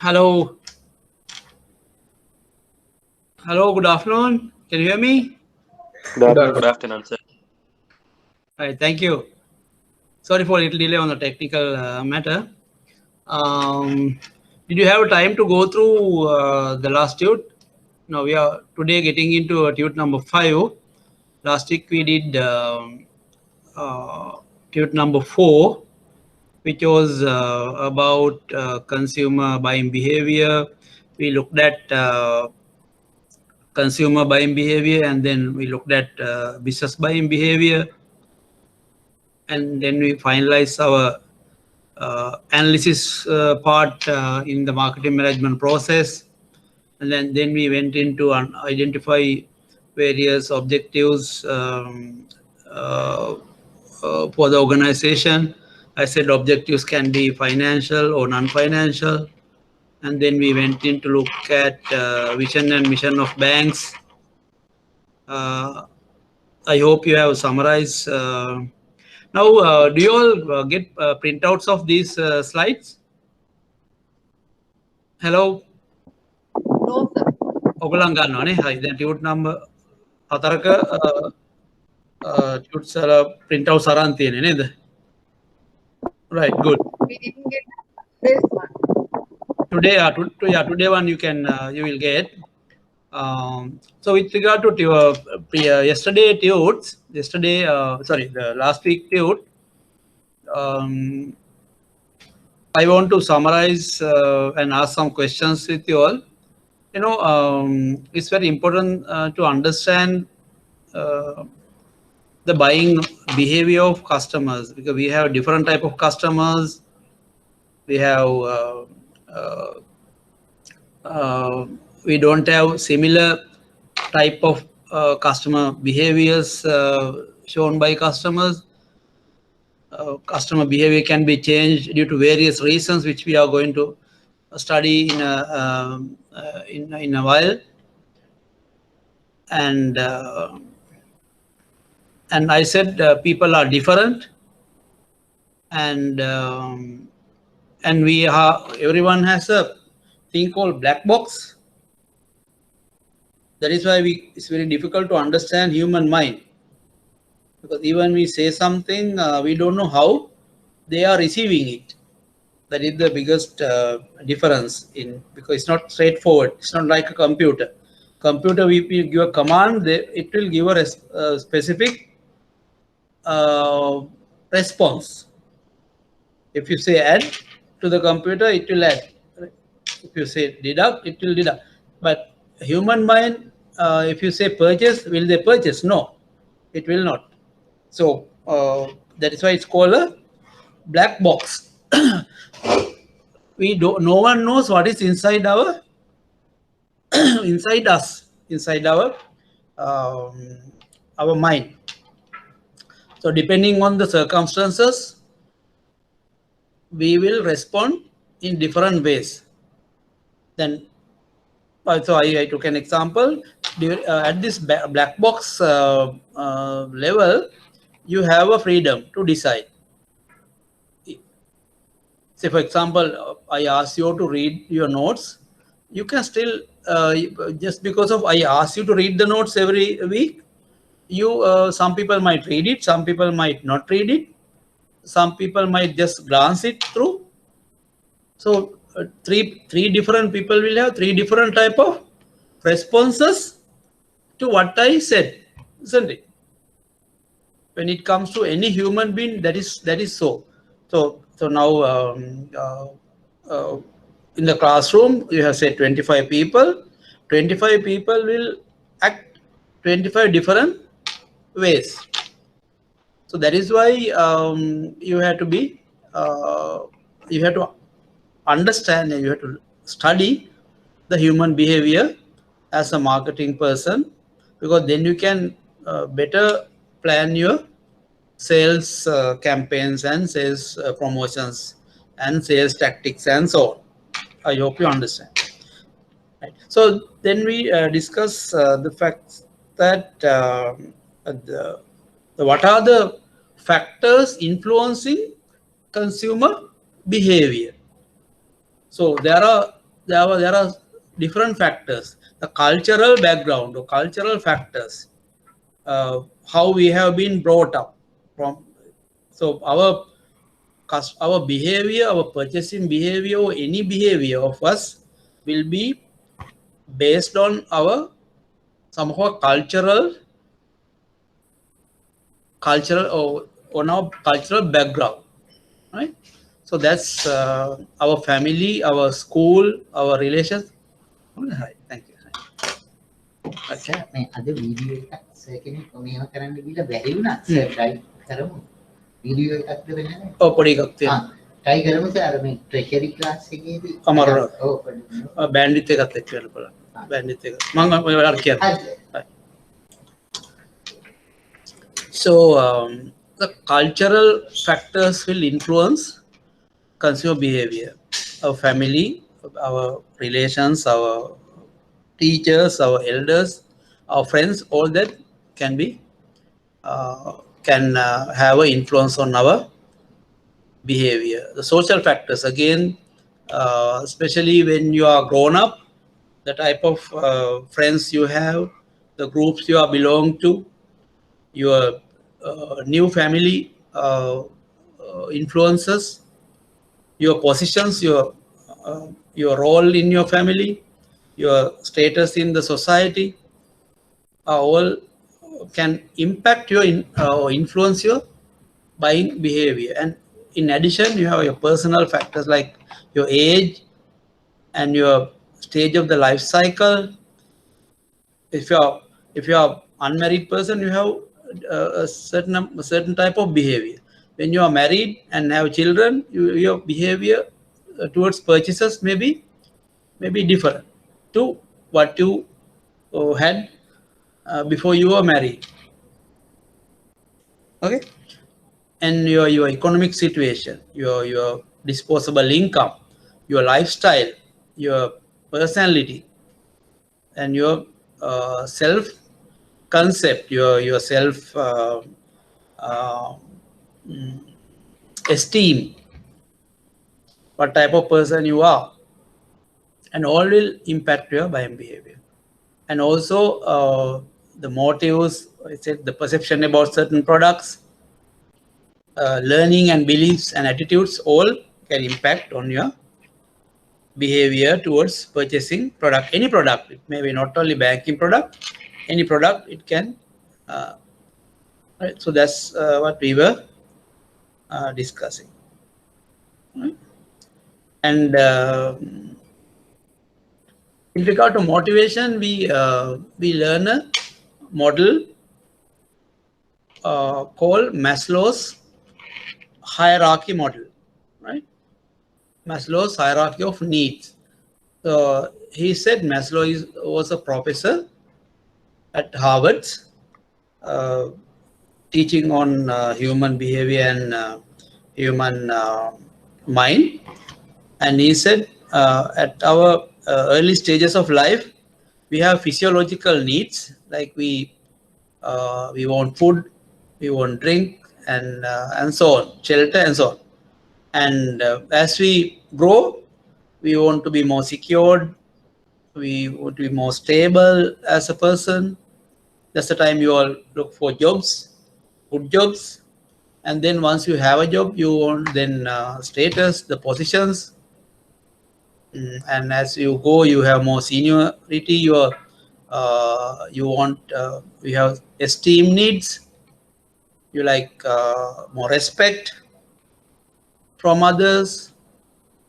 Hello. Hello, good afternoon. Can you hear me? Good afternoon, sir. Right, thank you. Sorry for a little delay on the technical matter. Did you have time to go through the last tute? Now we are today getting into tute number 5. Last week we did tute number 4, which was about consumer buying behavior. We looked at consumer buying behavior, and then we looked at business buying behavior, and then we finalized our analysis part in the marketing management process, and then we went into identify various objectives for the organization. I said objectives can be financial or non-financial, and then we went in to look at vision and mission of banks. I hope you have summarized. Now, do you all get printouts of these slides? Hello? No, sir. ඔගලන් ගන්නවනේ. හරි. දැන් tute number 4ක tutes වල printouts අරන් තියෙන්නේ නේද? Right, good. We didn't get this one. Today, today one you can you will get. So with regard to yesterday tutes, sorry, the last week tute, I want to summarize and ask some questions with you all. You know, it's very important to understand the buying behavior of customers, because we have different type of customers. We have we don't have similar type of customer behaviors shown by customers. Customer behavior can be changed due to various reasons, which we are going to study in a while. And I said people are different, and we are, everyone has a thing called black box. That is why it's very difficult to understand human mind, because even we say something, we don't know how they are receiving it. That is the biggest difference because it's not straightforward. It's not like a computer. Computer, if you give a command, it will give a specific response. If you say add to the computer, it will add. If you say deduct, it will deduct. But human mind, if you say purchase, will they purchase? No, it will not. So that is why it's called a black box. No one knows what is inside our inside us, inside our mind. So depending on the circumstances, we will respond in different ways. Then, so I took an example. At this black box level, you have a freedom to decide. Say, for example, I ask you to read your notes. You can still, just because of I ask you to read the notes every week, some people might read it, some people might not read it, some people might just glance it through. So three different people will have three different type of responses to what I said, isn't it? When it comes to any human being, that is so. So now in the classroom, you have said 25 people. 25 people will act 25 different ways. So that is why you have to be, you have to understand and you have to study the human behavior as a marketing person, because then you can better plan your sales campaigns and sales promotions and sales tactics and so on. I hope you understand. Right. So then we discuss the fact that what are the factors influencing consumer behavior. So there are there are different factors. The cultural background or cultural factors, how we have been brought up from. So our behavior, our purchasing behavior, or any behavior of us will be based on our somehow cultural or on our cultural background, right? So that's our family, our school, our relations. Right. Thank you. Okay. මේ අද video එකක් sir කෙනෙක් මේව කරන්න ගිහලා බැරි වුණා. Sir try කරමු. වීඩියෝ එකක් දෙන්න නෑ. ඔව් පොඩි එකක් තියෙනවා. try කරමු සර් අර මේ treasury class එකේදී. අමාරු. ඔව් පොඩි. bandwidth එකත් එක්ක කරලා බලන්න. bandwidth එක. මම ඔයාලට කියන්නම්. So the cultural factors will influence consumer behavior. Our family, our relations, our teachers, our elders, our friends, all that can be have an influence on our behavior. The social factors, again, especially when you are grown up, the type of friends you have, the groups you are belong to, your new family influences, your positions, your role in your family, your status in the society, all can impact your or influence your buying behavior. And in addition, you have your personal factors like your age and your stage of the life cycle. If you are unmarried person, you have a certain type of behavior. When you are married and have children, your behavior towards purchases may be different to what you had before you were married. Okay, and your economic situation, your disposable income, your lifestyle, your personality, and your self concept, your self esteem, what type of person you are, and all will impact your buying behavior. And also the motives, I said, the perception about certain products, learning and beliefs and attitudes, all can impact on your behavior towards purchasing product. Any product, it may be not only banking product, any product it can. Right? So that's what we were discussing. Right? And in regard to motivation, we learn a model called Maslow's hierarchy model, right? Maslow's hierarchy of needs. So he said Maslow was a professor at Harvard, teaching on human behavior and human mind. And he said at our early stages of life, we have physiological needs, like we want food, we want drink, and so on, shelter and so on. And as we grow, we want to be more secured, we want to be more stable as a person. That's the time you all look for jobs, good jobs. And then once you have a job, you want then status, the positions. And as you go, you have more seniority, you have esteem needs, you like more respect from others.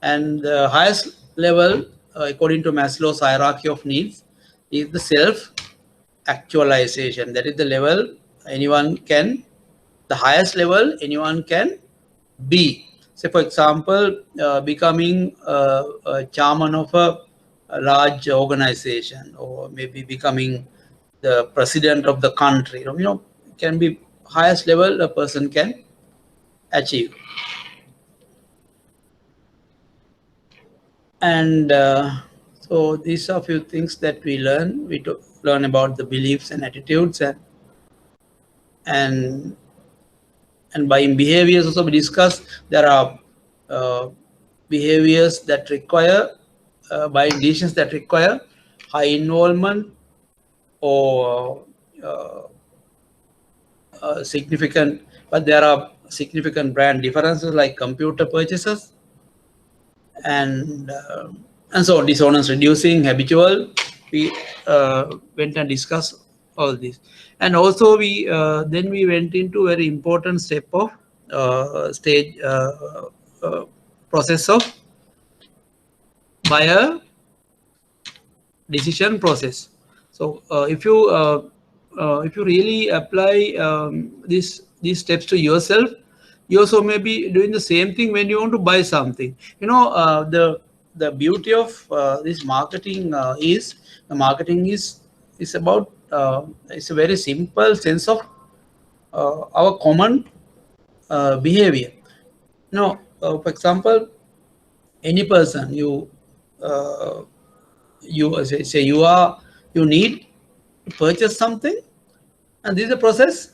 And the highest level, according to Maslow's hierarchy of needs, is the self-actualization. That is the level the highest level anyone can be. Say, for example, becoming a chairman of a large organization, or maybe becoming the president of the country. Can be highest level a person can achieve. And so these are a few things that we learn. We learn about the beliefs and attitudes, and by behaviors also we discuss. There are behaviors that require buying decisions that require high involvement or significant, but there are significant brand differences like computer purchases and so dishonest reducing, habitual. We went and discussed all this, and also we then we went into very important step of stage process of buyer decision process. So if you really apply these steps to yourself, you also may be doing the same thing when you want to buy something. You know, the beauty of this marketing is the marketing is about it's a very simple sense of our common behavior. Now, for example, any person you say you need to purchase something, and this is a process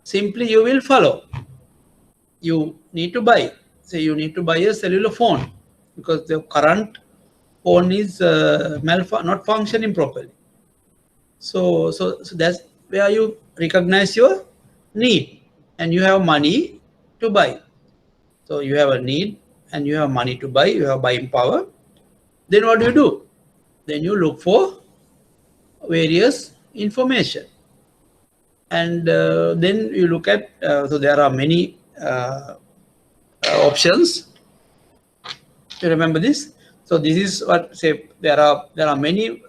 simply you will follow. You need to buy, say you need to buy a cellular phone because the current phone is not functioning properly. So that's where you recognize your need and you have money to buy. So you have a need and you have money to buy, you have buying power. Then what do? Then you look for various information, and then you look at so there are many options. You remember this? So this is what, say there are many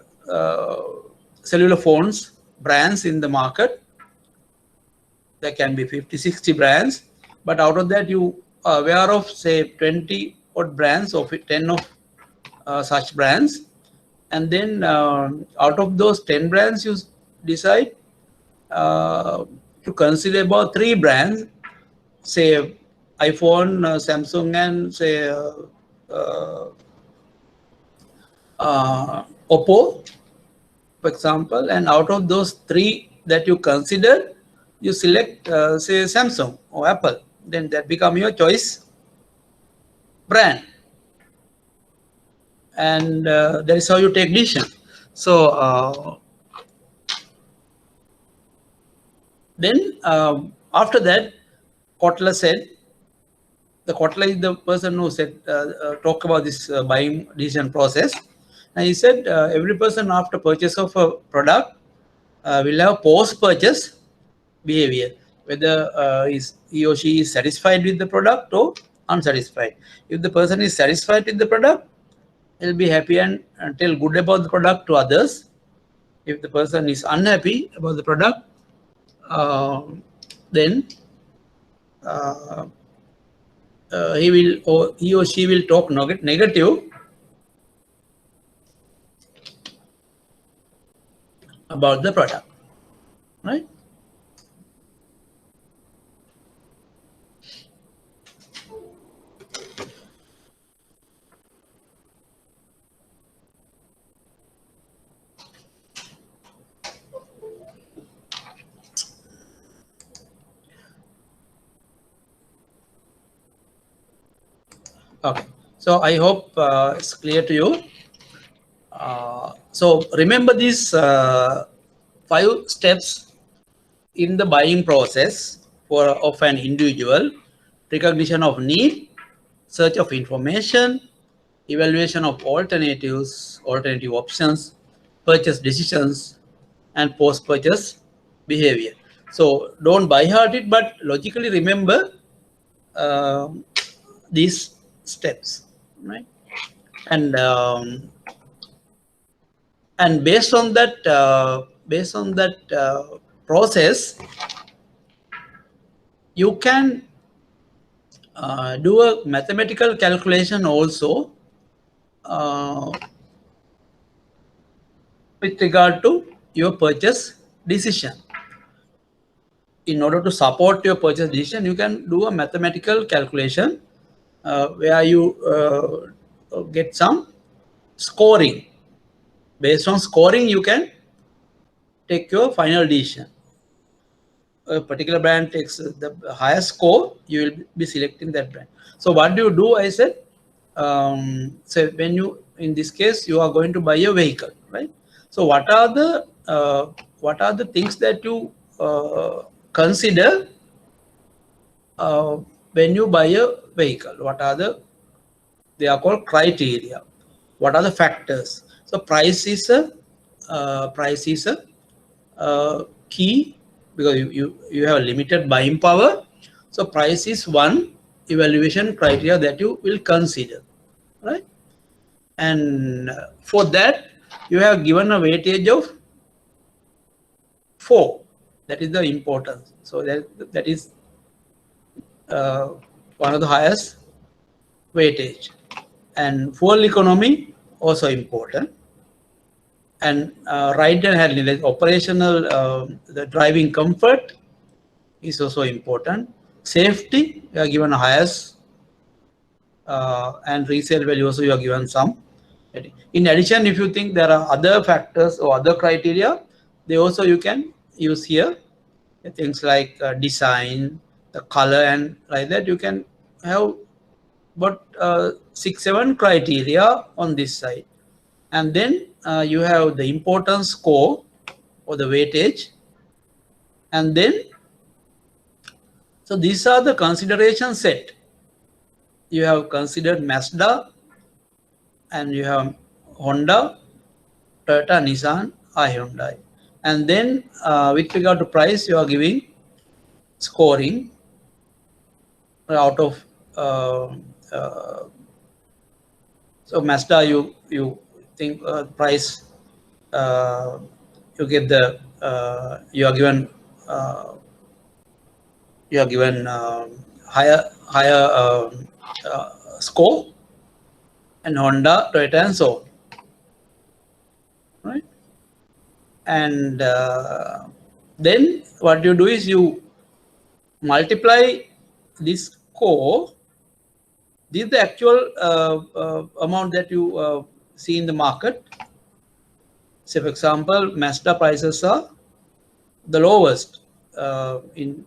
cellular phones brands in the market. There can be 50-60 brands, but out of that you are aware of say 20 odd brands or 10 of such brands, and then out of those 10 brands you decide to consider about 3 brands, say iPhone, Samsung, and say Oppo, for example. And out of those 3 that you consider, you select say Samsung or Apple. Then that become your choice brand, and that is how you take decision. So then after that, Kotler said, the Kotler is the person who said talk about this buying decision process, and he said every person after purchase of a product will have post-purchase behavior, whether he or she is satisfied with the product or unsatisfied. If the person is satisfied with the product, he'll be happy and tell good about the product to others. If the person is unhappy about the product, then he or she will talk negative about the product, right? Okay, so I hope it's clear to you. So remember these 5 steps in the buying process of an individual: recognition of need, search of information, evaluation of alternative options, purchase decisions, and post-purchase behavior. So don't by heart it, but logically remember these steps, right? And based on that process, you can do a mathematical calculation also with regard to your purchase decision. In order to support your purchase decision, you can do a mathematical calculation where you get some scoring. Based on scoring, you can take your final decision. A particular brand takes the highest score, you will be selecting that brand. So what do? I said, so when you in this case, you are going to buy a vehicle, right? So what are the things that you consider when you buy a vehicle? What are they are called criteria. What are the factors? So price is a key, because you have limited buying power. So price is one evaluation criteria that you will consider, right? And for that, you have given a weightage of 4. That is the importance. So that is one of the highest weightage. And fuel economy also important. And ride and handling, like operational, the driving comfort is also important. Safety, you are given a highest, and resale value also you are given some. In addition, if you think there are other factors or other criteria, they also you can use here. Things like design, the color, and like that. You can have about 6-7 criteria on this side. And then you have the importance score or the weightage. And then, so these are the consideration set. You have considered Mazda, and you have Honda, Toyota, Nissan, Hyundai. And then with regard to price, you are giving scoring out of so Mazda, you think price, you get the you are given higher score, and Honda, Toyota, and so on, right? And then what you do is you multiply this score. This is the actual amount that you see in the market. Say, for example, Mazda prices are the lowest in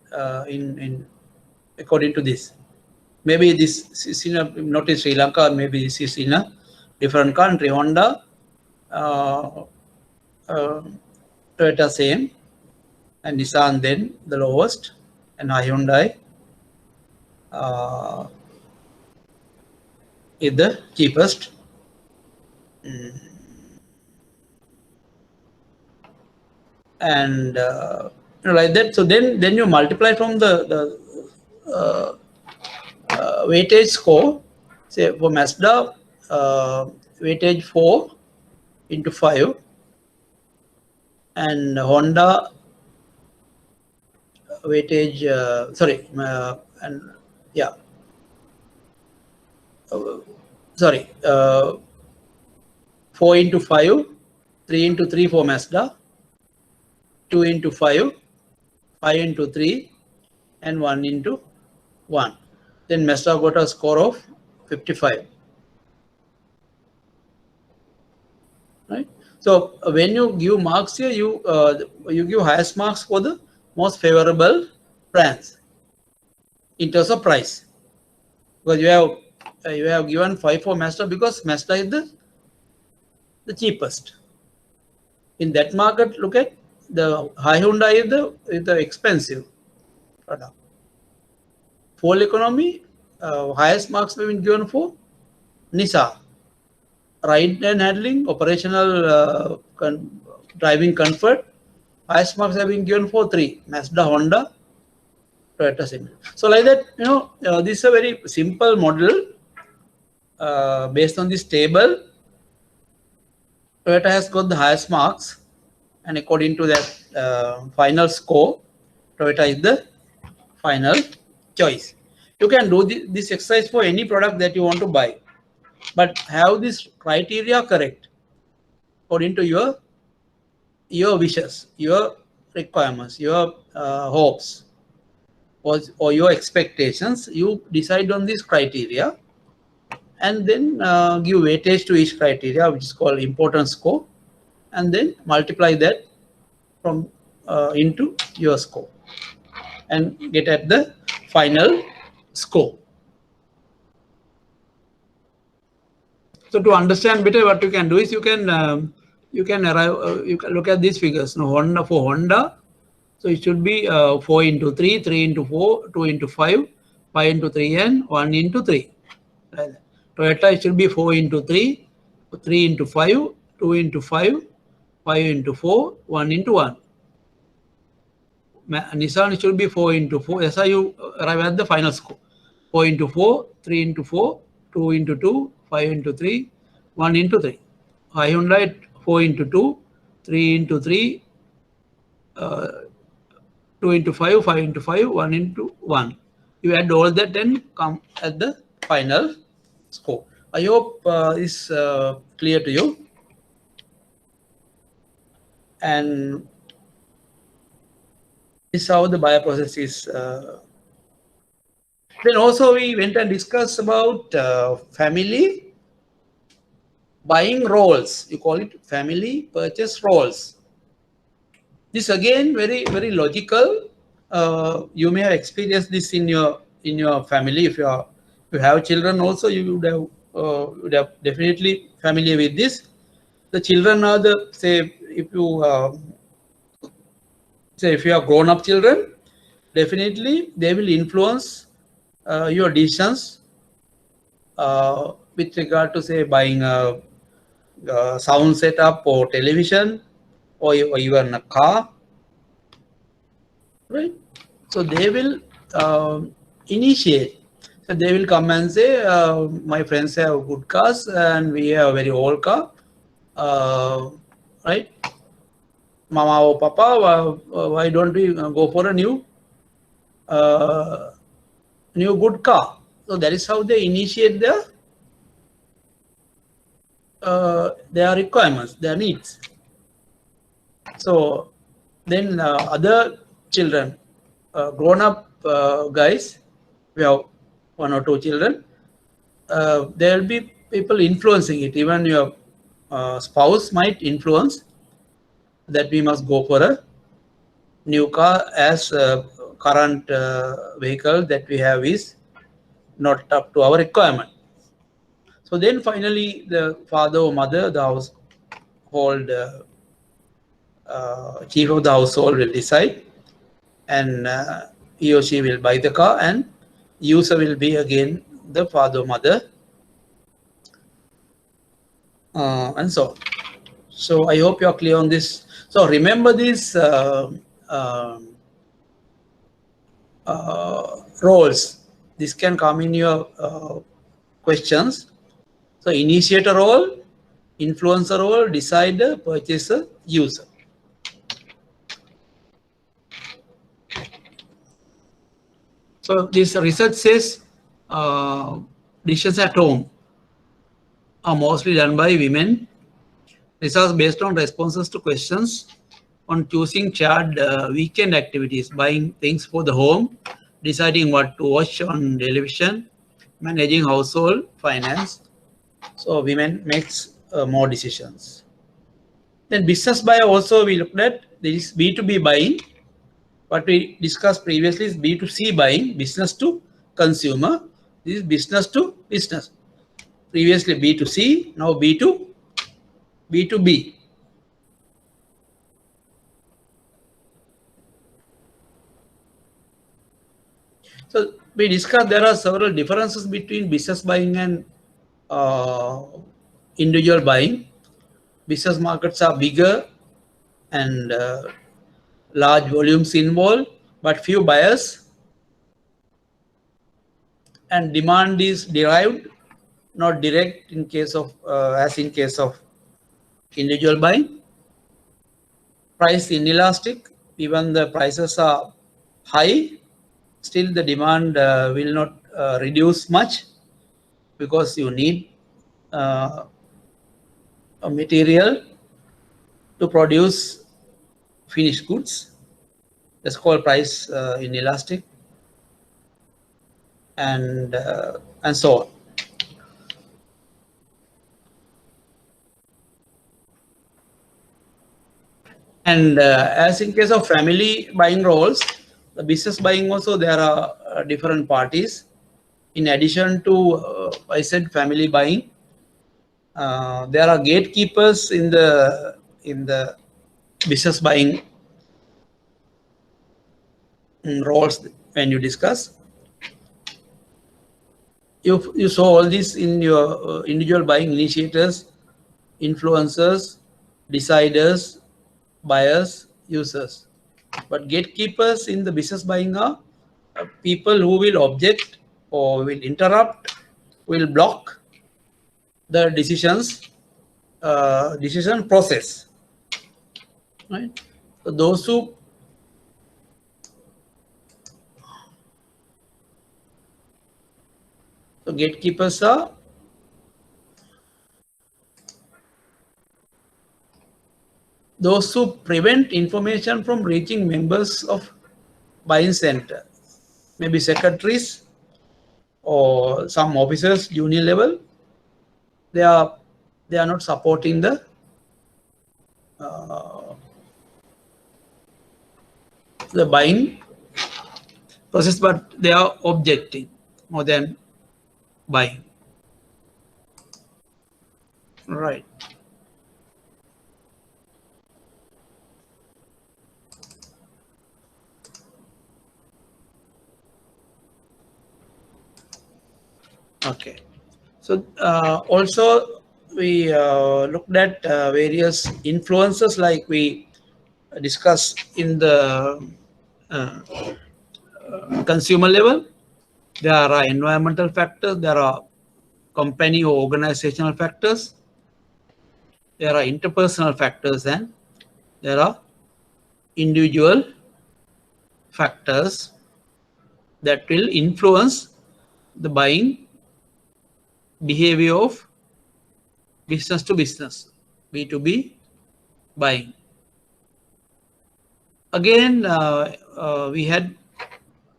according to this. Maybe this is not in Sri Lanka, maybe this is in a different country. Honda, Toyota same, and Nissan then the lowest, and Hyundai is the cheapest. And like that. So then you multiply from the weightage score. Say for Mazda, weightage 4 into 5, and Honda weightage and yeah, sorry, 4 into 5, 3 into 3 for Mazda, 2 into 5, 5 into 3, and 1 into 1. Then Mazda got a score of 55. Right. So when you give marks here, you give highest marks for the most favorable brands in terms of price, because you have given 5 for Mazda because Mazda is the cheapest in that market. Look at the Hyundai is the expensive product. Fuel economy, highest marks have been given for Nissan. Ride and handling, operational driving comfort, highest marks have been given for 3, Mazda, Honda, Toyota similar. So like that, this is a very simple model based on this table. Toyota has got the highest marks, and according to that final score, Toyota is the final choice. You can do this exercise for any product that you want to buy, but have this criteria correct according to your wishes, your requirements, your hopes, or your expectations. You decide on this criteria, and then give weightage to each criteria, which is called importance score, and then multiply that from into your score and get at the final score. So to understand better, what you can do is you can arrive. You can look at these figures. Now Honda, for Honda, so it should be 4 into 3, 3 into 4, 2 into 5, 5 into 3, and 1 into 3. Toyota, it should be 4 into 3, 3 into 5, 2 into 5, 5 into 4, 1 into 1. Nissan, it should be 4 into 4. That's how you arrive at the final score. 4 into 4, 3 into 4, 2 into 2, 5 into 3, 1 into 3. Hyundai, 4 into 2, 3 into 3, 2 into 5, 5 into 5, 1 into 1. You add all that and come at the final score. I hope is clear to you. And this is how the bioprocess is. Then also we went and discussed about family buying roles. You call it family purchase roles. This again very logical. You may have experienced this in your family. If you have children also, you would have definitely familiar with this. The children are the, say if you have grown up children, definitely they will influence your decisions with regard to, say, buying a sound setup or television or even a car, right? So they will initiate. So they will come and say, my friends have good cars and we have a very old car, right? Mama or Papa, why don't we go for a new good car? So that is how they initiate their requirements, their needs. So then other children, grown up guys, we have 1 or 2 children, there will be people influencing it. Even your spouse might influence that we must go for a new car as current vehicle that we have is not up to our requirement. So then finally the father or mother, the household chief of the household will decide, and he or she will buy the car, and user will be again the father or mother, and so on. So I hope you are clear on this. So remember these roles. This can come in your questions. So initiator role, influencer role, decider, purchaser, user. So this research says decisions at home are mostly done by women. Research based on responses to questions on choosing shared weekend activities, buying things for the home, deciding what to watch on television, managing household finance. So women makes more decisions. Then business buyer also we looked at. There is B2B buying. What we discussed previously is B2C buying, business to consumer. This is business to business. Previously B2C, now B2B. So we discussed there are several differences between business buying and individual buying. Business markets are bigger and large volumes involved, but few buyers, and demand is derived, not direct in case of as in case of individual buying. Price inelastic, even the prices are high, still the demand will not reduce much because you need a material to produce finished goods. That's called price inelastic, and so on. And as in case of family buying roles, the business buying also there are different parties. In addition to I said family buying, There are gatekeepers in the business buying roles when you discuss. You saw all this in your individual buying initiators, influencers, deciders, buyers, users. But gatekeepers in the business buying are people who will object or will interrupt, will block the decision process. Right? So those who gatekeepers are those who prevent information from reaching members of buying center, maybe secretaries or some officers junior level. They are not supporting the buying process, but they are objecting more than buying. Right. Okay. So also we looked at various influences, like we discussed in the consumer level. There are environmental factors, there are company or organizational factors, there are interpersonal factors, and there are individual factors that will influence the buying behavior of business to business, B2B buying. Again, we had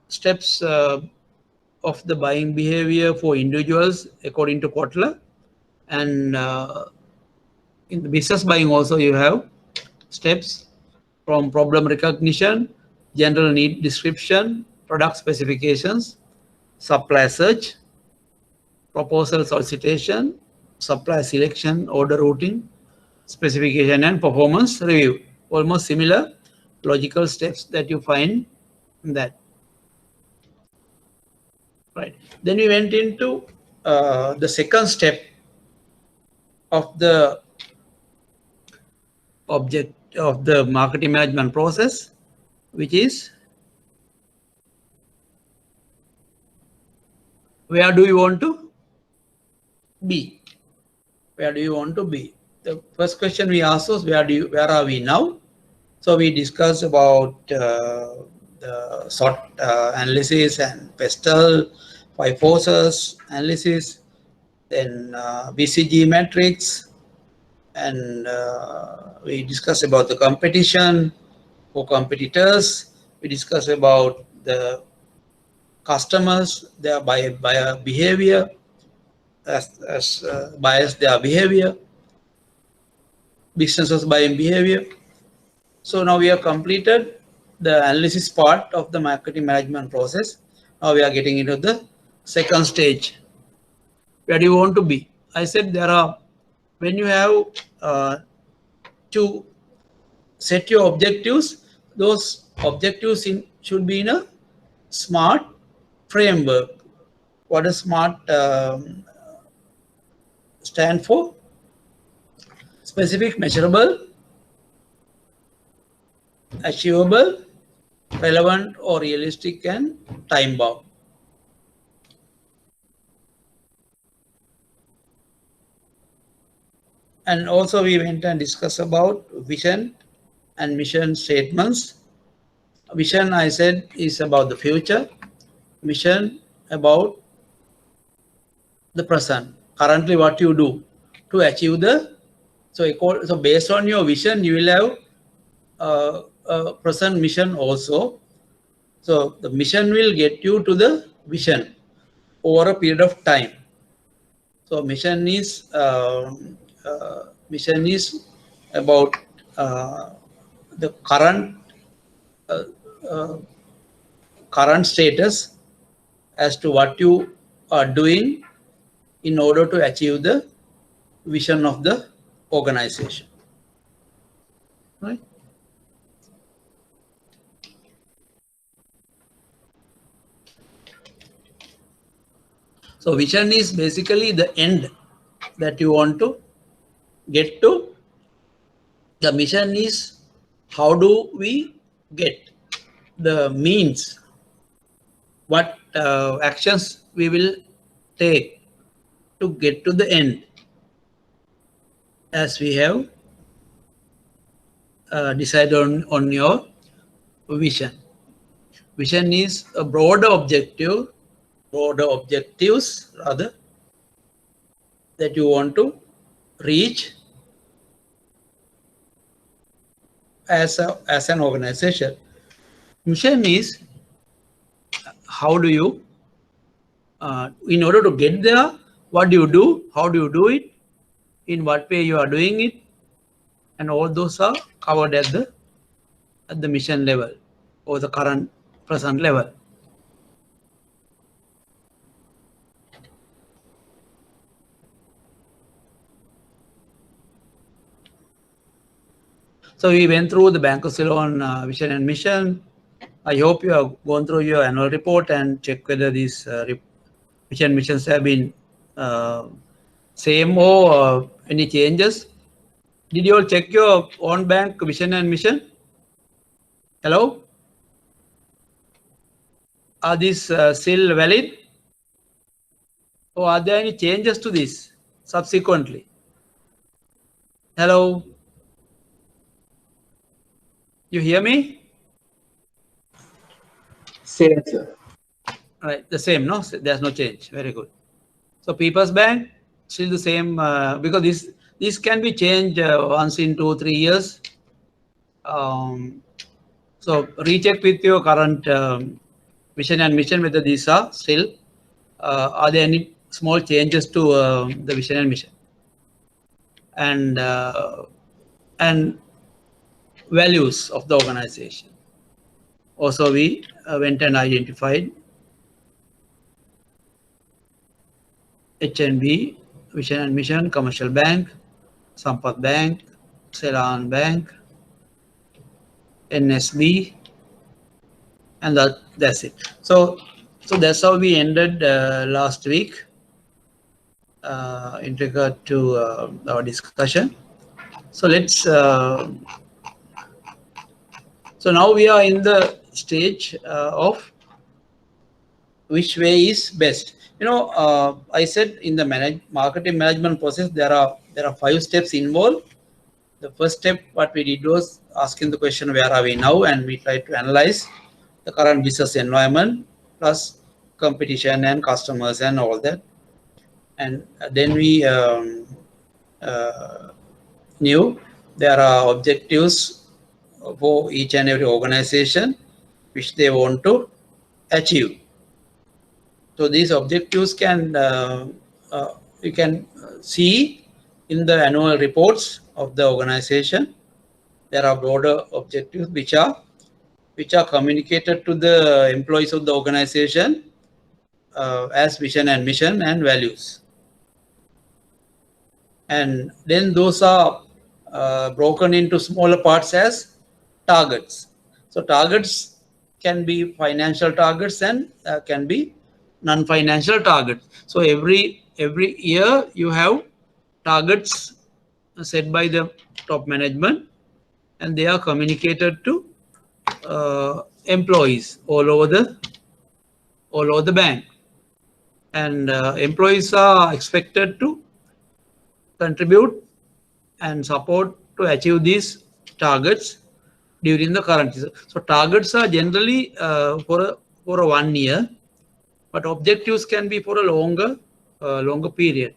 steps of the buying behavior for individuals according to Kotler, and in the business buying also you have steps from problem recognition, general need description, product specifications, supply search, proposal solicitation, supply selection, order routing, specification, and performance review. Almost similar logical steps that you find in that. Right. Then we went into the second step of the object of the marketing management process, which is where do you want to be? Where do you want to be? The first question we asked was where are we now? So we discussed about the SWOT analysis and PESTEL, 5 forces analysis, then BCG matrix, and we discussed about the competition for competitors. We discussed about the customers, their buyer behavior, as buyers, their behavior, businesses buying behavior. So now we have completed the analysis part of the marketing management process. Now we are getting into the second stage. Where do you want to be? I said there are, when you have to set your objectives, those objectives should be in a SMART framework. What does SMART stand for? Specific, measurable, achievable, relevant or realistic, and time bound. And also we went and discussed about vision and mission statements. Vision, I said, is about the future. Mission about the present, currently what you do to achieve the, so based on your vision you will have a present mission also. So the mission will get you to the vision over a period of time. So mission is about the current status as to what you are doing in order to achieve the vision of the organization, right? So vision is basically the end that you want to get to. The mission is how do we get the means, what actions we will take to get to the end, as we have decided on your vision. Vision is a broader objectives rather, that you want to reach as an organization. Mission is how do you, in order to get there, what do you do, how do you do it, in what way you are doing it, and all those are covered at the mission level or the present level. So we went through the Bank of Ceylon vision and mission. I hope you have gone through your annual report and check whether these vision missions have been same or any changes. Did you all check your own bank vision and mission? Hello? Are these still valid? Or are there any changes to this subsequently? Hello? You hear me? Same, sir. Right, the same, no? There's no change. Very good. So People's Bank, still the same, because this can be changed once in 2-3 years. So recheck with your current vision and mission whether these are still, are there any small changes to the vision and mission, and values of the organization. Also we went and identified HNB, Vision and Mission, Commercial Bank, Sampath Bank, Ceylon Bank, NSB, and that's it. So that's how we ended last week in regard to our discussion. So let's. So now we are in the stage of which way is best. You know, I said in the marketing management process there are 5 steps involved. The first step, what we did was asking the question, where are we now, and we tried to analyze the current business environment plus competition and customers and all that. And then we knew there are objectives for each and every organization which they want to achieve. So these objectives can you can see in the annual reports of the organization. There are broader objectives which are communicated to the employees of the organization as vision and mission and values. And then those are broken into smaller parts as targets. So targets can be financial targets and can be non-financial targets. So every year you have targets set by the top management, and they are communicated to employees all over the bank. And employees are expected to contribute and support to achieve these targets during the current year. So targets are generally for a 1 year, but objectives can be for a longer period.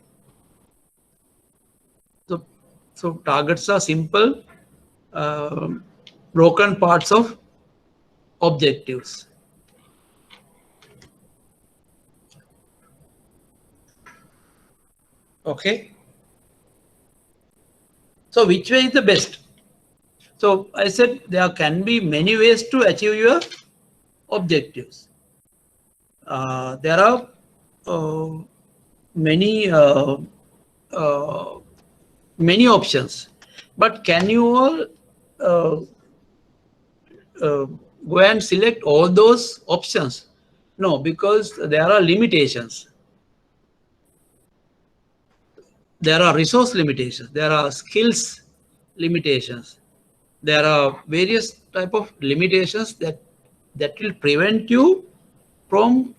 So targets are simple broken parts of objectives. Okay. So which way is the best? So I said there can be many ways to achieve your objectives. There are many many options, but can you all go and select all those options? No, because there are limitations. There are resource limitations, there are skills limitations, there are various type of limitations that will prevent you from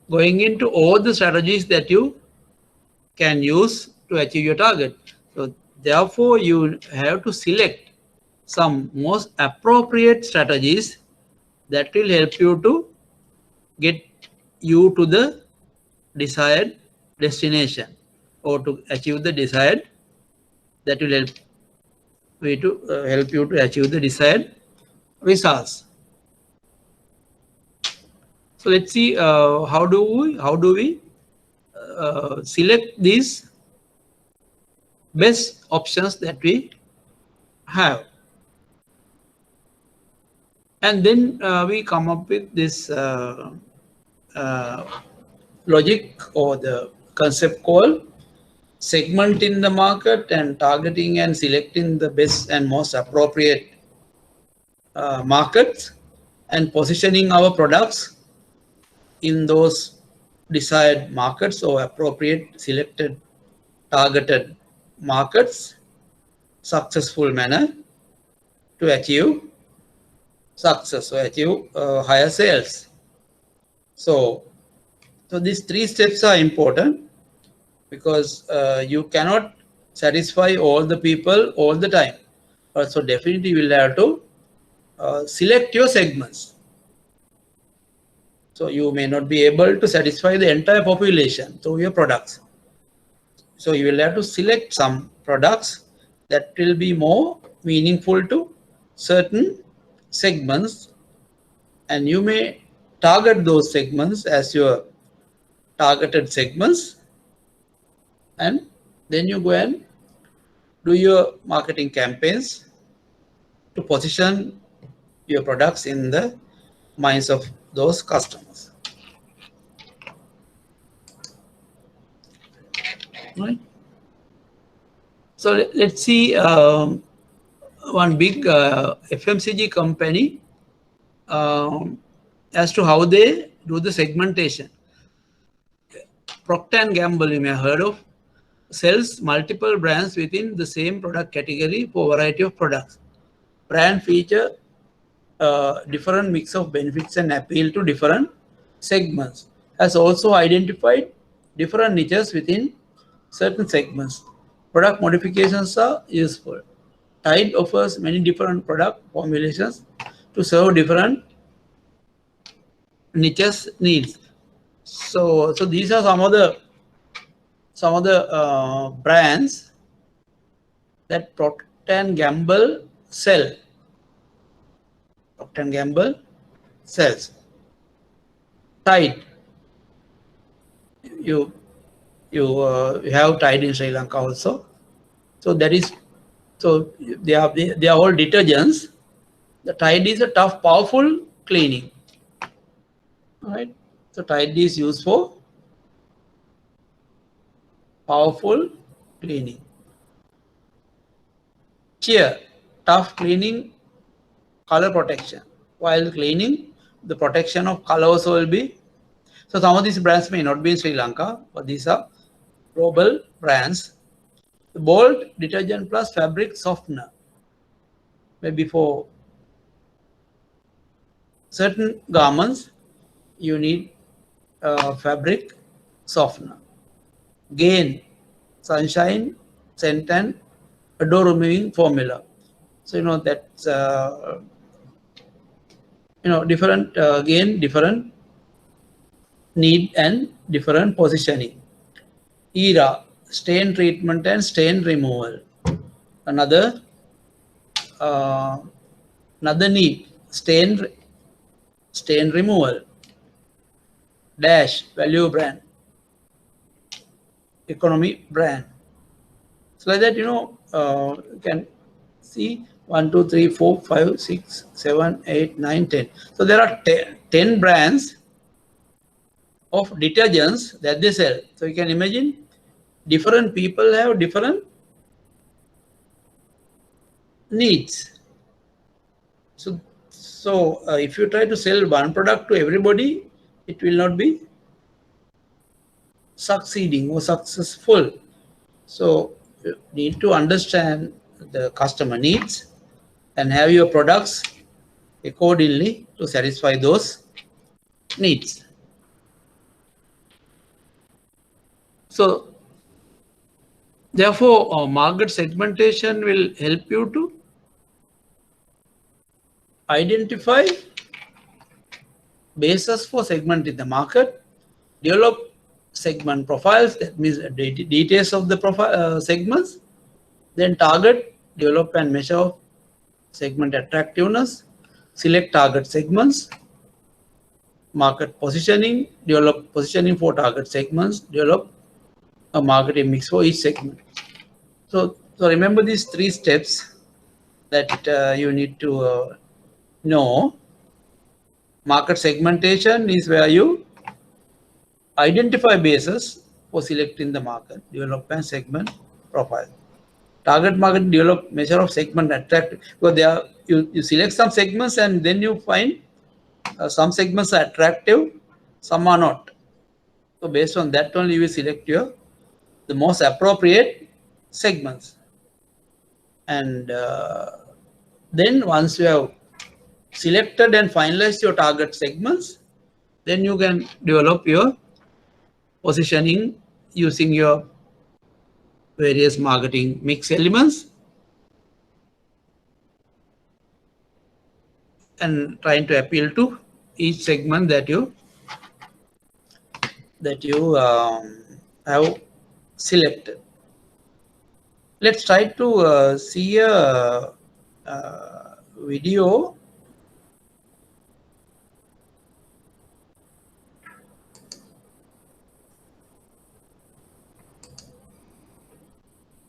going into all the strategies that you can use to achieve your target. So therefore you have to select some most appropriate strategies that will help you to get you to the desired destination, or to achieve the desired, that will help you to achieve the desired results. So let's see how do we select these best options that we have, and then we come up with this logic or the concept called segmenting the market and targeting and selecting the best and most appropriate markets, and positioning our products in those desired markets or appropriate selected targeted markets successful manner to achieve success or achieve higher sales. So these three steps are important, because you cannot satisfy all the people all the time. So definitely you will have to select your segments. So you may not be able to satisfy the entire population through your products. So you will have to select some products that will be more meaningful to certain segments, and you may target those segments as your targeted segments, and then you go and do your marketing campaigns to position your products in the minds of those customers. Right. So let's see one big FMCG company as to how they do the segmentation. Procter & Gamble, you may have heard of, sells multiple brands within the same product category for a variety of products. Brand feature different mix of benefits and appeal to different segments. Has also identified different niches within certain segments. Product modifications are useful. Tide offers many different product formulations to serve different niches needs. So these are some of the brands that Procter & Gamble sell. Procter & Gamble sells. Tide. You have Tide in Sri Lanka also. So that is, so they are all detergents. The Tide is a tough, powerful cleaning. All right. So Tide is used for powerful cleaning. Cheer, tough cleaning, color protection. While cleaning, the protection of color also will be. So some of these brands may not be in Sri Lanka, but these are global brands. The Bold detergent plus fabric softener, maybe for certain garments you need fabric softener. Gain, sunshine, scent and odor removing formula. So that's different again, different need and different positioning. Era, stain treatment and stain removal. Another need, stain removal. Dash, value brand, economy brand. So like that, you can see 1, 2, 3, 4, 5, 6, 7, 8, 9, 10. So there are 10 brands of detergents that they sell. So you can imagine different people have different needs. So if you try to sell one product to everybody, it will not be succeeding or successful. So you need to understand the customer needs and have your products accordingly to satisfy those needs. So therefore, market segmentation will help you to identify bases for segment in the market, develop segment profiles, that means details of the profile segments, then target, develop and measure segment attractiveness, select target segments, market positioning, develop positioning for target segments, develop a marketing mix for each segment. So remember these 3 steps that you need to know. Market segmentation is where you identify bases for selecting the market, develop and segment profile. Target market, develop measure of segment attractive. Because you select some segments and then you find some segments are attractive, some are not. So based on that only you will select the most appropriate segments. And then once you have selected and finalized your target segments, then you can develop your positioning using your various marketing mix elements and trying to appeal to each segment that you have selected. Let's try to see a video.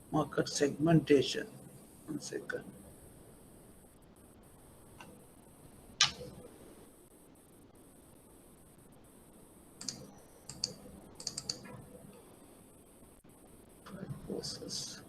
Market segmentation. 1 second. Process.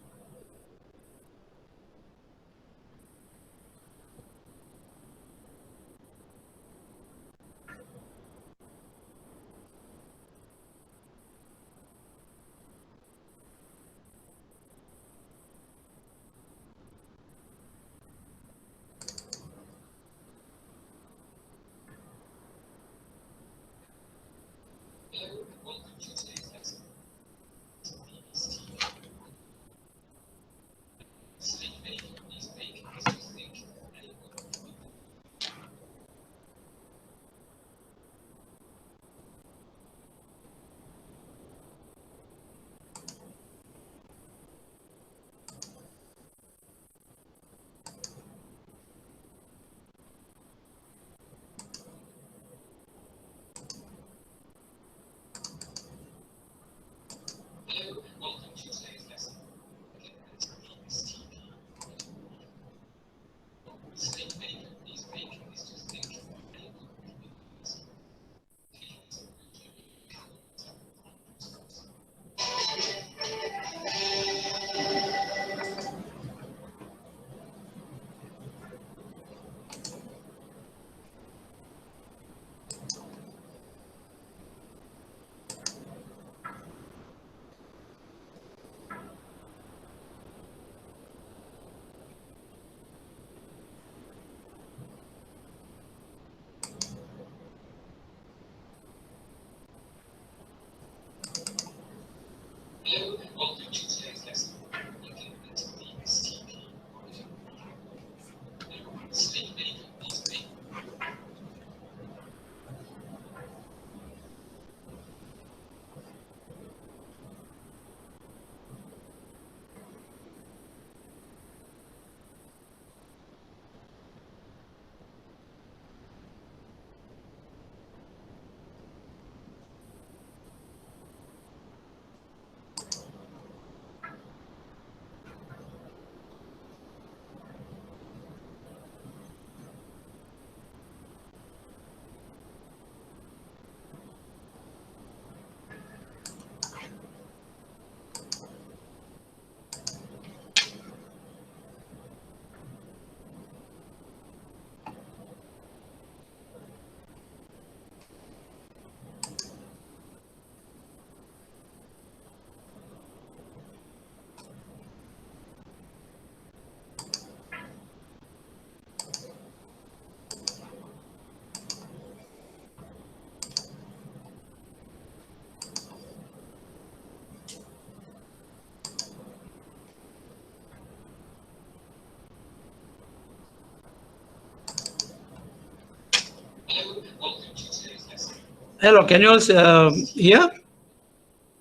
Hello, can you all hear?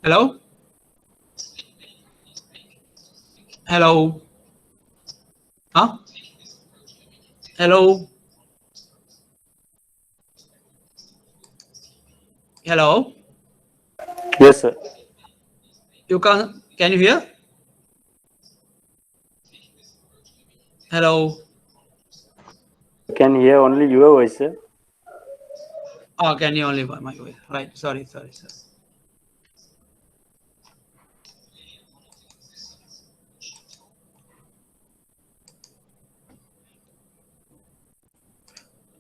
Hello? Hello? Huh? Hello? Hello? Yes, sir. You can you hear? Hello? I can hear only your voice, sir. Oh, can you only my voice? Right. Sorry.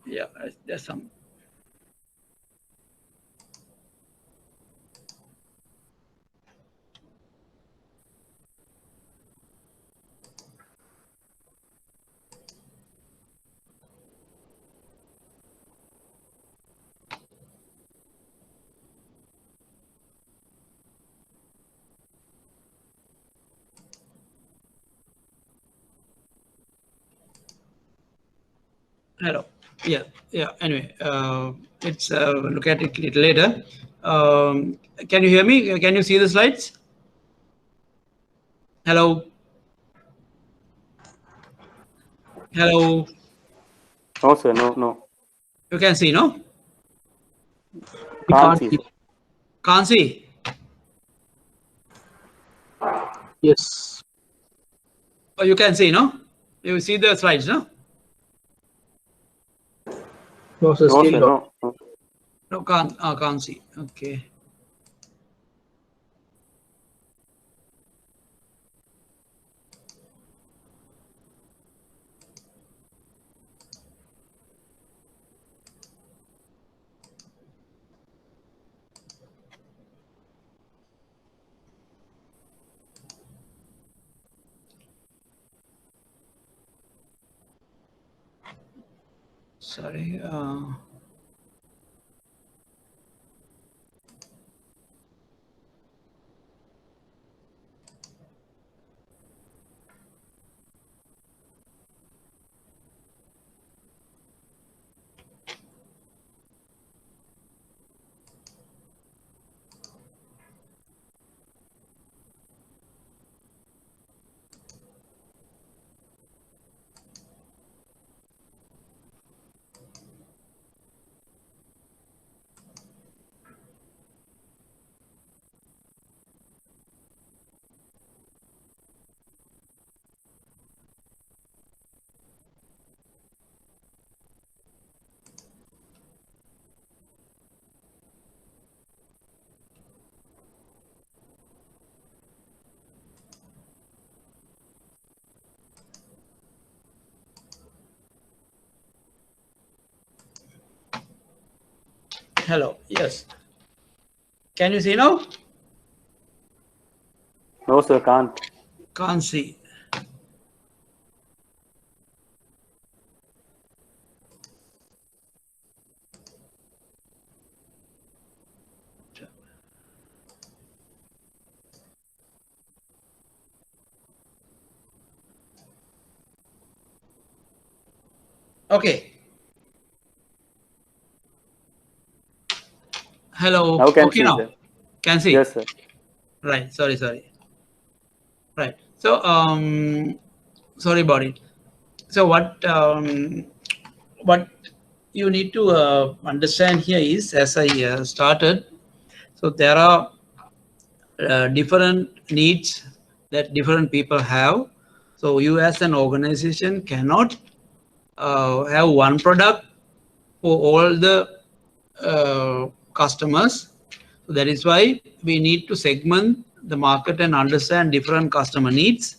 Yeah, there's some. Hello. Yeah. Anyway, let's look at it a little later. Can you hear me? Can you see the slides? Hello. Hello. No, sir. No. You can see, no? Can't see, sir. Can't see. Yes. Oh, you can see, no? You see the slides, no? No, sir, No, still sir. not. No. No, can't see. Okay. Sorry. Hello. Yes. Can you see now? No, sir. Can't. Can't see. Okay. Hello. Now can Okay see, now. sir. Can see. Yes, sir. Right. Sorry. Right. So sorry about it. So what you need to understand here is, as I started, so there are different needs that different people have. So you as an organization cannot have one product for all the customers. So that is why we need to segment the market and understand different customer needs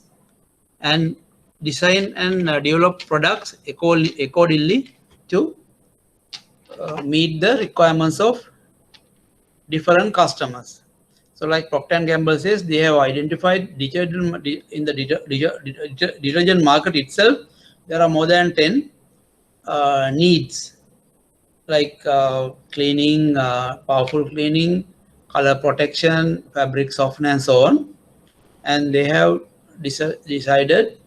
and design and develop products accordingly to meet the requirements of different customers. So like Procter & Gamble says, they have identified detergent in the detergent market itself. There are more than 10 needs like cleaning, powerful cleaning, color protection, fabric softener, and so on. And they have decided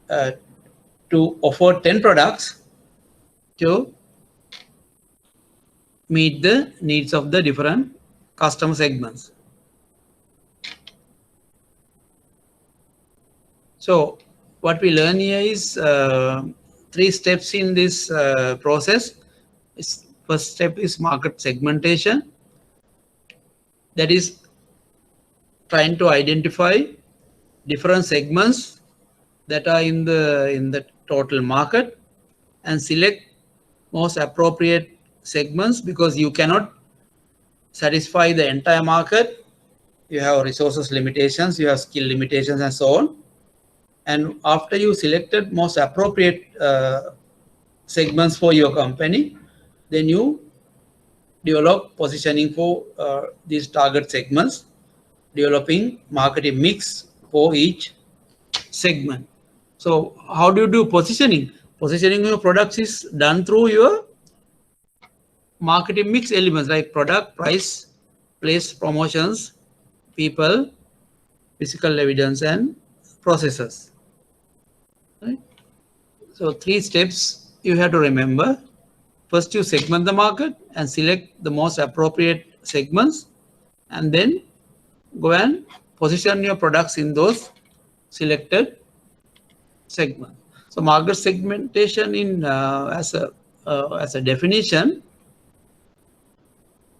to offer 10 products to meet the needs of the different customer segments. So what we learn here is 3 steps in this process. First step is market segmentation. That is trying to identify different segments that are in the total market and select most appropriate segments, because you cannot satisfy the entire market. You have resources limitations, you have skill limitations, and so on. And after you selected most appropriate segments for your company, then you develop positioning for these target segments, developing marketing mix for each segment. So how do you do positioning? Positioning your products is done through your marketing mix elements like product, price, place, promotions, people, physical evidence, and processes. Right? So 3 steps you have to remember. First, you segment the market and select the most appropriate segments, and then go and position your products in those selected segments. So market segmentation in as a definition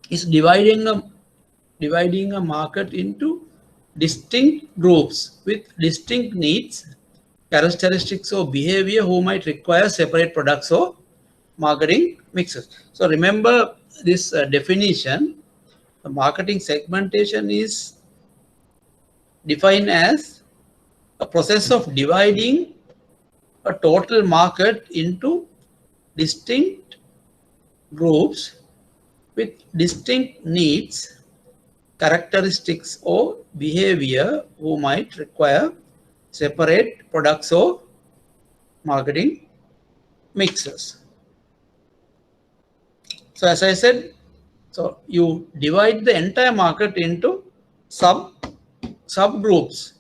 is dividing a market into distinct groups with distinct needs, characteristics, or behavior who might require separate products or marketing mixes. So remember this definition. The marketing segmentation is defined as a process of dividing a total market into distinct groups with distinct needs, characteristics, or behavior who might require separate products or marketing mixes. So as I said, so you divide the entire market into subgroups,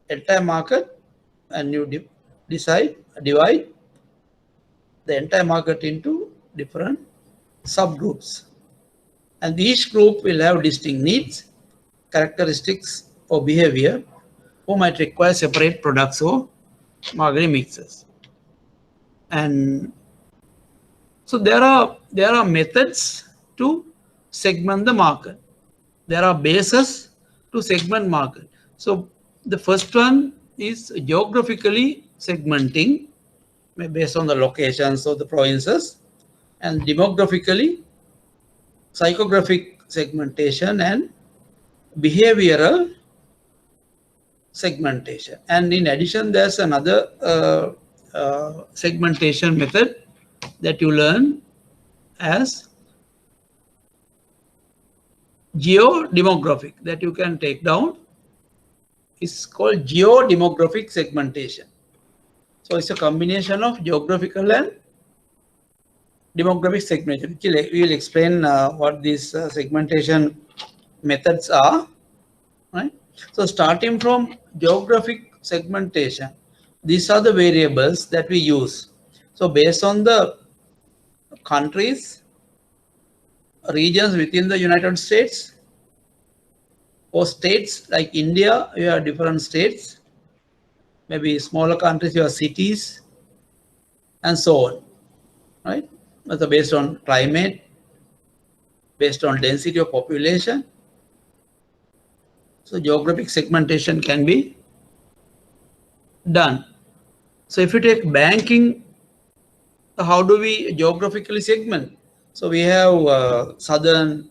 entire market, and you divide the entire market into different subgroups. And each group will have distinct needs, characteristics, or behavior who might require separate products or marketing mixes. And so there are methods to segment the market. There are bases to segment market. So the first one is geographically segmenting based on the locations of the provinces, and demographically psychographic segmentation and behavioral segmentation. And in addition, there's another segmentation method that you learn as geodemographic, that you can take down. It's called geodemographic segmentation. So it's a combination of geographical and demographic segmentation. We will explain what these segmentation methods are. Right? So starting from geographic segmentation, these are the variables that we use. So based on the countries, regions within the United States, or states like India, you have different states. Maybe smaller countries, you have cities, and so on. Right? So based on climate, based on density of population. So geographic segmentation can be done. So if you take banking, how do we geographically segment? So we have Southern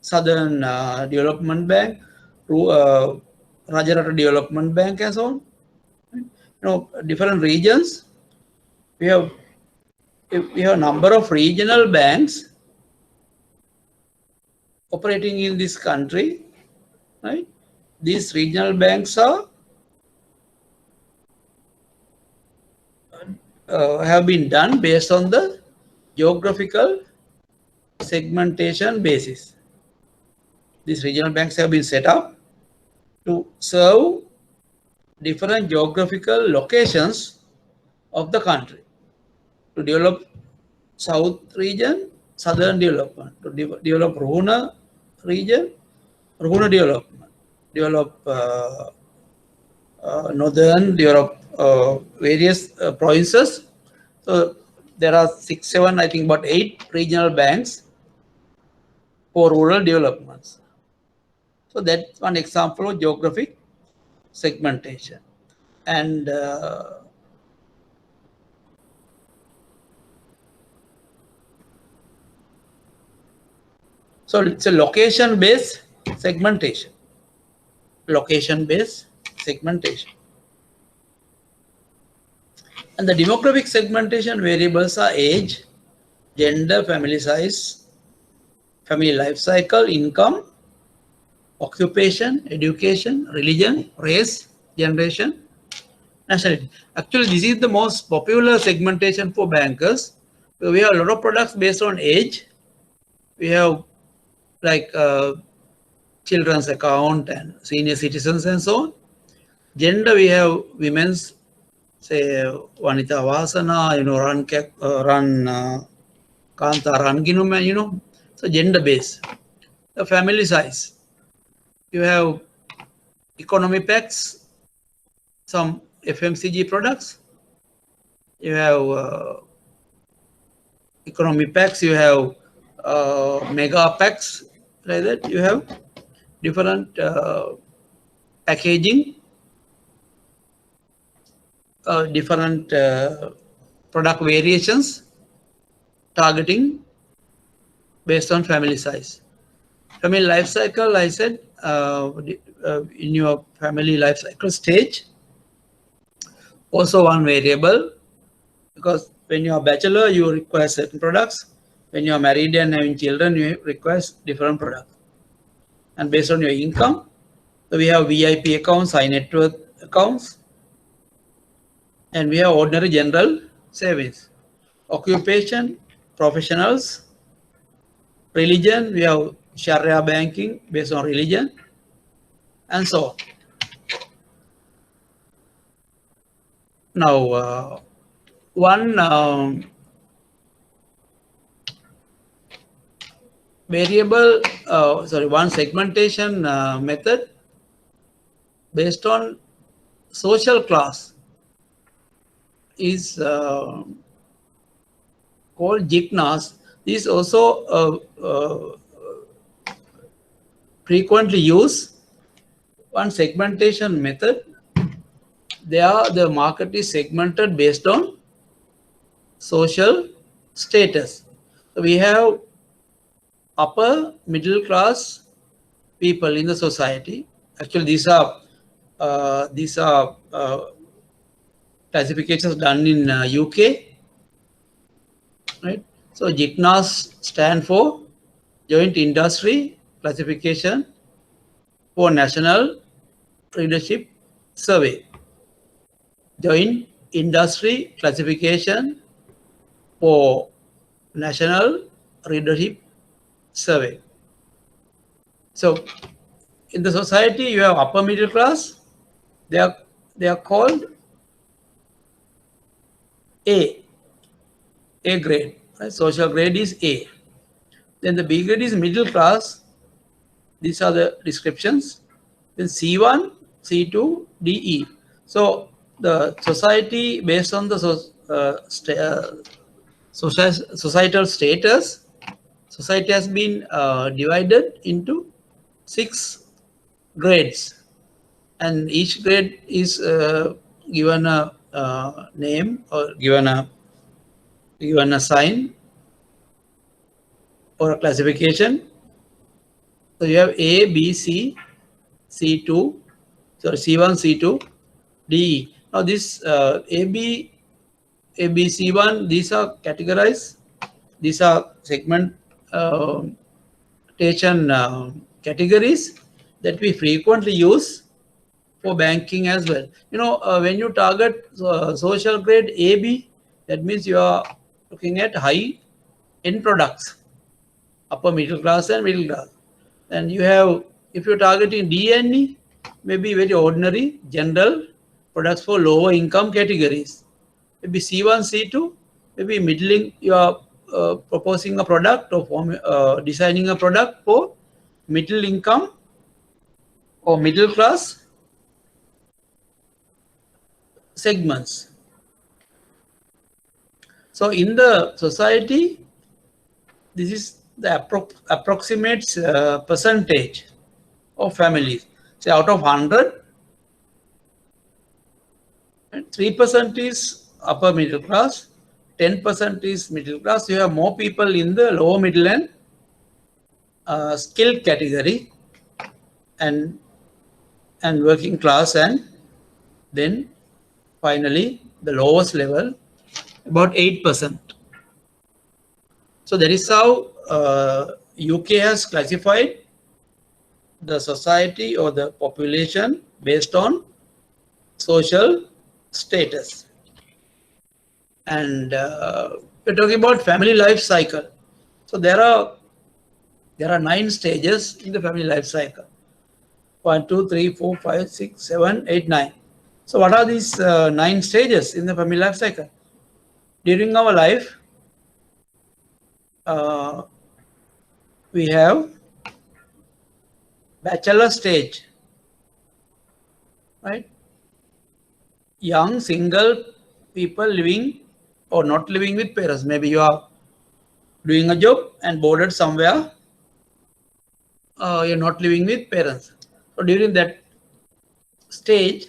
Development Bank, Rajarata Development Bank, and so on. You know, different regions. We have a number of regional banks operating in this country, right? These regional banks are have been done based on the geographical segmentation basis. These regional banks have been set up to serve different geographical locations of the country, to develop south region, southern development. To develop rural region, rural development. Develop northern, develop various provinces. So there are 6, 7, I think about 8 regional banks for rural developments. So that's one example of geographic segmentation. And so it's a location-based segmentation. Location-based segmentation. And the demographic segmentation variables are age, gender, family size, family life cycle, income, occupation, education, religion, race, generation, nationality. Actually, this is the most popular segmentation for bankers. So we have a lot of products based on age. We have like children's account and senior citizens and so on. Gender, we have women's, say Vanita Vasana, run Kanta, run Ginuma, so gender based. The family size, you have economy packs, some FMCG products, you have economy packs, you have mega packs, like that. You have different packaging, different product variations, targeting based on family size. Family life cycle, I said, in your family life cycle stage, also one variable, because when you are bachelor, you require certain products. When you are married and having children, you require different products. And based on your income, so we have VIP accounts, high net worth accounts, and we have ordinary general savings. Occupation, professionals, religion, we have Sharia banking based on religion, and so on. Now, one variable, one segmentation method based on social class is called GICNAS. This is also frequently used. One segmentation method. There, the market is segmented based on social status. So we have upper middle class people in the society. Actually, these are classifications done in UK, right? So GICNAS stand for Joint Industry Classification for National Readership Survey. Joint Industry Classification for National Readership Survey. So in the society, you have upper middle class. They are called A grade. Right? Social grade is A. Then the B grade is middle class. These are the descriptions. Then C1, C2, DE. So the society, based on the societal status, society has been divided into 6 grades, and each grade is given a name or given a sign or a classification. So you have A, B, C, C2, sorry, C1, C2, DE. Now this A, B, C1, these are categorized. These are segmentation categories that we frequently use for banking as well. You know, when you target social grade AB, that means you are looking at high-end products, upper middle class and middle class. And you have, if you're targeting D and E, maybe very ordinary general products for lower income categories. Maybe C1, C2, maybe middling, you are proposing a product or designing a product for middle income or middle class segments. So in the society, this is the approximate percentage of families. Say out of 100, 3% is upper middle class, 10% is middle class. You have more people in the lower middle and skilled category and working class, and then finally the lowest level, about 8%. So that is how UK has classified the society or the population based on social status. And we're talking about family life cycle. So there are 9 stages in the family life cycle. 1, 2, 3, 4, 5, 6, 7, 8, 9. So what are these 9 stages in the family life cycle? During our life, we have bachelor stage, right? Young single people living or not living with parents. Maybe you are doing a job and boarded somewhere. You're not living with parents. So during that stage,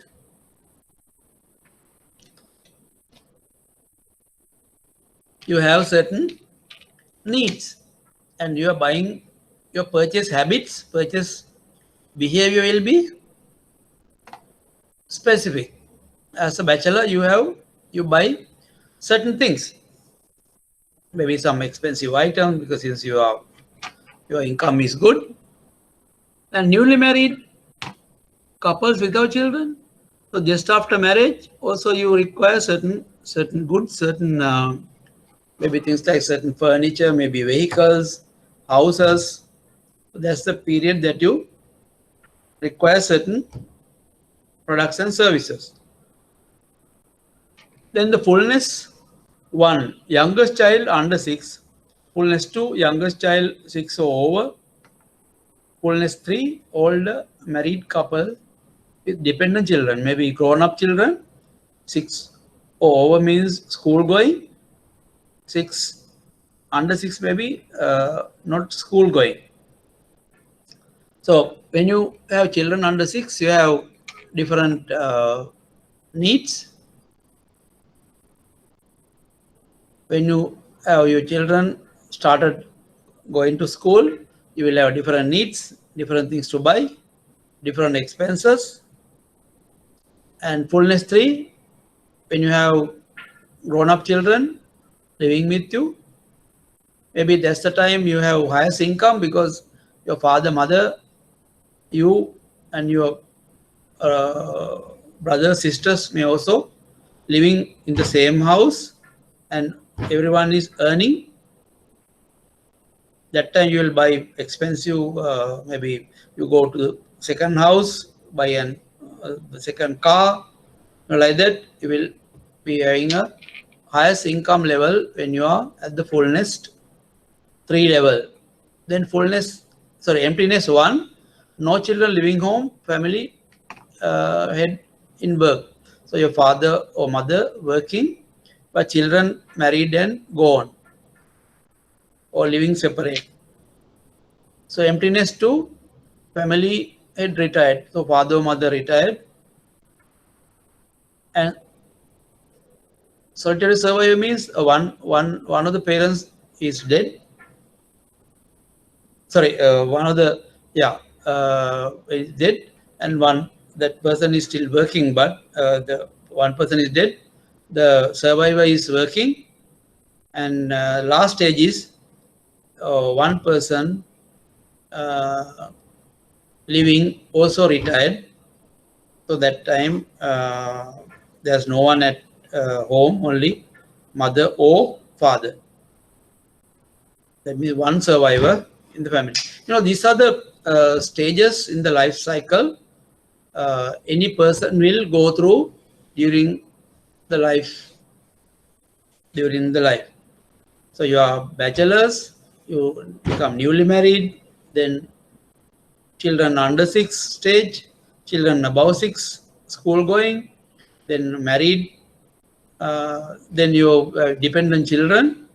you have certain needs, and you are buying. Your purchase habits, purchase behavior will be specific. As a bachelor, you buy certain things, maybe some expensive item because since your income is good. And newly married couples without children, so just after marriage, also you require certain goods, certain maybe things like certain furniture, maybe vehicles, houses. That's the period that you require certain products and services. Then the fullness 1, youngest child under 6. Fullness 2, youngest child 6 or over. Fullness 3, older married couple with dependent children, maybe grown-up children. 6 or over means school going. 6 under 6 maybe not school going. So when you have children under 6, you have different needs. When you have your children started going to school, you will have different needs, different things to buy, different expenses. And fullness 3, when you have grown-up children living with you, maybe that's the time you have highest income because your father, mother, you and your brothers, sisters may also living in the same house and everyone is earning. That time you will buy expensive, maybe you go to the second house, buy the second car, like that. You will be having a highest income level when you are at the fullness 3 level. Then emptiness 1, no children living home, family head in work. So your father or mother working, but children married and gone or living separate. So emptiness 2, family head retired. So father or mother retired. And solitary survivor means one of the parents is dead. Sorry, one of the is dead, and that person is still working, but the one person is dead. The survivor is working, and last stage is one person living also retired. So that time there's no one at home, only mother or father. That means one survivor in the family. These are the stages in the life cycle any person will go through during the life. So you are bachelors, you become newly married, then children under 6 stage, children above 6 school going, then married, then your dependent children.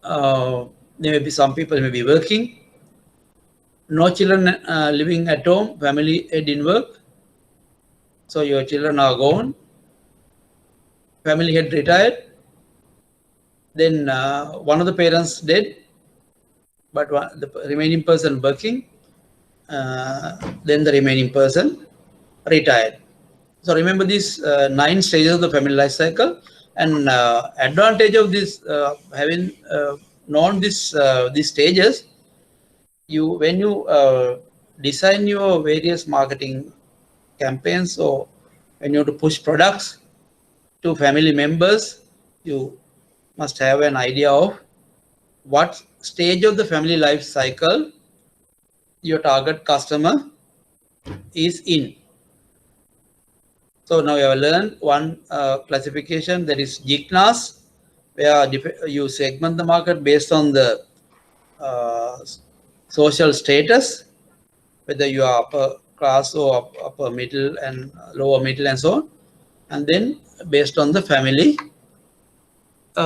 There may be some people may be working, no children living at home, family head work. So your children are gone, family head retired, then one of the parents dead, but the remaining person working, then the remaining person retired. So remember these 9 stages of the family life cycle, and advantage of this having known this these stages, when you design your various marketing campaigns, or when you have to push products to family members, you must have an idea of what stage of the family life cycle your target customer is in. So now you have learned one classification, that is GICNAS, where you segment the market based on the social status, whether you are upper class or upper middle and lower middle and so on, and then based on the family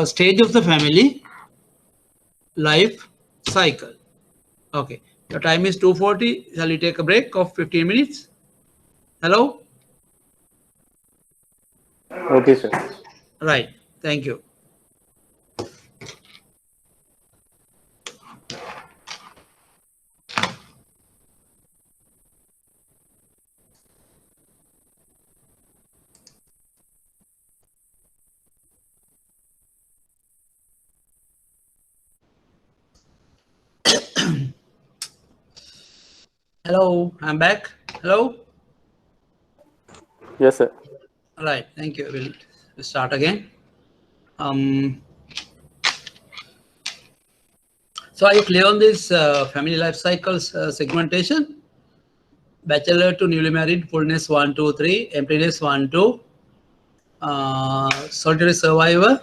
stage of the family life cycle. Okay, your time is 2:40. Shall we take a break of 15 minutes? Hello? Okay, sir. Right, thank you. Hello, I'm back. Hello? Yes, sir. All right, thank you. We'll start again. So are you clear on this family life cycles segmentation? Bachelor to newly married, fullness 1, 2, 3, emptiness 1, 2, solitary survivor,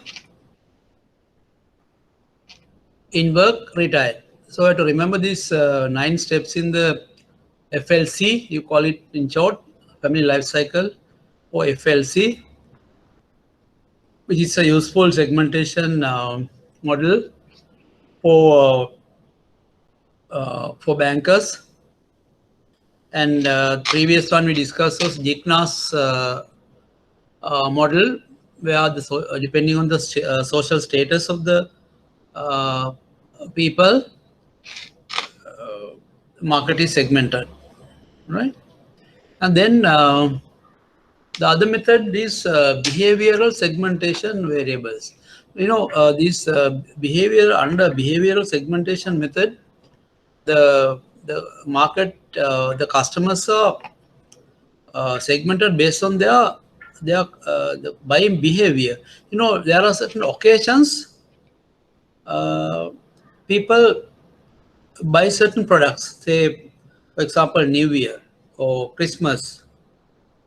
in work, retired. So I have to remember these 9 steps in the FLC, you call it in short, family life cycle, or FLC, which is a useful segmentation model for bankers. And previous one we discussed was GICNAS model, where depending on the social status of the people, market is segmented, right? And then the other method is behavioral segmentation variables. You know, this under behavioral segmentation method, the market, the customers are segmented based on their the buying behavior. You know, there are certain occasions people buy certain products. Say, for example, New Year or Christmas,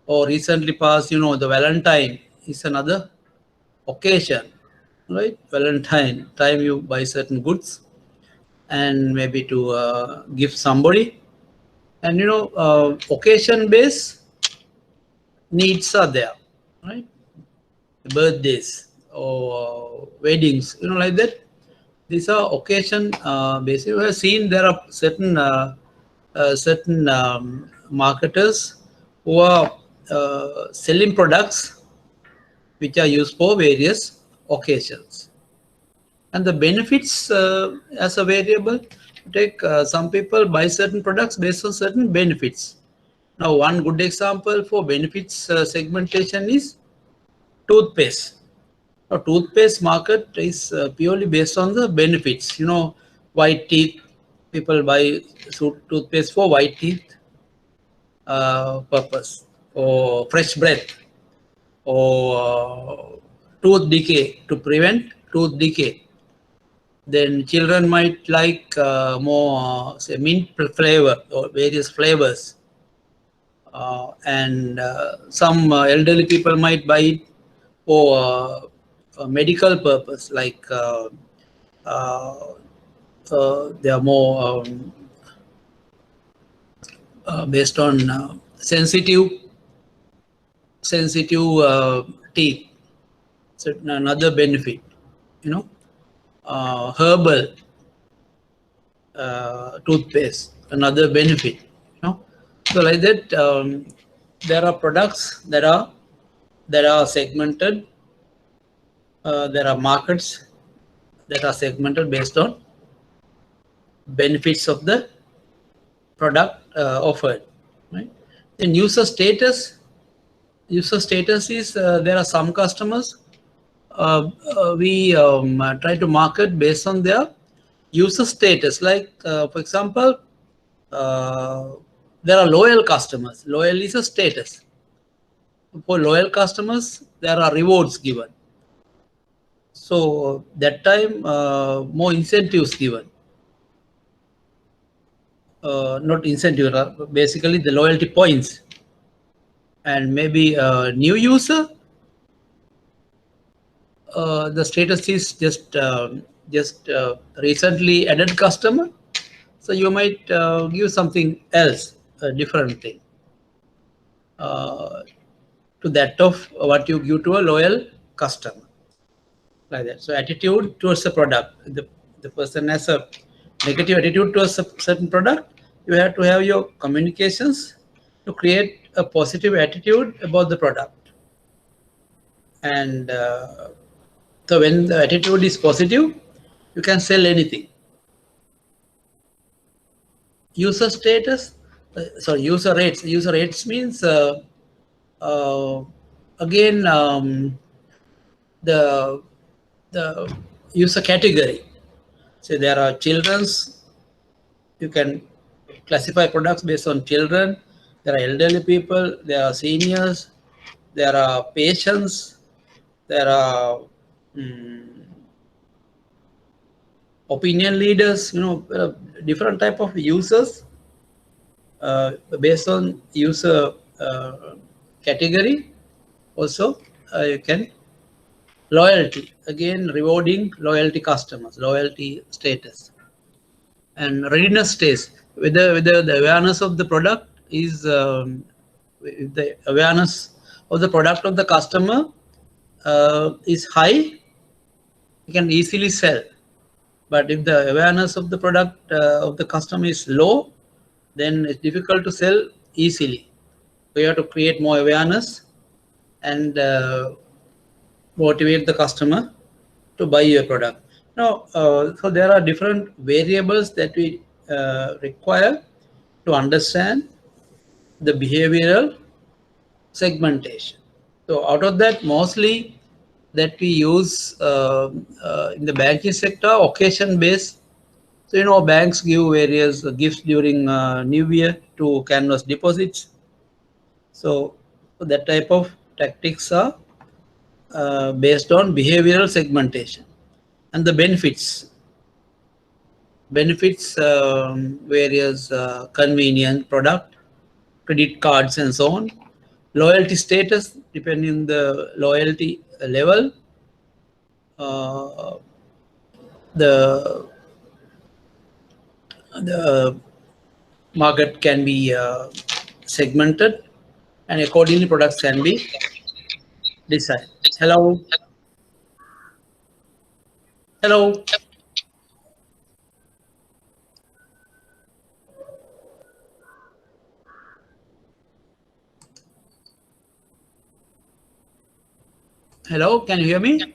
or recently passed, you know, the Valentine is another occasion, right? Valentine time you buy certain goods and maybe to give somebody, and you know, occasion based needs are there, right? Birthdays or weddings, you know, like that. These are occasion based. You have seen there are certain marketers who are selling products which are used for various occasions. And the benefits as a variable, take some people buy certain products based on certain benefits. Now, one good example for benefits segmentation is toothpaste. Now, toothpaste market is purely based on the benefits. You know, white teeth, people buy toothpaste for white teeth purpose, or fresh breath, or tooth decay, to prevent tooth decay. Then children might like more say mint flavor or various flavors, and some elderly people might buy it for medical purpose, like they are more based on sensitive teeth. So another benefit, herbal toothpaste, another benefit. So like that, there are products that are segmented. There are markets that are segmented based on benefits of the product offered. Right? Then user status. User status is there are some customers we try to market based on their user status. Like for example, there are loyal customers. Loyal is a status. For loyal customers, there are rewards given. So that time, more incentives given. Not incentive, basically the loyalty points. And maybe a new user, the status is just recently added customer. So you might give something else, a different thing, to that of what you give to a loyal customer, like that. So attitude towards the product. The person has a negative attitude towards a certain product. You have to have your communications to create a positive attitude about the product. And so when the attitude is positive, you can sell anything. User status, user rates. User rates means again the user category. So there are children's. You can classify products based on children. There are elderly people. There are seniors. There are patients. There are opinion leaders. Different type of users based on user category. Also, you can loyalty, again rewarding loyalty customers, loyalty status, and readiness stage. Whether the awareness of the product is the awareness of the product of the customer is high, you can easily sell. But if the awareness of the product of the customer is low, then it's difficult to sell easily. So you have to create more awareness and motivate the customer to buy your product. Now, so there are different variables that we require to understand the behavioral segmentation. So out of that, mostly that we use in the banking sector, occasion based. So banks give various gifts during New Year to canvas deposits. So that type of tactics are based on behavioral segmentation. And the benefits, various convenient product, credit cards and so on. Loyalty status, depending on the loyalty level. The market can be segmented, and accordingly products can be decided. Hello. Hello. Hello, can you hear me?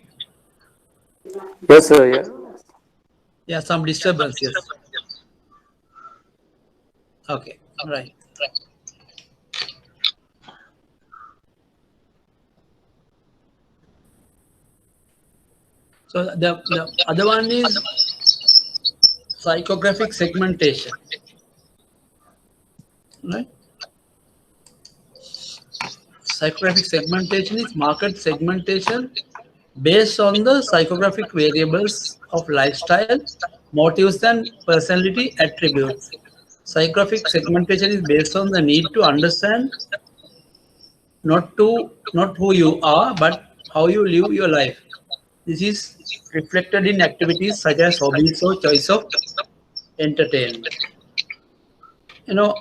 Yes, sir. Yeah. Yeah, some disturbance. Yes. Okay. Right. So the other one is psychographic segmentation, right? Psychographic segmentation is market segmentation based on the psychographic variables of lifestyle, motives, and personality attributes. Psychographic segmentation is based on the need to understand not who you are, but how you live your life. This is reflected in activities such as hobbies or choice of entertainment. You know,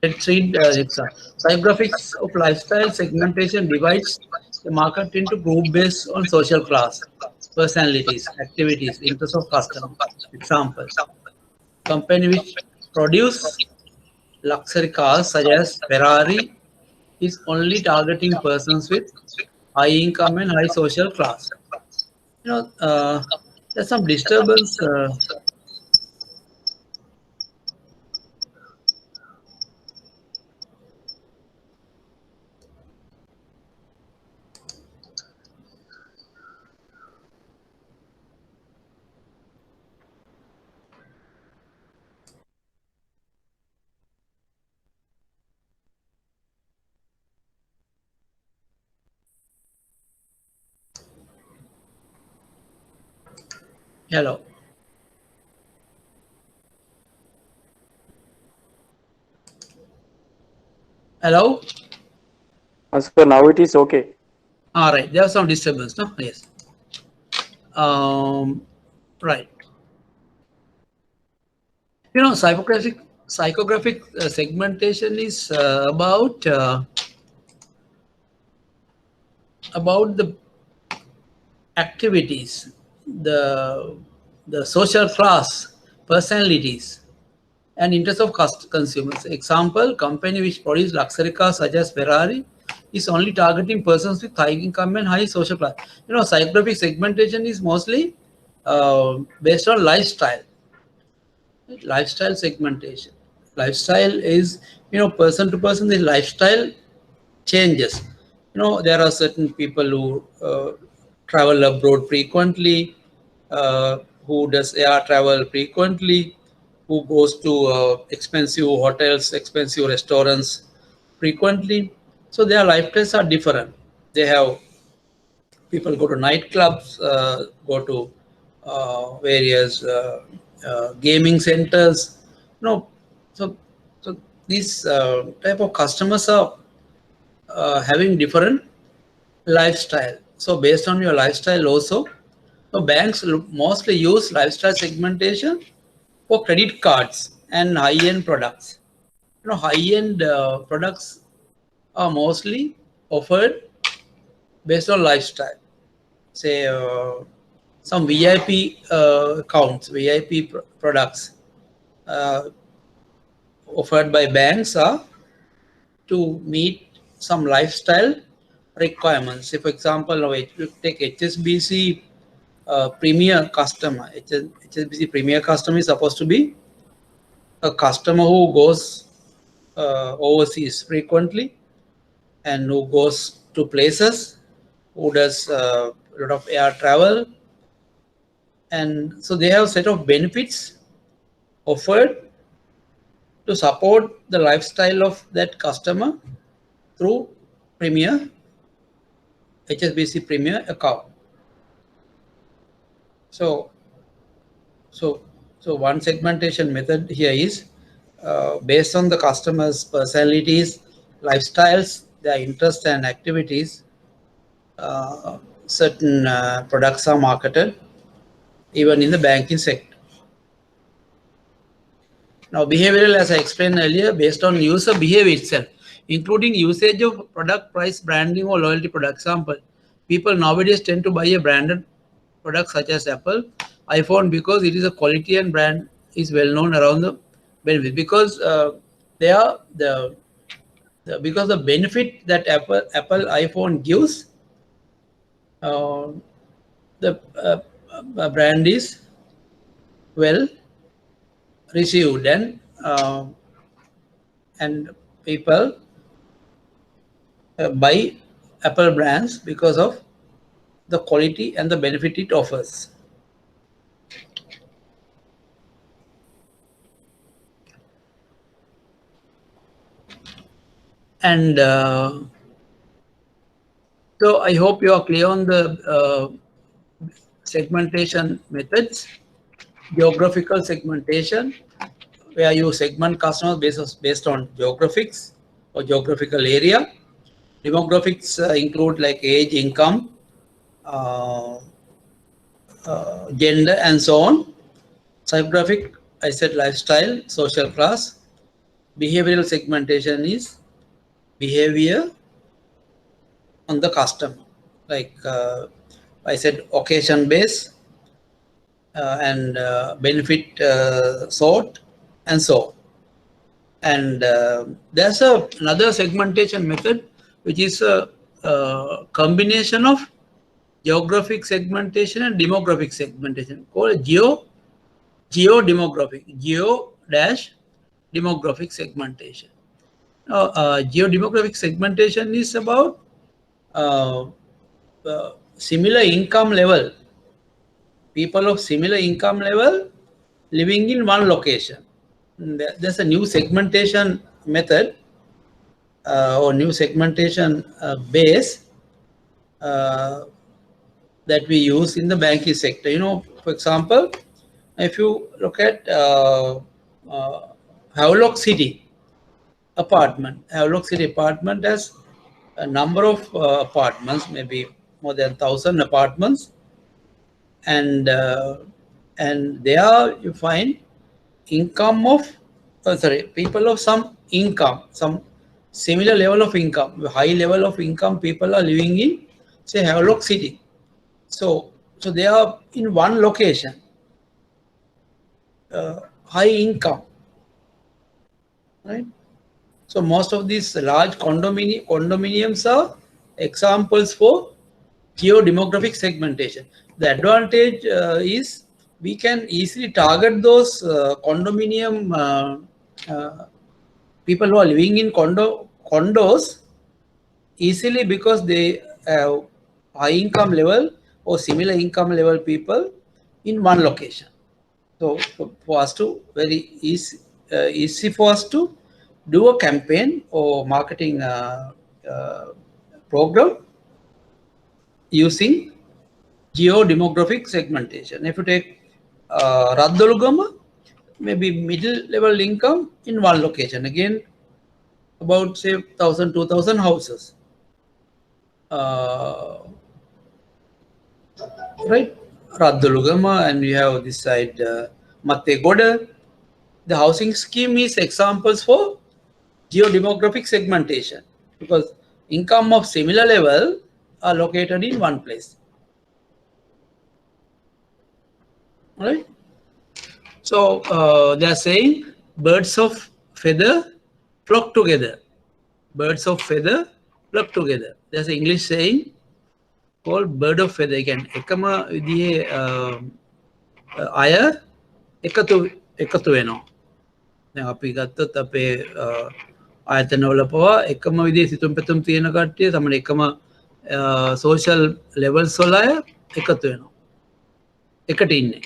let's read this. Psychographics of lifestyle segmentation divides the market into group based on social class, personalities, activities, interests of customer. Example: company which produce luxury cars such as Ferrari is only targeting persons with high income and high social class. You know, there's some disturbance. Hello. Hello. So now it is okay. All right. There's some disturbance. No. Yes. Right. You know, psychographic segmentation is about the activities, the social class, personalities, and interests of consumers. Example: company which produce luxury cars such as Ferrari is only targeting persons with high income and high social class. You know, psychographic segmentation is mostly based on lifestyle. Lifestyle segmentation. Lifestyle is, you know, person to person, the lifestyle changes. You know, there are certain people who travel abroad frequently, who does air travel frequently, who goes to expensive hotels, expensive restaurants frequently. So their lifestyles are different. They have people go to nightclubs, go to various gaming centers. No, so these type of customers are having different lifestyle. So based on your lifestyle also, so banks mostly use lifestyle segmentation for credit cards and high-end products. You know, high-end products are mostly offered based on lifestyle. Say some VIP accounts, VIP products offered by banks are to meet some lifestyle requirements. Say, for example, now if you take HSBC Premier customer, HSBC Premier customer is supposed to be a customer who goes overseas frequently and who goes to places, who does a lot of air travel, and so they have a set of benefits offered to support the lifestyle of that customer through Premier, HSBC Premier account. So one segmentation method here is based on the customer's personalities, lifestyles, their interests and activities. Certain products are marketed even in the banking sector. Now, behavioral, as I explained earlier, based on user behavior itself, including usage of product, price, branding, or loyalty product. Example: people nowadays tend to buy a branded product such as Apple iPhone because it is a quality and brand is well known around the benefit, because they are because the benefit that Apple iPhone gives, the brand is well received, and people buy Apple brands because of the quality and the benefit it offers. And so I hope you are clear on the segmentation methods. Geographical segmentation, where you segment customers based on geographics or geographical area. Demographics include like age, income, gender, and so on. Psychographic, I said lifestyle, social class. Behavioral segmentation is behavior on the customer. Like I said, occasion based and benefit sort, and so on. And there's another segmentation method, which is a combination of geographic segmentation and demographic segmentation, called geodemographic, geo-demographic segmentation. Now, geodemographic segmentation is about similar income level, people of similar income level living in one location. There's a new segmentation method or new segmentation base that we use in the banking sector. You know, for example, if you look at Havelock City apartment, Havelock City apartment has a number of apartments, maybe more than 1,000 apartments, and there you find income of people of some income, some similar level of income, high level of income people are living in, say, Havelock City. So they are in one location, high income, right? So most of these large condominiums are examples for geodemographic segmentation. The advantage is we can easily target those condominium people who are living in condos easily, because they have high income level or similar income level people in one location. So for us to very easy for us to do a campaign or marketing program using geodemographic segmentation. If you take Raddolugama, maybe middle level income in one location, again about say 1,000, 2,000 houses, right? Raddolugama, and we have this side Mattegoda. The housing scheme is examples for geodemographic segmentation, because income of similar level are located in one place. All right. So they are saying birds of feather flock together. Birds of feather flock together. There's an English saying called bird of feather. Again, ekama vidiye aya ekatu වෙනවා. දැන් අපි ගත්තොත් අපේ ආයතනවල පවා එකම විදිහේ සිතුම් පැතුම් තියෙන කට්ටිය තමයි එකම social levels වල අය එකතු වෙනවා. එකට ඉන්නේ.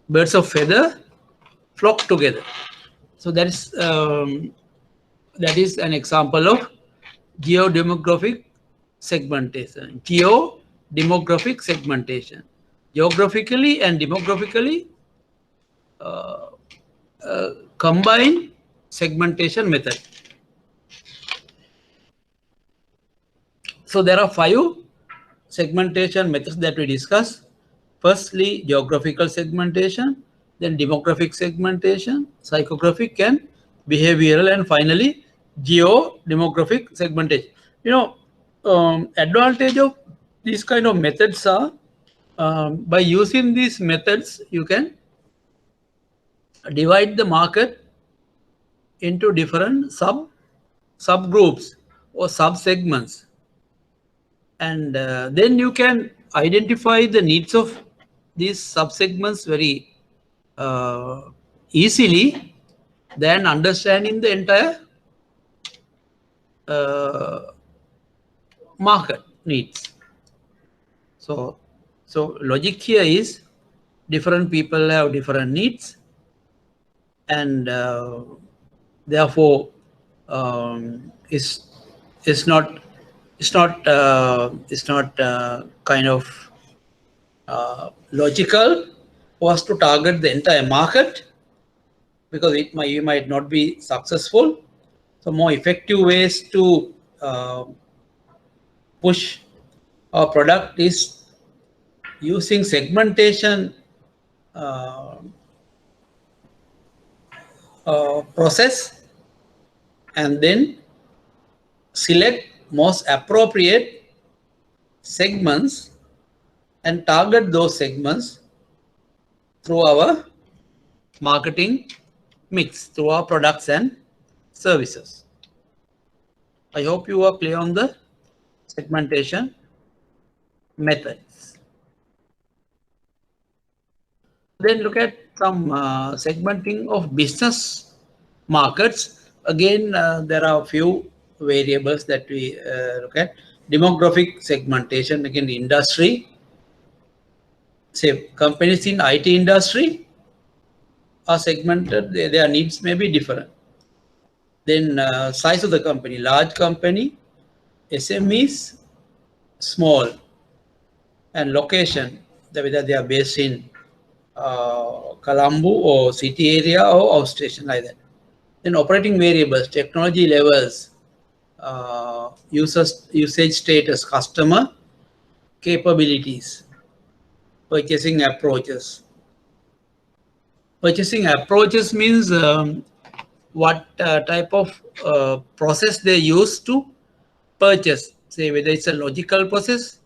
Birds of feather flock together. So that is an example of geodemographic segmentation. Geodemographic segmentation. Geographically and demographically combined segmentation method. So there are 5 segmentation methods that we discuss. Firstly, geographical segmentation, then demographic segmentation, psychographic and behavioral, and finally geodemographic segmentation. You know, advantage of these kind of methods are by using these methods, you can divide the market into different subgroups or subsegments, and then you can identify the needs of these subsegments very easily than understanding the entire market needs. So logic here is different people have different needs, and therefore it's not kind of logical for us to target the entire market, because you might not be successful. So more effective ways to push our product is using segmentation process, and then select most appropriate segments and target those segments through our marketing mix, through our products and services. I hope you are clear on the segmentation methods. Then look at some segmenting of business markets. Again, there are a few variables that we look at. Demographic segmentation, again, industry. Say companies in IT industry are segmented, their needs may be different. Then size of the company, large company, SMEs, small, and location, whether they are based in Colombo or city area or outstation, like that. Then operating variables, technology levels, usage status, customer capabilities, purchasing approaches. Purchasing approaches means what type of process they use to purchase. Say whether it's a logical process,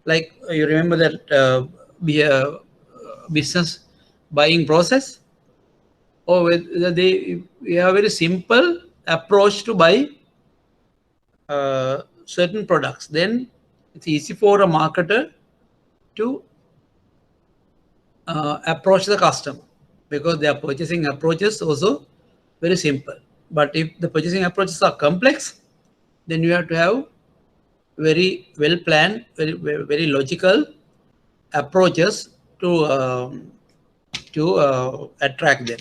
like you remember that business buying process, or whether they have a very simple approach to buy certain products. Then it's easy for a marketer to approach the customer, because their purchasing approaches also very simple. But if the purchasing approaches are complex, then you have to have very well planned, very logical approaches to attract them.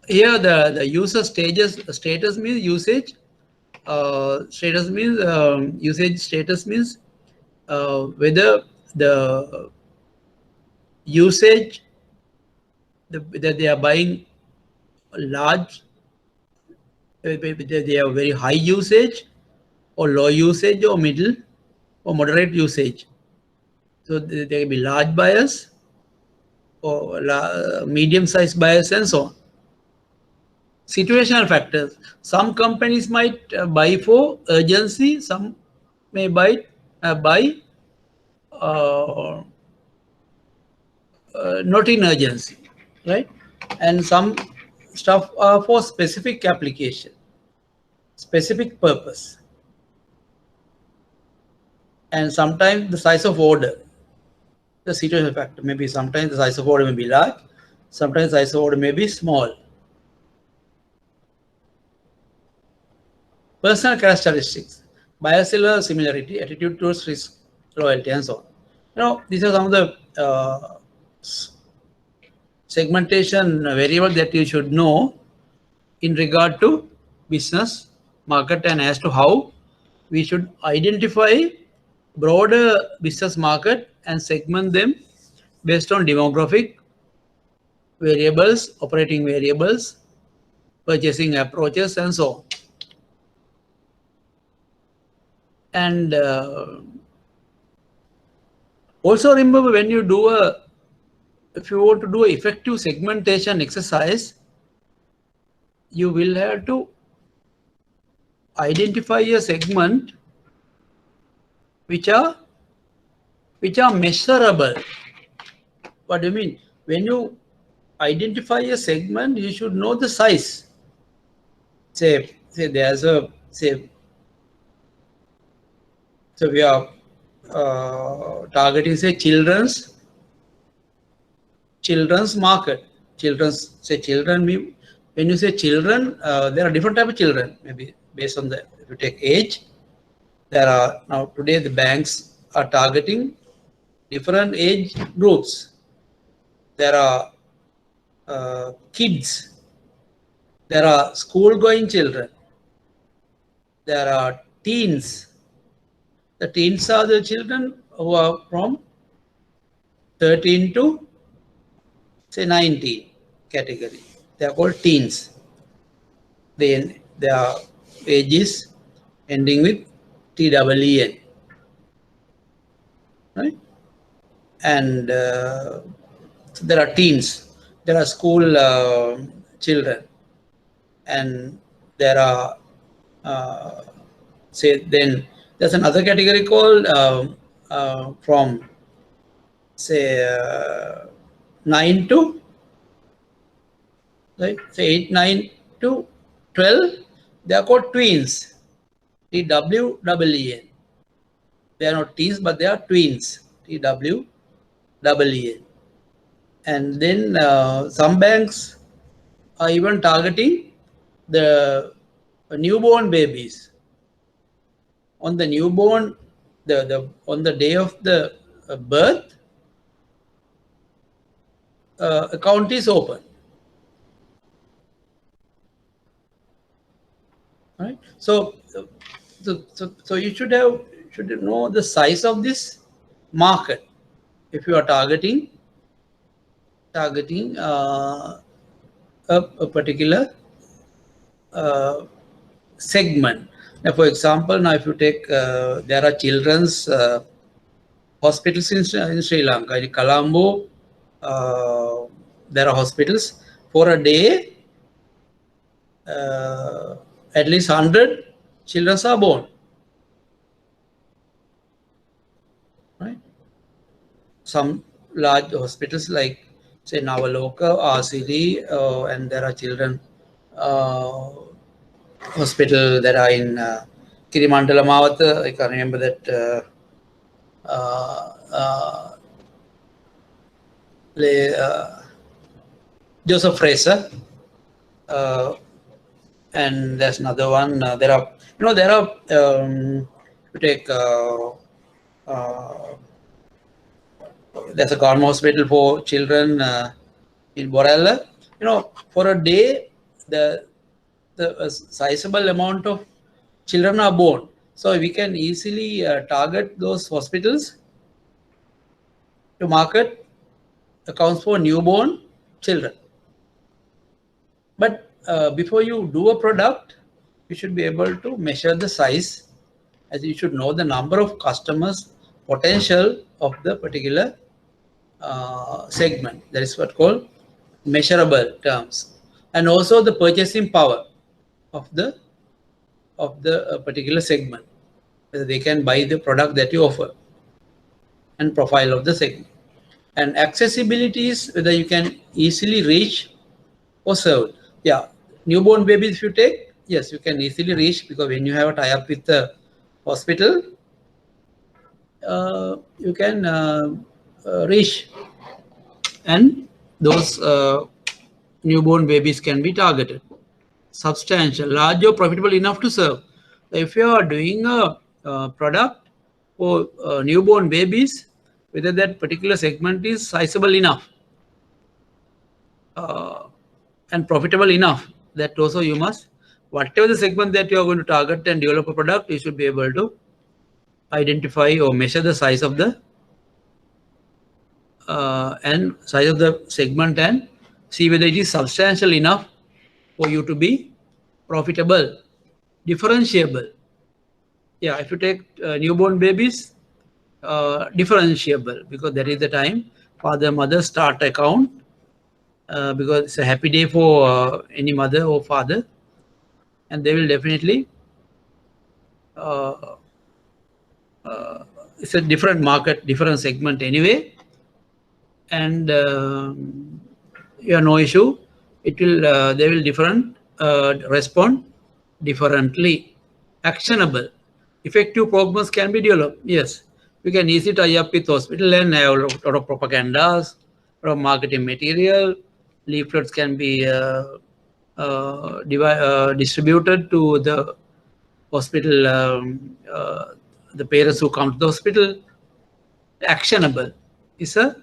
Here the user status means usage. Status means usage status means whether the usage that they are buying large, whether they have very high usage or low usage or middle or moderate usage. So there can be large buyers or medium-sized buyers and so on. Situational factors. Some companies might buy for urgency. Some may buy not in urgency, right? And some stuff are for specific application, specific purpose. And sometimes the size of order, the situational factor, maybe sometimes the size of order may be large, sometimes the size of order may be small. Personal characteristics, buyer-seller similarity, attitude towards risk, loyalty, and so on. These are some of the segmentation variables that you should know in regard to business market, and as to how we should identify broader business market and segment them based on demographic variables, operating variables, purchasing approaches, and so on. And also remember, when you do if you want to do an effective segmentation exercise, you will have to identify a segment which are measurable. What do you mean? When you identify a segment, you should know the size. Say there's a so we are targeting, say, children's market. Children. When you say children, there are different types of children. Maybe based on if you take age, there are now today the banks are targeting different age groups. There are kids. There are school-going children. There are teens. The teens are the children who are from 13 to say 19 category. They are called teens. Then their ages ending with TEEN, right? And so there are teens, there are school children, and there are say then there's another category called from say 9 to right, say 8, 9 to 12. They are called tweens. TWEEN. They are not teens, but they are tweens. TWEEN. And then some banks are even targeting the newborn babies. On the newborn, on the day of the birth, account is open. Right. So you should know the size of this market if you are targeting a particular segment. Now, for example, now if you take there are children's hospitals in Sri Lanka, in Colombo, there are hospitals. For a day, at least 100 children are born. Right? Some large hospitals like say Navaloka, RCD, and there are children hospital that are in Kirimandala Mawata. I can't remember that. Joseph Fraser, and there's another one. There are you take there's a government hospital for children in Borella. For a day, the sizable amount of children are born. So we can easily target those hospitals to market accounts for newborn children. But before you do a product, you should be able to measure the size, as you should know the number of customers potential of the particular segment. That is what called measurable terms, and also the purchasing power of the particular segment, whether they can buy the product that you offer, and profile of the segment. And accessibility is whether you can easily reach or serve. Yeah, newborn babies if you take, yes, you can easily reach, because when you have a tie-up with the hospital, you can reach, and those newborn babies can be targeted. Substantial, large or profitable enough to serve. If you are doing a product for newborn babies, whether that particular segment is sizable enough and profitable enough, that also you must, whatever the segment that you are going to target and develop a product, you should be able to identify or measure the size of the size of the segment and see whether it is substantial enough for you to be profitable, differentiable. Yeah, if you take newborn babies, differentiable, because that is the time father mother start account, because it's a happy day for any mother or father, and they will definitely it's a different market, different segment anyway, and you have no issue. It will they will respond differently. Actionable, effective programs can be developed. Yes, we can easily tie up with hospital and have a lot of propagandas, a lot of marketing material. Leaflets can be distributed to the hospital, the parents who come to the hospital. Actionable is a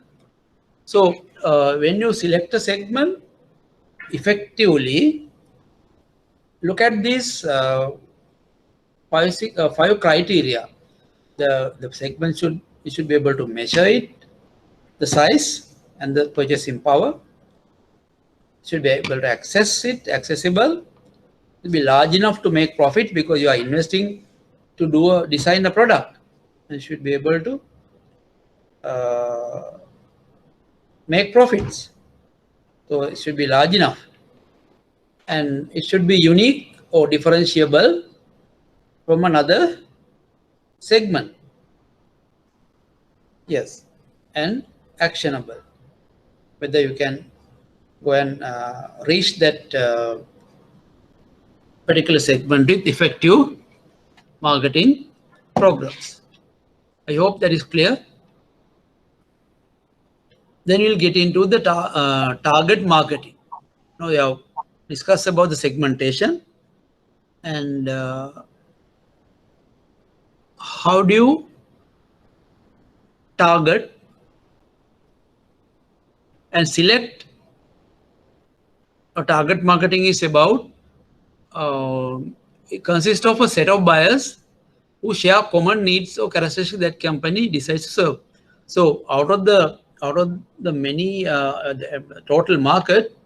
so when you select a segment, effectively look at these five criteria. The segment you should be able to measure it, the size and the purchasing power. Should be able to access it, accessible. It will be large enough to make profit because you are investing to design a product, and should be able to make profits. So it should be large enough, and it should be unique or differentiable from another segment. Yes, and actionable. Whether you can go and reach that particular segment with effective marketing programs. I hope that is clear. Then we'll get into the target marketing. Now we have discussed about the segmentation and how do you target and select. A target marketing is about it consists of a set of buyers who share common needs or characteristics that company decides to serve. So out of the many the total market,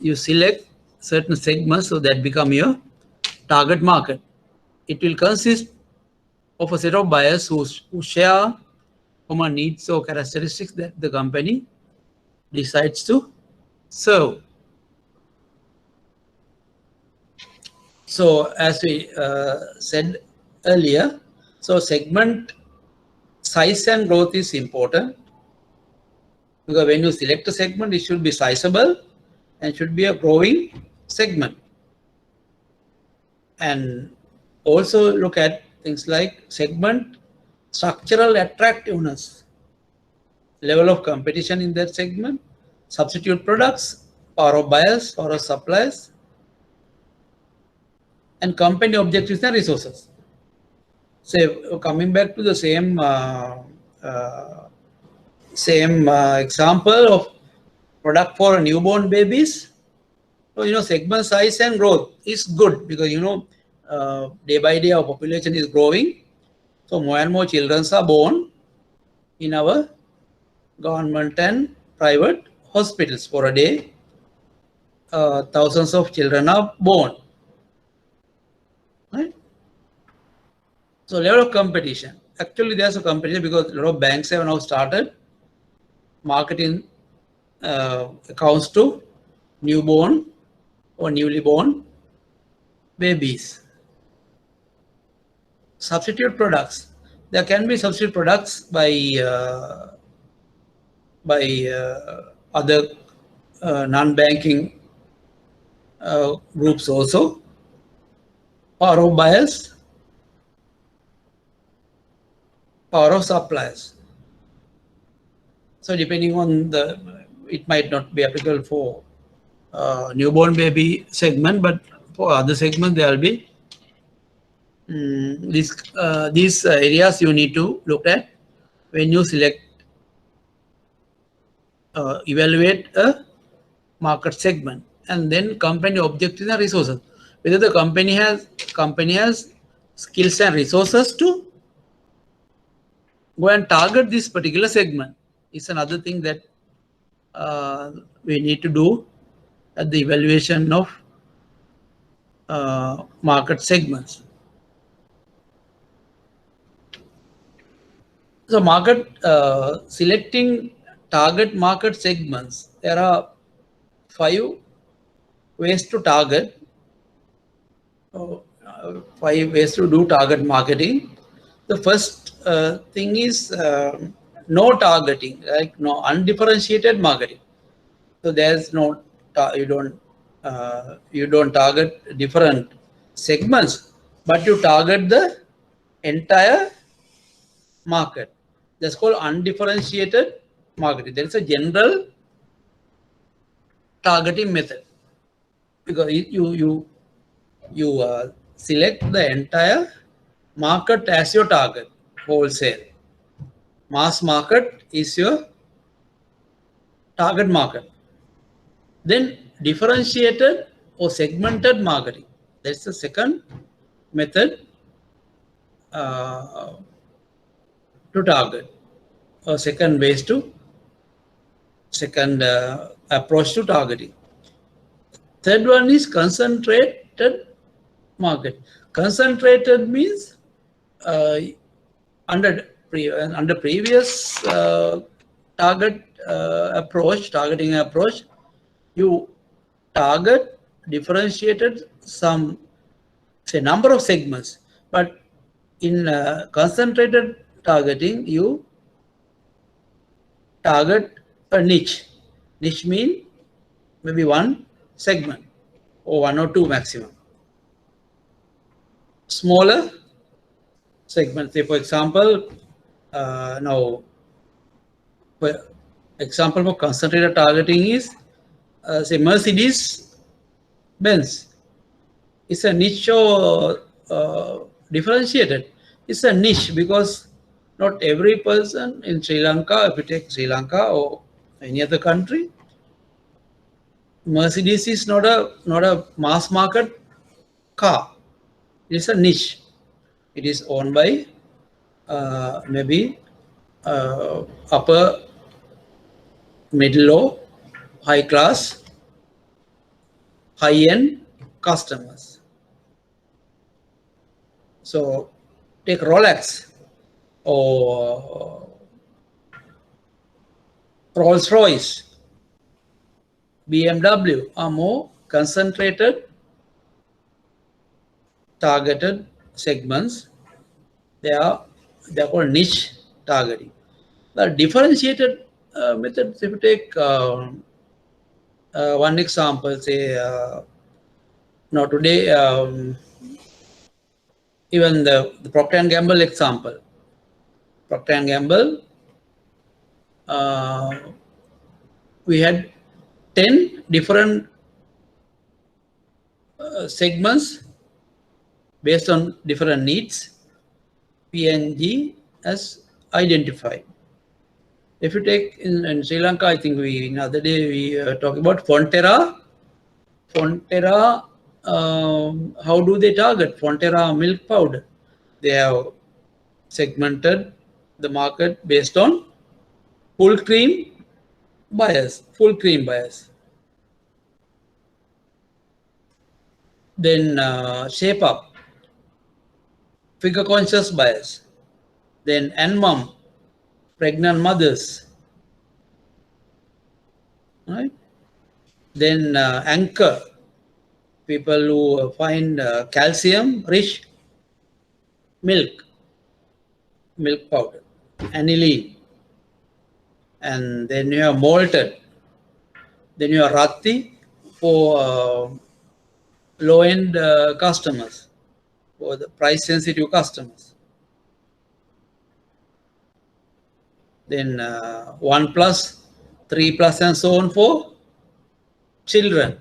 you select certain segments so that become your target market. It will consist of a set of buyers who share common needs or characteristics that the company decides to serve. So as we said earlier, so segment size and growth is important, because when you select a segment, it should be sizable and should be a growing segment. And also look at things like segment structural attractiveness, level of competition in that segment, substitute products, power of buyers, power of suppliers, and company objectives and resources. So coming back to the same example of product for newborn babies. So segment size and growth is good because day by day our population is growing. So more and more children are born in our government and private hospitals. For a day, thousands of children are born. Right? So level of competition. Actually, there's a competition because a lot of banks have now started marketing accounts to newborn or newly born babies. Substitute products. There can be substitute products by other non-banking groups also. Power of buyers, power of suppliers. So depending on it might not be applicable for newborn baby segment, but for other segments there will be these areas you need to look at when you select evaluate a market segment. And then company objectives and resources, whether the company has skills and resources to go and target this particular segment is another thing that we need to do at the evaluation of market segments. So selecting target market segments, there are 5 ways to target, 5 ways to do target marketing. The first thing is no targeting, like no undifferentiated marketing. So there's no you don't target different segments, but you target the entire market. That's called undifferentiated marketing. There is a general targeting method because you select the entire market as your target. Wholesale, mass market is your target market. Then differentiated or segmented marketing. That's the second method to target, or second ways to second approach to targeting. Third one is concentrated market. Concentrated means under previous targeting approach, you target differentiated some say number of segments, but in concentrated targeting you target a niche. Niche mean maybe one segment or one or two maximum. Smaller segments. Say for example, now for example for concentrated targeting is say Mercedes Benz. It's a niche or differentiated. It's a niche because not every person in Sri Lanka, if you take Sri Lanka or any other country, Mercedes is not a mass market car. It's a niche. It is owned by maybe upper, middle or high class, high-end customers. So take Rolex or Rolls-Royce, BMW are more concentrated, targeted segments. They are called niche targeting. The differentiated methods, if you take one example, say now today even the Procter & Gamble example. Procter & Gamble, we had 10 different segments based on different needs. P&G has identified. If you take in Sri Lanka, I think the other day we talked about Fonterra. Fonterra, how do they target? Fonterra milk powder. They have segmented the market based on full cream buyers, full cream buyers. Then Shape Up, figure conscious buyers. Then Mom, pregnant mothers. Right? Then Anchor, people who find calcium rich milk powder, aniline. And then you have Malted. Then you have Ratti for low-end customers, for the price-sensitive customers. Then 1+, 3+, and so on for children.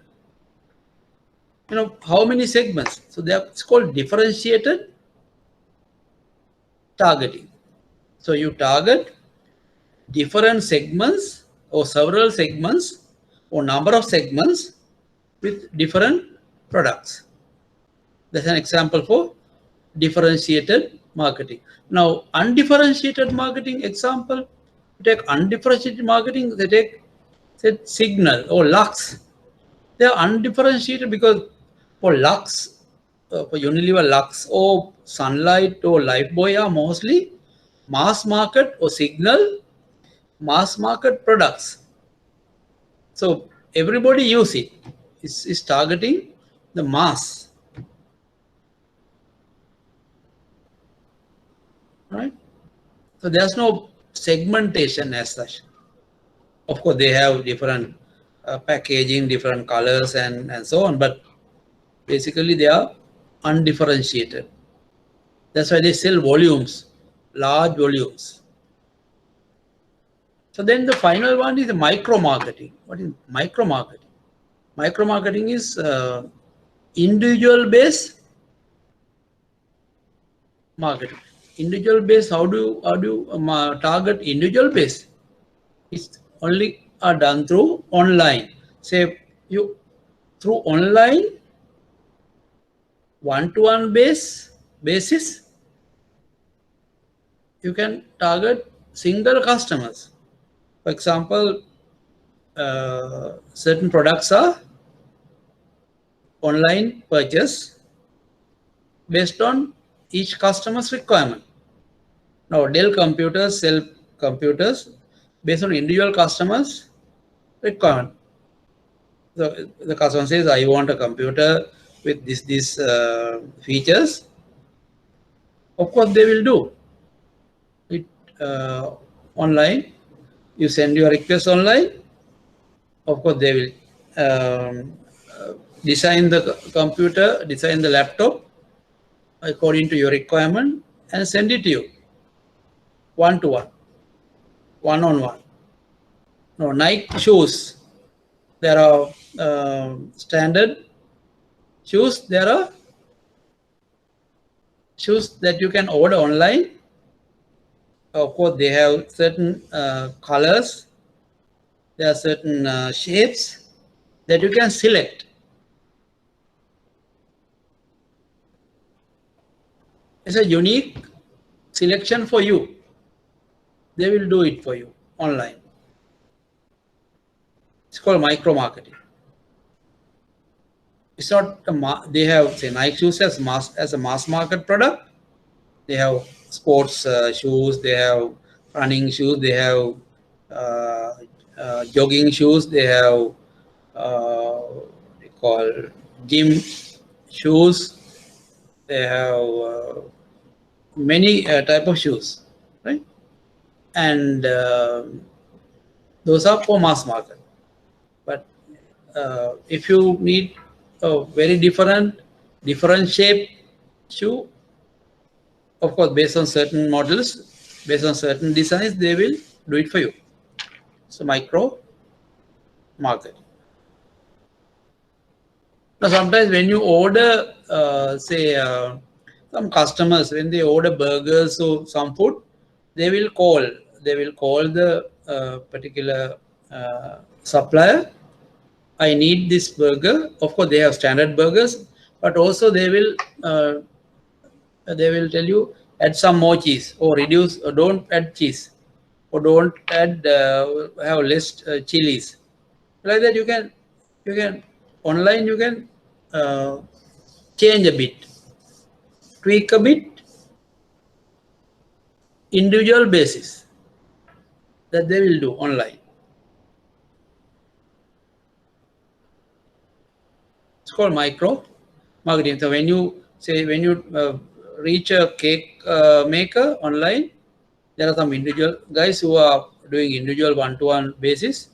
You know how many segments? So it's called differentiated targeting. So you target different segments or several segments or number of segments with different products. That's an example for differentiated marketing. Now, undifferentiated marketing example, you take undifferentiated marketing, they take say, Signal or Lux. They are undifferentiated because for Lux, for Unilever Lux or Sunlight or Lifebuoy are mostly mass market or Signal mass market products. So everybody use it. It's targeting the mass. Right? So there's no segmentation as such. Of course, they have different packaging, different colors and so on, but basically they are undifferentiated. That's why they sell volumes, large volumes. So then the final one is the micro marketing. What is micro marketing? Micro marketing is individual based marketing. Individual based, how do you target individual based? It's only are done through online. Say you through online one-to-one basis, you can target single customers. For example, certain products are online purchase based on each customer's requirement. Now, Dell computers sell computers based on individual customers' requirement. So the customer says, I want a computer with these features. Of course, they will do it online. You send your request online. Of course, they will design the computer, design the laptop according to your requirement and send it to you one-to-one, one-on-one. No, Nike shoes, there are standard shoes, there are shoes that you can order online. Of course, they have certain colors, there are certain shapes that you can select. It's a unique selection for you. They will do it for you online. It's called micro marketing. It's not they have, say, Nike shoes as a mass market product. They have sports shoes. They have running shoes. They have jogging shoes. They have what they call gym shoes. They have many type of shoes, right? And those are for mass market. But if you need a very different shape shoe, of course, based on certain models, based on certain designs, they will do it for you. So micro market. Now, sometimes when you order, say, some customers, when they order burgers or some food, they will call the particular supplier. I need this burger. Of course, they have standard burgers, but also they will tell you add some more cheese or reduce or don't add cheese or don't add have less chilies. Like that, you can online you can change a bit, tweak a bit, individual basis that they will do online. It's called micro marketing. So when you reach a cake maker online, there are some individual guys who are doing individual one-to-one basis.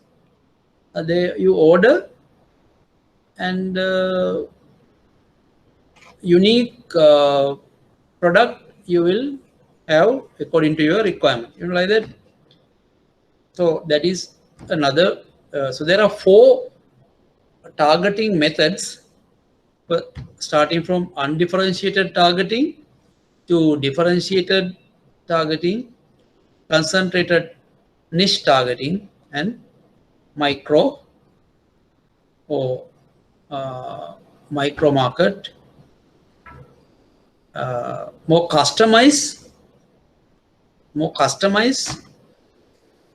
You order and unique product you will have according to your requirement. You know, like that. So that is another. So there are 4 targeting methods, but starting from undifferentiated targeting to differentiated targeting, concentrated niche targeting, and micro or micro market, more customized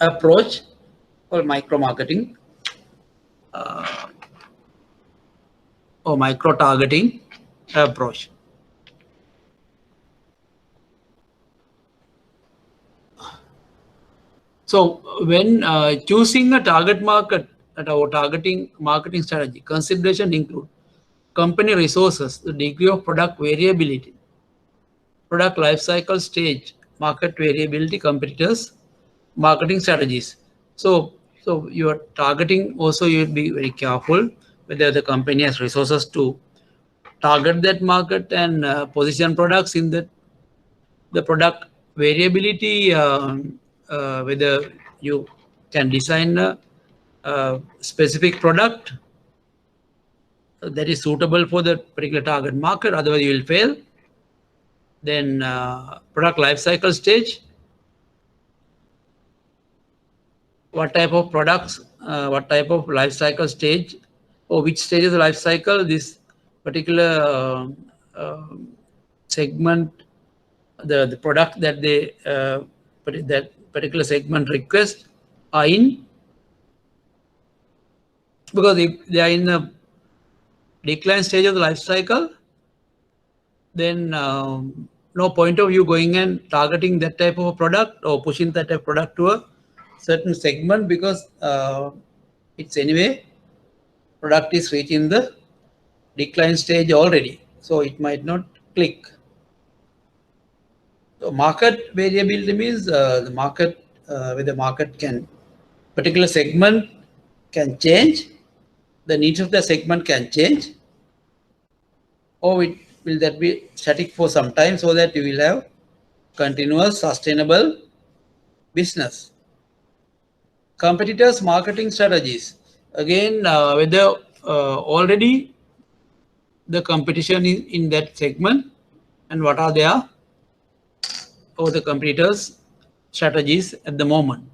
approach called micro marketing or micro targeting approach. So when choosing a target market at our targeting marketing strategy, consideration include company resources, the degree of product variability, product life cycle stage, market variability, competitors, marketing strategies. So your targeting also, you will be very careful whether the company has resources to target that market and position products in the product variability, whether you can design a specific product that is suitable for the particular target market, otherwise you will fail. Then product life cycle stage, what type of products, what type of life cycle stage, or which stage of the life cycle this particular segment, the product that they that particular segment request are in. Because if they are in the decline stage of the life cycle, then no point of you going and targeting that type of a product or pushing that type of product to a certain segment, because it's anyway product is reaching the decline stage already, so it might not click. So market variability means the market where the market can particular segment can change, the needs of the segment can change, or will that be static for some time, so that you will have continuous sustainable business. Competitors' marketing strategies. Again, whether already the competition is in that segment and what are their or the competitors' strategies at the moment.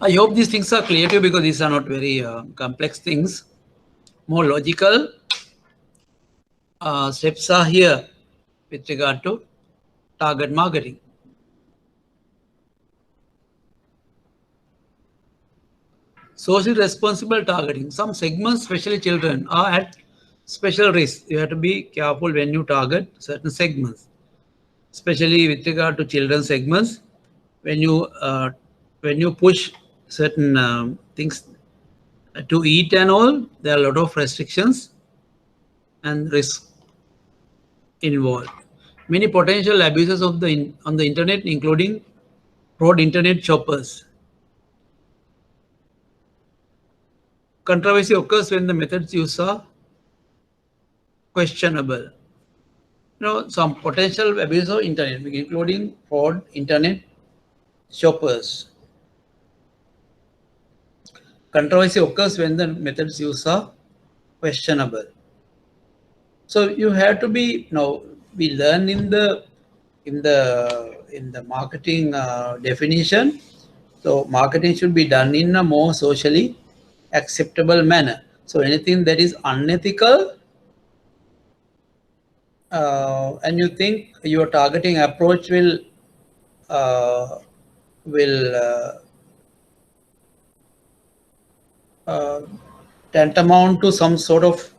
I hope these things are clear to you, because these are not very complex things. More logical steps are here with regard to target marketing. Socially responsible targeting. Some segments, especially children, are at special risk. You have to be careful when you target certain segments, especially with regard to children segments. When you push certain things to eat and all, there are a lot of restrictions and risks involved. Many potential abuses of on the internet, including fraud internet shoppers. Controversy occurs when the methods used are questionable. Some potential abuse of internet, including fraud internet shoppers. Controversy occurs when the methods used are questionable. So you have to be we learn in the marketing definition. So marketing should be done in a more socially acceptable manner. So anything that is unethical and you think your targeting approach will tantamount to some sort of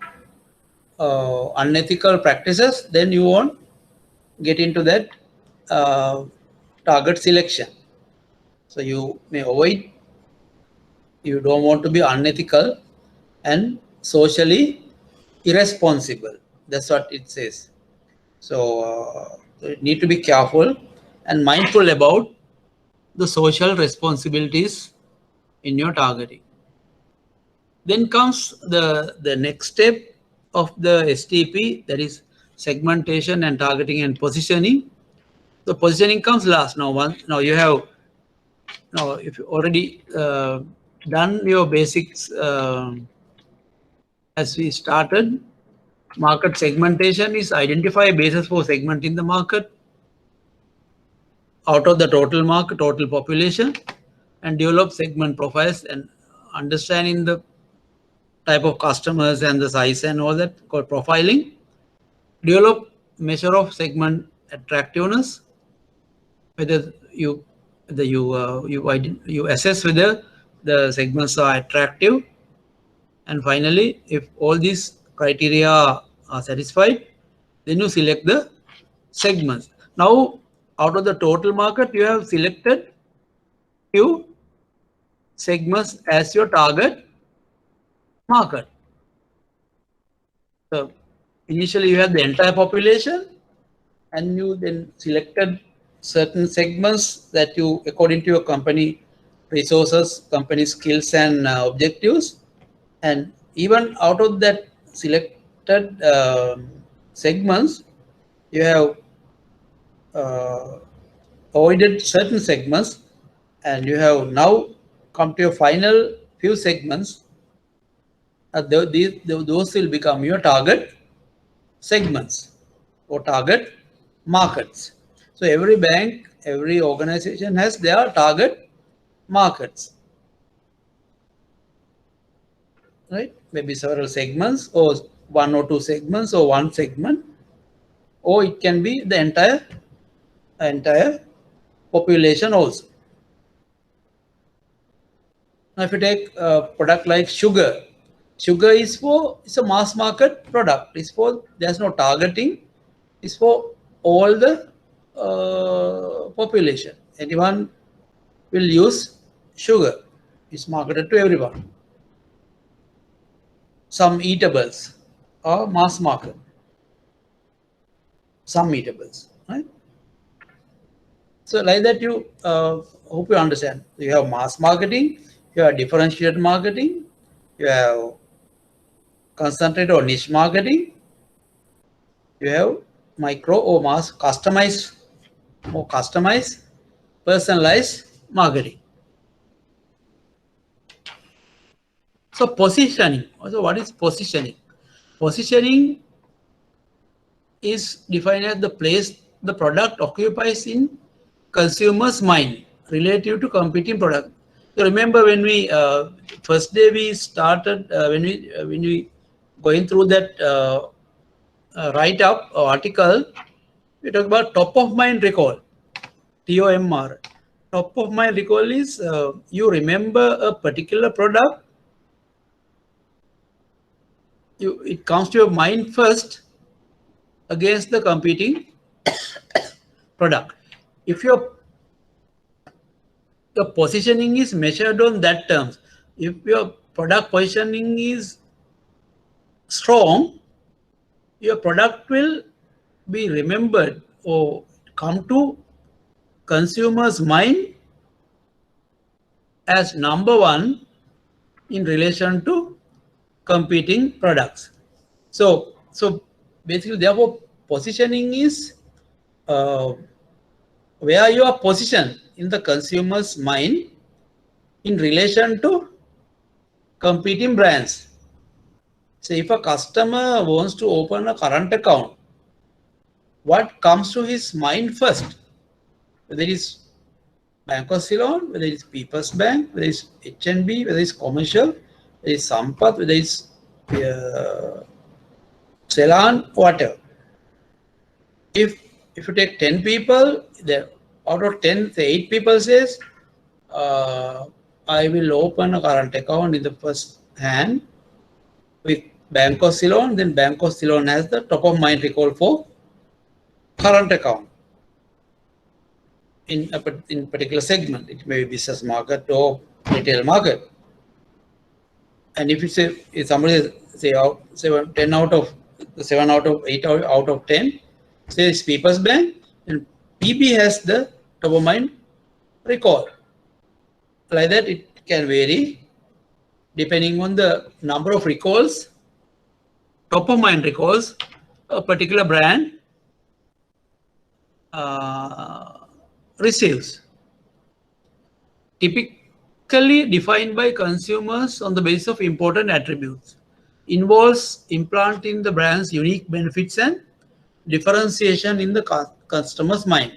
unethical practices, then you won't get into that target selection. So you may avoid, you don't want to be unethical and socially irresponsible. That's what it says. So you need to be careful and mindful about the social responsibilities in your targeting. Then comes the next step of the STP, that is segmentation and targeting and positioning. The positioning comes last. Now you have, if you already done your basics as we started, market segmentation is identify a basis for segmenting the market out of the total market, total population, and develop segment profiles and understanding the type of customers and the size and all that, called profiling. Develop measure of segment attractiveness, whether you assess whether the segments are attractive, and finally, if all these criteria are satisfied, then you select the segments. Now, out of the total market, you have selected few segments as your target market. So initially you have the entire population, and you then selected certain segments that you, according to your company resources, company skills and objectives, and even out of that selected segments, you have avoided certain segments, and you have now come to your final few segments. Those will become your target segments or target markets. So every bank, every organization has their target markets, right? Maybe several segments, or one or two segments, or one segment, or it can be the entire population also. Now, if you take a product like sugar, sugar is it's a mass market product. It's for, there's no targeting. It's for all the population. Anyone will use sugar. It's marketed to everyone. Some eatables are mass market. Some eatables, right? So like that, you hope you understand. You have mass marketing, you have differentiated marketing, you have concentrated or niche marketing, you have micro or mass customized, more customized, personalized marketing. So positioning. So what is positioning? Positioning is defined as the place the product occupies in consumer's mind relative to competing product. So remember when we first day we started when we going through that write up or article, we talk about top of mind recall, TOMR. Top of mind recall is you remember a particular product, it comes to your mind first against the competing product. If your positioning is measured on that terms, if your product positioning is strong, your product will be remembered or come to consumers' mind as number one in relation to competing products. So basically, therefore, positioning is where you are positioned in the consumer's mind in relation to competing brands. So if a customer wants to open a current account, what comes to his mind first? Whether it is Bank of Ceylon, whether it's People's Bank, whether it's HNB, whether it's commercial, whether it's Sampath, whether it's Ceylon, whatever. If you take 10 people, out of 10, say 8 people says, I will open a current account in the first hand with Bank of Ceylon, then Bank of Ceylon has the top of mind recall for current account in particular segment. It may be business market or retail market. And if you say, if somebody say 10 out of 7 out of 8 out of 10 says People's Bank, and PB has the top of mind recall. Like that, it can vary depending on the number of recalls, top of mind recalls, a particular brand receives. Typically defined by consumers on the basis of important attributes. Involves implanting the brand's unique benefits and differentiation in the customer's mind.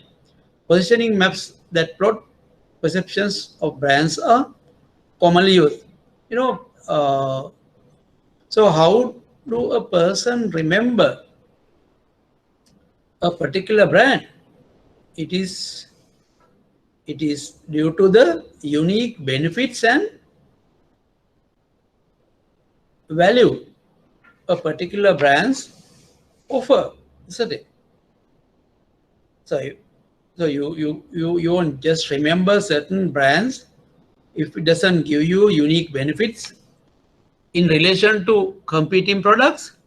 Positioning maps that plot perceptions of brands are commonly used. So how do a person remember a particular brand? It is due to the unique benefits and value a particular brand's offer, isn't it? So you won't just remember certain brands if it doesn't give you unique benefits in relation to competing products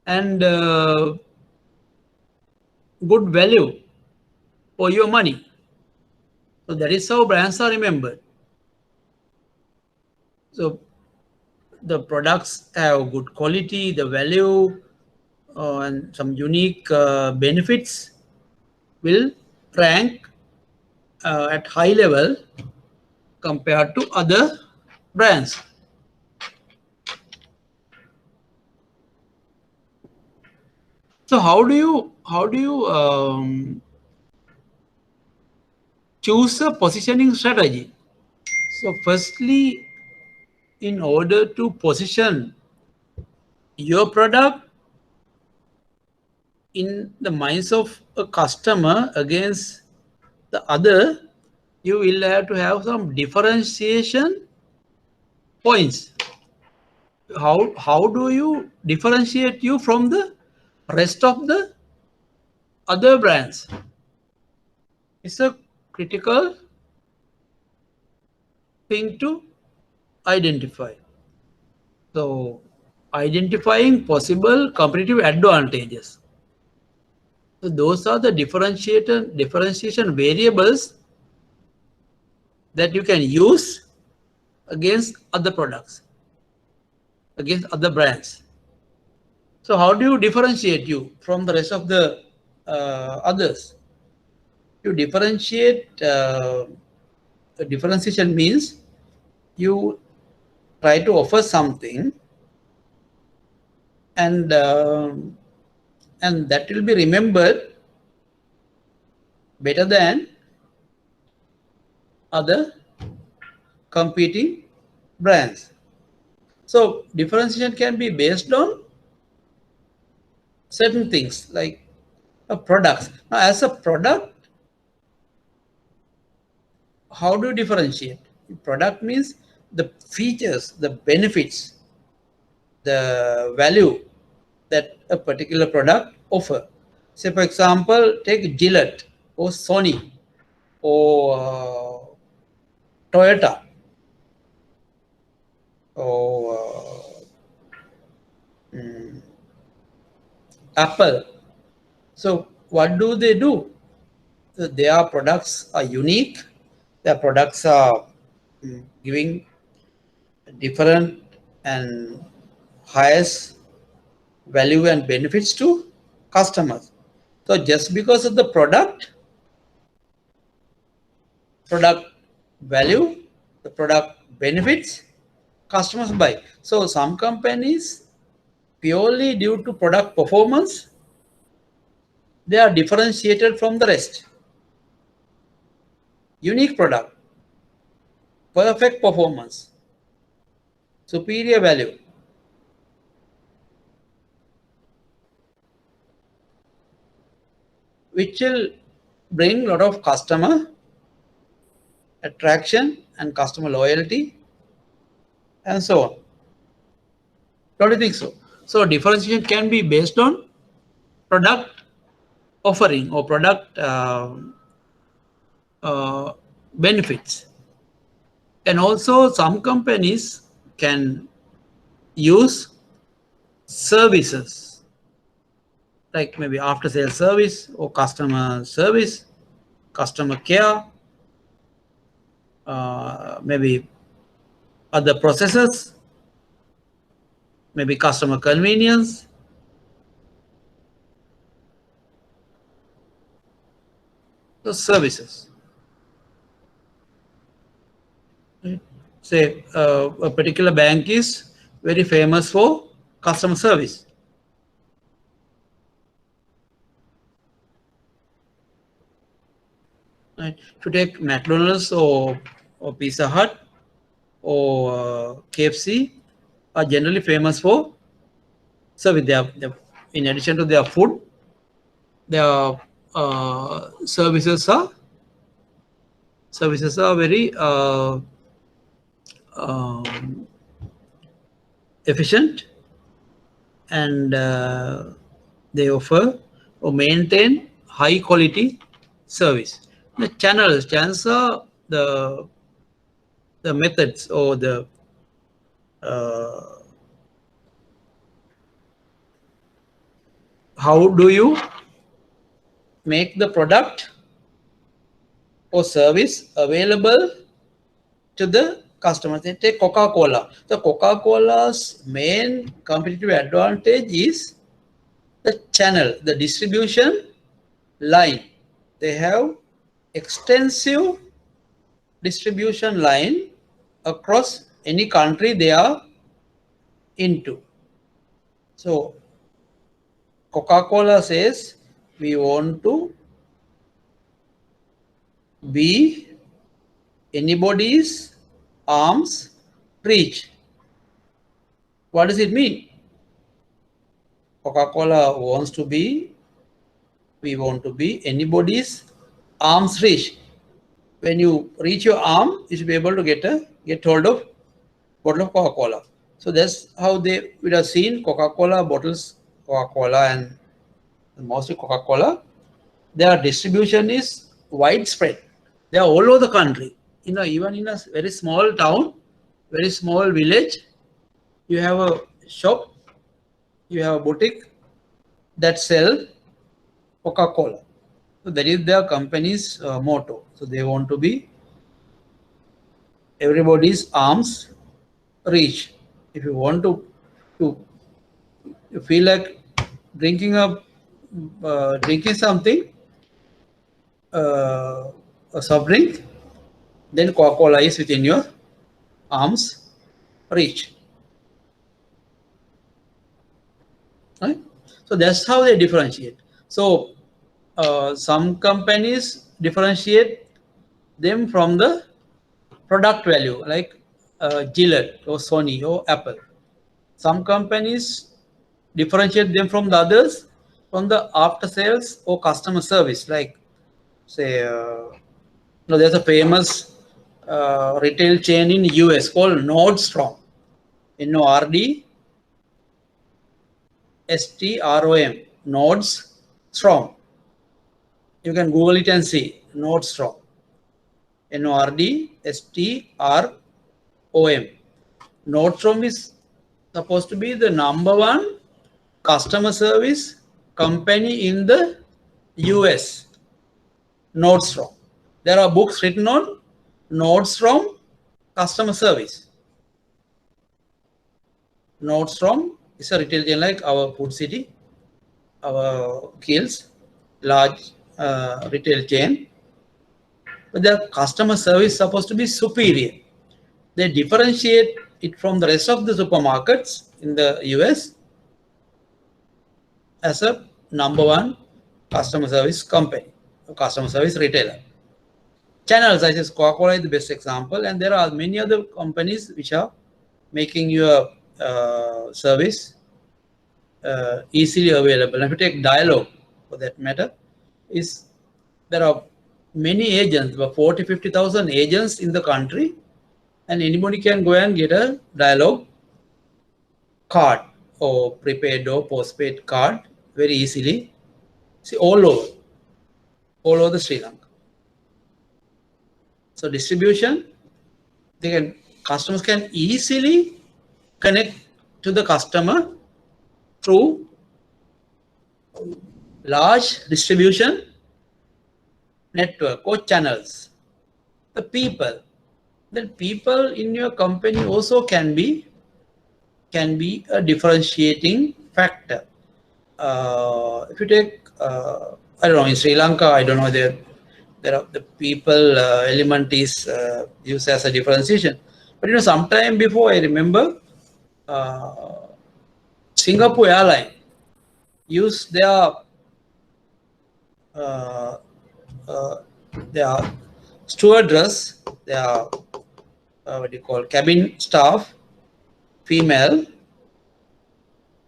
and good value for your money. So that is how brands are remembered. So the products have good quality, the value, and some unique benefits will rank at high level compared to other brands. So how do you choose a positioning strategy? So firstly, in order to position your product in the minds of a customer against the other, you will have to have some differentiation points. How do you differentiate you from the rest of the other brands? It's a critical thing to identify. So identifying possible competitive advantages. So those are the differentiation variables that you can use against other products, against other brands. So how do you differentiate you from the rest of the others? You differentiate, differentiation means you try to offer something and that will be remembered better than other competing brands. So differentiation can be based on certain things like a product. Now, as a product, how do you differentiate? Product means the features, the benefits, the value that a particular product offer. Say, for example, take Gillette or Sony or Toyota or Apple. So what do? Their products are unique. Their products are giving different and highest value and benefits to customers. So just because of the product value, the product benefits, customers buy. So some companies, purely due to product performance, they are differentiated from the rest. Unique product, perfect performance, superior value. Which will bring a lot of customer attraction and customer loyalty and so on. Don't you think so? So differentiation can be based on product offering or product benefits. And also some companies can use services like maybe after sales service or customer service, customer care, maybe other processes, maybe customer convenience. The services. Say a particular bank is very famous for customer service. Right. If you take McDonald's or Pizza Hut or KFC are generally famous for service. In addition to their food, their services are very efficient, and they offer or maintain high quality service. The channels are the methods or the how do you make the product or service available to the customers. They take Coca-Cola. The Coca-Cola's main competitive advantage is the channel, the distribution line. They have extensive distribution line across any country they are into. So Coca-Cola says we want to be anybody's arm's reach. What does it mean? Coca-Cola wants to be, we want to be anybody's arm's reach. When you reach your arm, you should be able to get hold of bottle of Coca-Cola. So that's how they would have seen Coca-Cola bottles, Coca-Cola and mostly Coca-Cola. Their distribution is widespread. They are all over the country. You know, even in a very small town, very small village, you have a shop, you have a boutique that sell Coca-Cola. So that is their company's motto. So they want to be everybody's arms reach. If you want to you feel like drinking something, a soft drink, then Coca-Cola is within your arms reach. Right? So that's how they differentiate. So some companies differentiate them from the product value, like Gillette or Sony or Apple. Some companies differentiate them from the others from the after sales or customer service, like say there's a famous retail chain in US called Nordstrom, Nordstrom, Nordstrom. You can Google it and see Nordstrom, Nordstrom. Nordstrom is supposed to be the #1 customer service company in the US. Nordstrom. There are books written on Nordstrom customer service. Nordstrom is a retail chain like our Food City, our Kills, large retail chain. But their customer service is supposed to be superior. They differentiate it from the rest of the supermarkets in the US as a #1 customer service company, or customer service retailer. Channels such as Coca-Cola is the best example, and there are many other companies which are making your service easily available. If you take Dialog, for that matter, there are many agents, about 40,000-50,000 agents in the country, and anybody can go and get a Dialog card or prepaid or postpaid card very easily. See, all over the Sri Lanka. So distribution, customers can easily connect to the customer through large distribution network or channels. The people in your company also can be a differentiating factor. If you take, I don't know, in Sri Lanka, I don't know, there are the people element is used as a differentiation. But sometime before, I remember Singapore Airline used their stewardess, their cabin staff, female.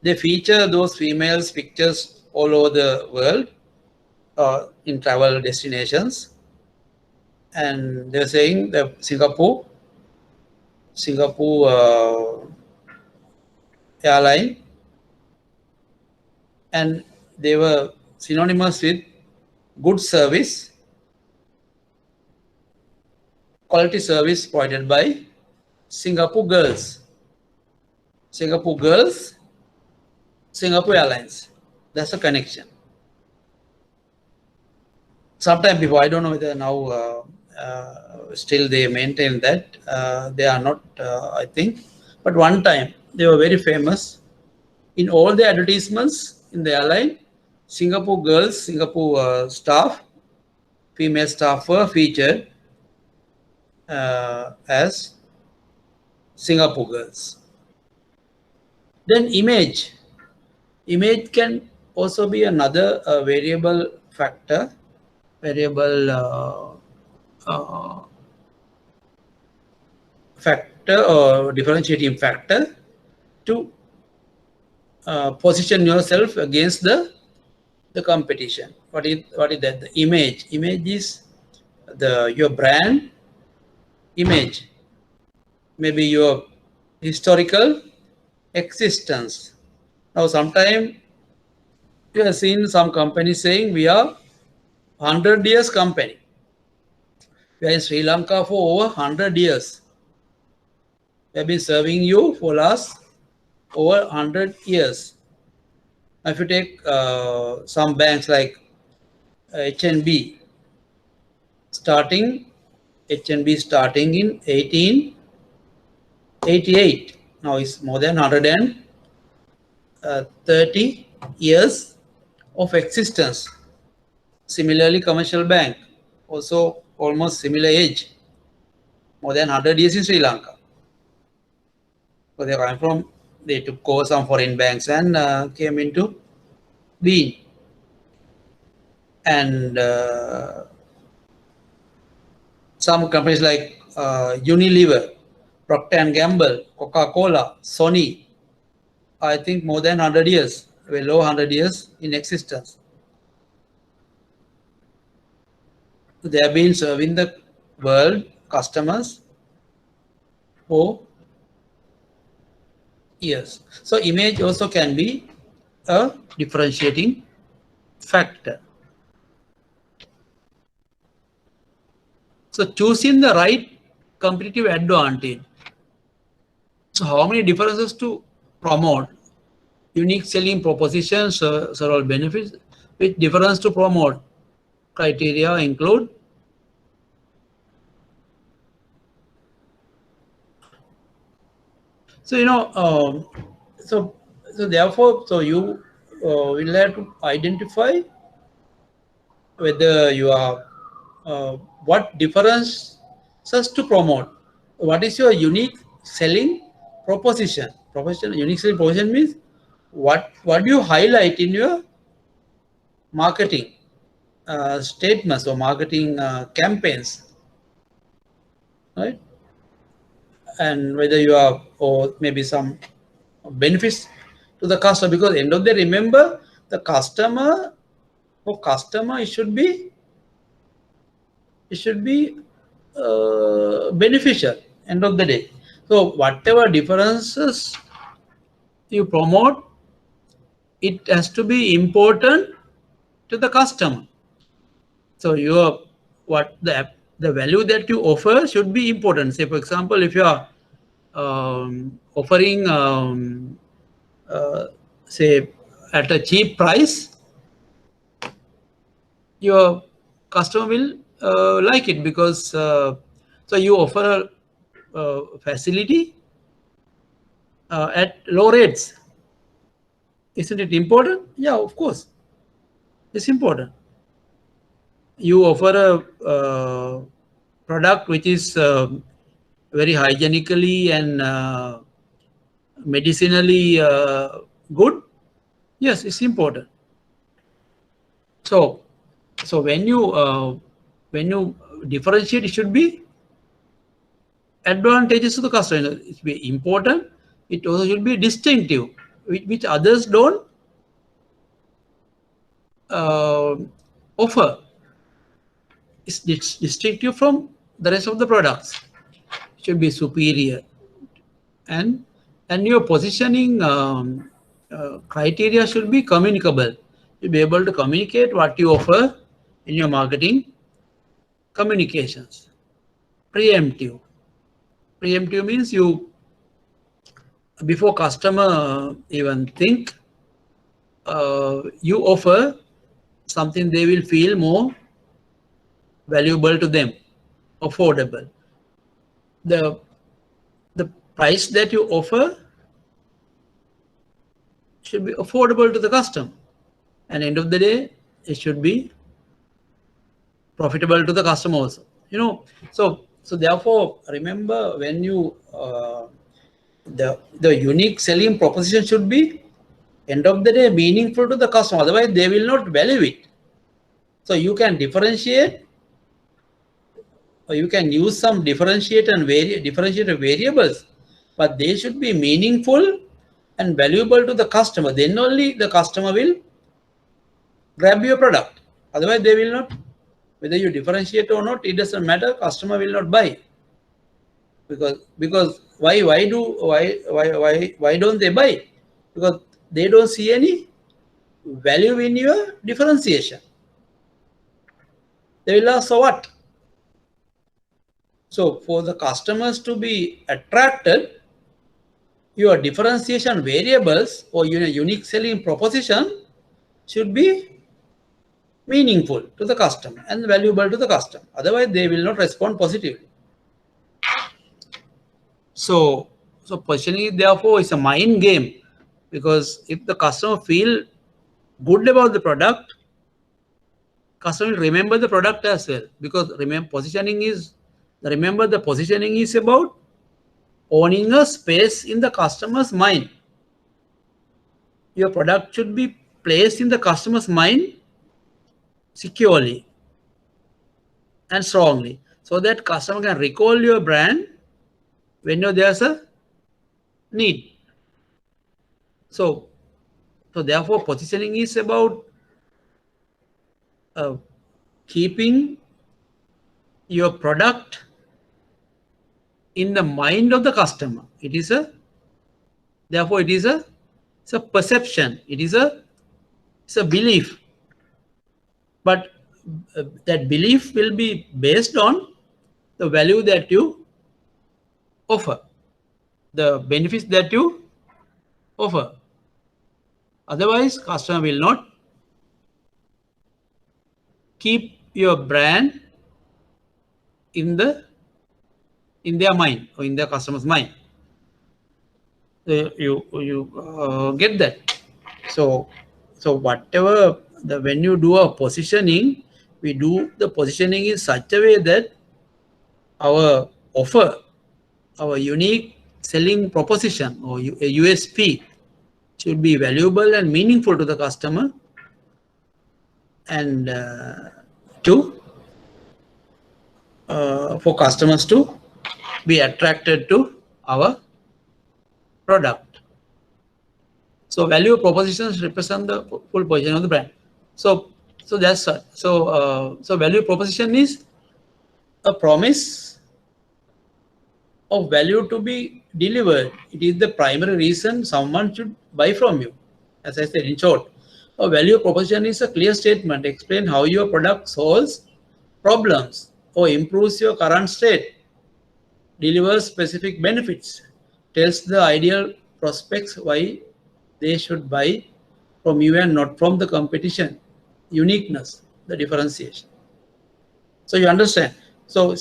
They feature those females' pictures all over the world in travel destinations, and they're saying the Singapore airline, and they were synonymous with good service, quality service provided by Singapore girls. Singapore Airlines. That's a connection. Sometime before, I don't know whether now still they maintain that. They are not, I think. But one time, they were very famous. In all the advertisements in the airline, Singapore girls, Singapore staff, female staff were featured as Singapore girls. Then image. Image can also be another variable factor, factor or differentiating factor to position yourself against the competition. What is that? The image. Image is your brand image. Maybe your historical existence. Now, sometimes you have seen some companies saying we are 100 years company. We are in Sri Lanka for over 100 years. We have been serving you for last over 100 years. Now, if you take some banks like HNB, HNB starting in 1888. Now it's more than 130 years of existence. Similarly, commercial bank, also almost similar age, more than 100 years in Sri Lanka. So they came from, they took over some foreign banks and came into being. And some companies like Unilever, Procter & Gamble, Coca-Cola, Sony, I think more than 100 years, well over 100 years in existence. They have been serving the world customers for years. So image also can be a differentiating factor. So choosing the right competitive advantage. So how many differences to promote? Unique selling propositions, several benefits. Which difference to promote? Criteria include so so therefore you will have to identify whether you are what differences to promote. What is your unique selling proposition? Unique selling proposition means what do you highlight in your marketing statements or marketing campaigns, right? And whether you are, or maybe some benefits to the customer, because end of the day, remember the customer, for customer it should be beneficial end of the day. So whatever differences you promote, it has to be important to the customer. So your the value that you offer should be important. Say for example, if you are offering say at a cheap price, your customer will like it, because so you offer a facility at low rates. Isn't it important? Yeah, of course, it's important. You offer a product which is very hygienically and medicinally good. Yes, it's important. So when you differentiate, it should be advantageous to the customer. It should be important. It also should be distinctive, which others don't offer. It's distinctive from the rest of the products. It should be superior, and your positioning criteria should be communicable. You'll be able to communicate what you offer in your marketing communications. Preemptive. Preemptive means you, before customer even think, you offer something they will feel more valuable to them, affordable. The price that you offer should be affordable to the customer, and end of the day, it should be profitable to the customer also. So therefore, remember, when you the unique selling proposition should be, end of the day, meaningful to the customer. Otherwise, they will not value it. So you can differentiate, or you can use some differentiated variables, but they should be meaningful and valuable to the customer. Then only the customer will grab your product. Otherwise, they will not. Whether you differentiate or not, it doesn't matter. Customer will not buy. Because why don't they buy? Because they don't see any value in your differentiation. They will ask, so what? So for the customers to be attracted, your differentiation variables or your unique selling proposition should be meaningful to the customer and valuable to the customer. Otherwise, they will not respond positively. So positioning therefore is a mind game, because if the customer feel good about the product, customer will remember the product as well. Because remember, the positioning is about owning a space in the customer's mind. Your product should be placed in the customer's mind securely and strongly, so that customer can recall your brand when there's a need. So therefore, positioning is about keeping your product in the mind of the customer. It's a perception. It's a belief. But that belief will be based on the value that you offer, the benefits that you offer. Otherwise, customer will not keep your brand in their mind or in their customer's mind. You get that? So whatever when you do a positioning, we do the positioning in such a way that our offer, our unique selling proposition or a USP should be valuable and meaningful to the customer, and for customers to be attracted to our product. So value propositions represent the full position of the brand. So that's so value proposition is a promise of value to be delivered. It is the primary reason someone should buy from you. As I said, in short, a value proposition is a clear statement, explain how your product solves problems or improves your current state, delivers specific benefits, tells the ideal prospects why they should buy from you and not from the competition, uniqueness, the differentiation. So you understand. So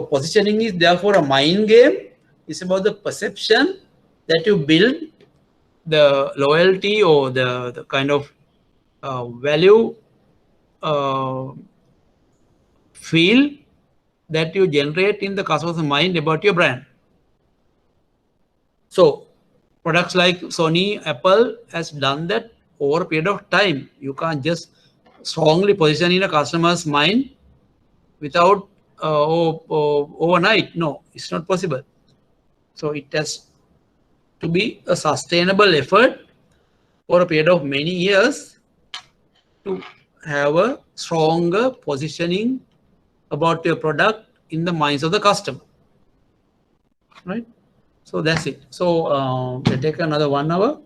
positioning is therefore a mind game. It's about the perception that you build, the loyalty or the kind of value feel that you generate in the customer's mind about your brand. So products like Sony, Apple has done that over a period of time. You can't just strongly position in a customer's mind without overnight. No, it's not possible. So it has to be a sustainable effort for a period of many years to have a stronger positioning about your product in the minds of the customer, right? So that's it. So we'll take another 1 hour.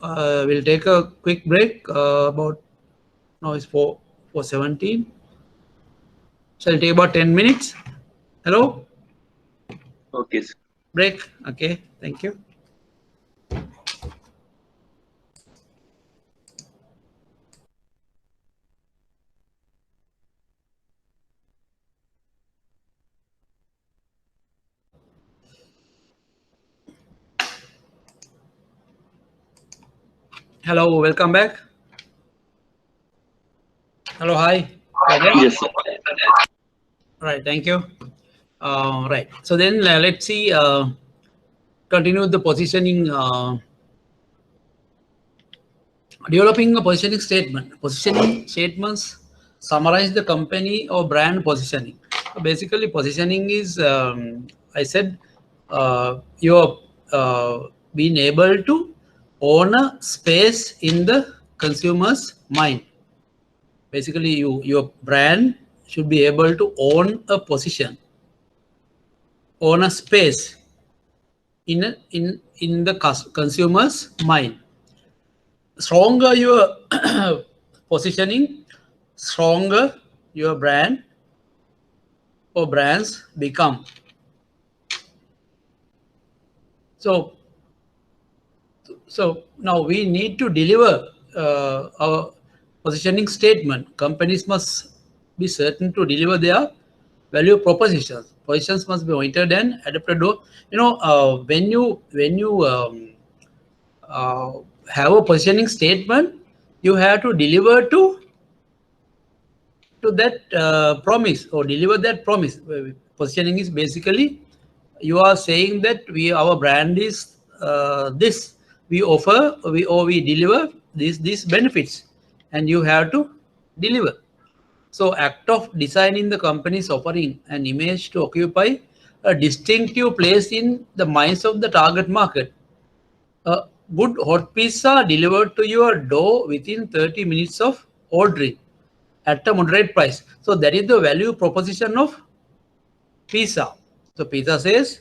We'll take a quick break. About now it's 4:17. So it'll take about 10 minutes. Hello? Okay, sir. Break. Okay, thank you. Hello, welcome back. Hello, hi. Yes, sir. Right, thank you. Right, so then let's see, continue the positioning, developing a positioning statement. Positioning statements summarize the company or brand positioning. So basically, positioning is, I said, you're being able to own a space in the consumer's mind. Basically, your brand should be able to own a position own a space in the consumer's mind. Stronger your positioning, stronger your brand or brands become. So now we need to deliver our positioning statement. Companies must be certain to deliver their value propositions. Positions must be monitored and adapted to, when you have a positioning statement, you have to deliver to that promise, or deliver that promise. Positioning is basically you are saying that our brand is this, we offer, we deliver these benefits, and you have to deliver. So act of designing the company's offering and image to occupy a distinctive place in the minds of the target market. A good hot pizza delivered to your door within 30 minutes of ordering at a moderate price. So that is the value proposition of pizza. So pizza says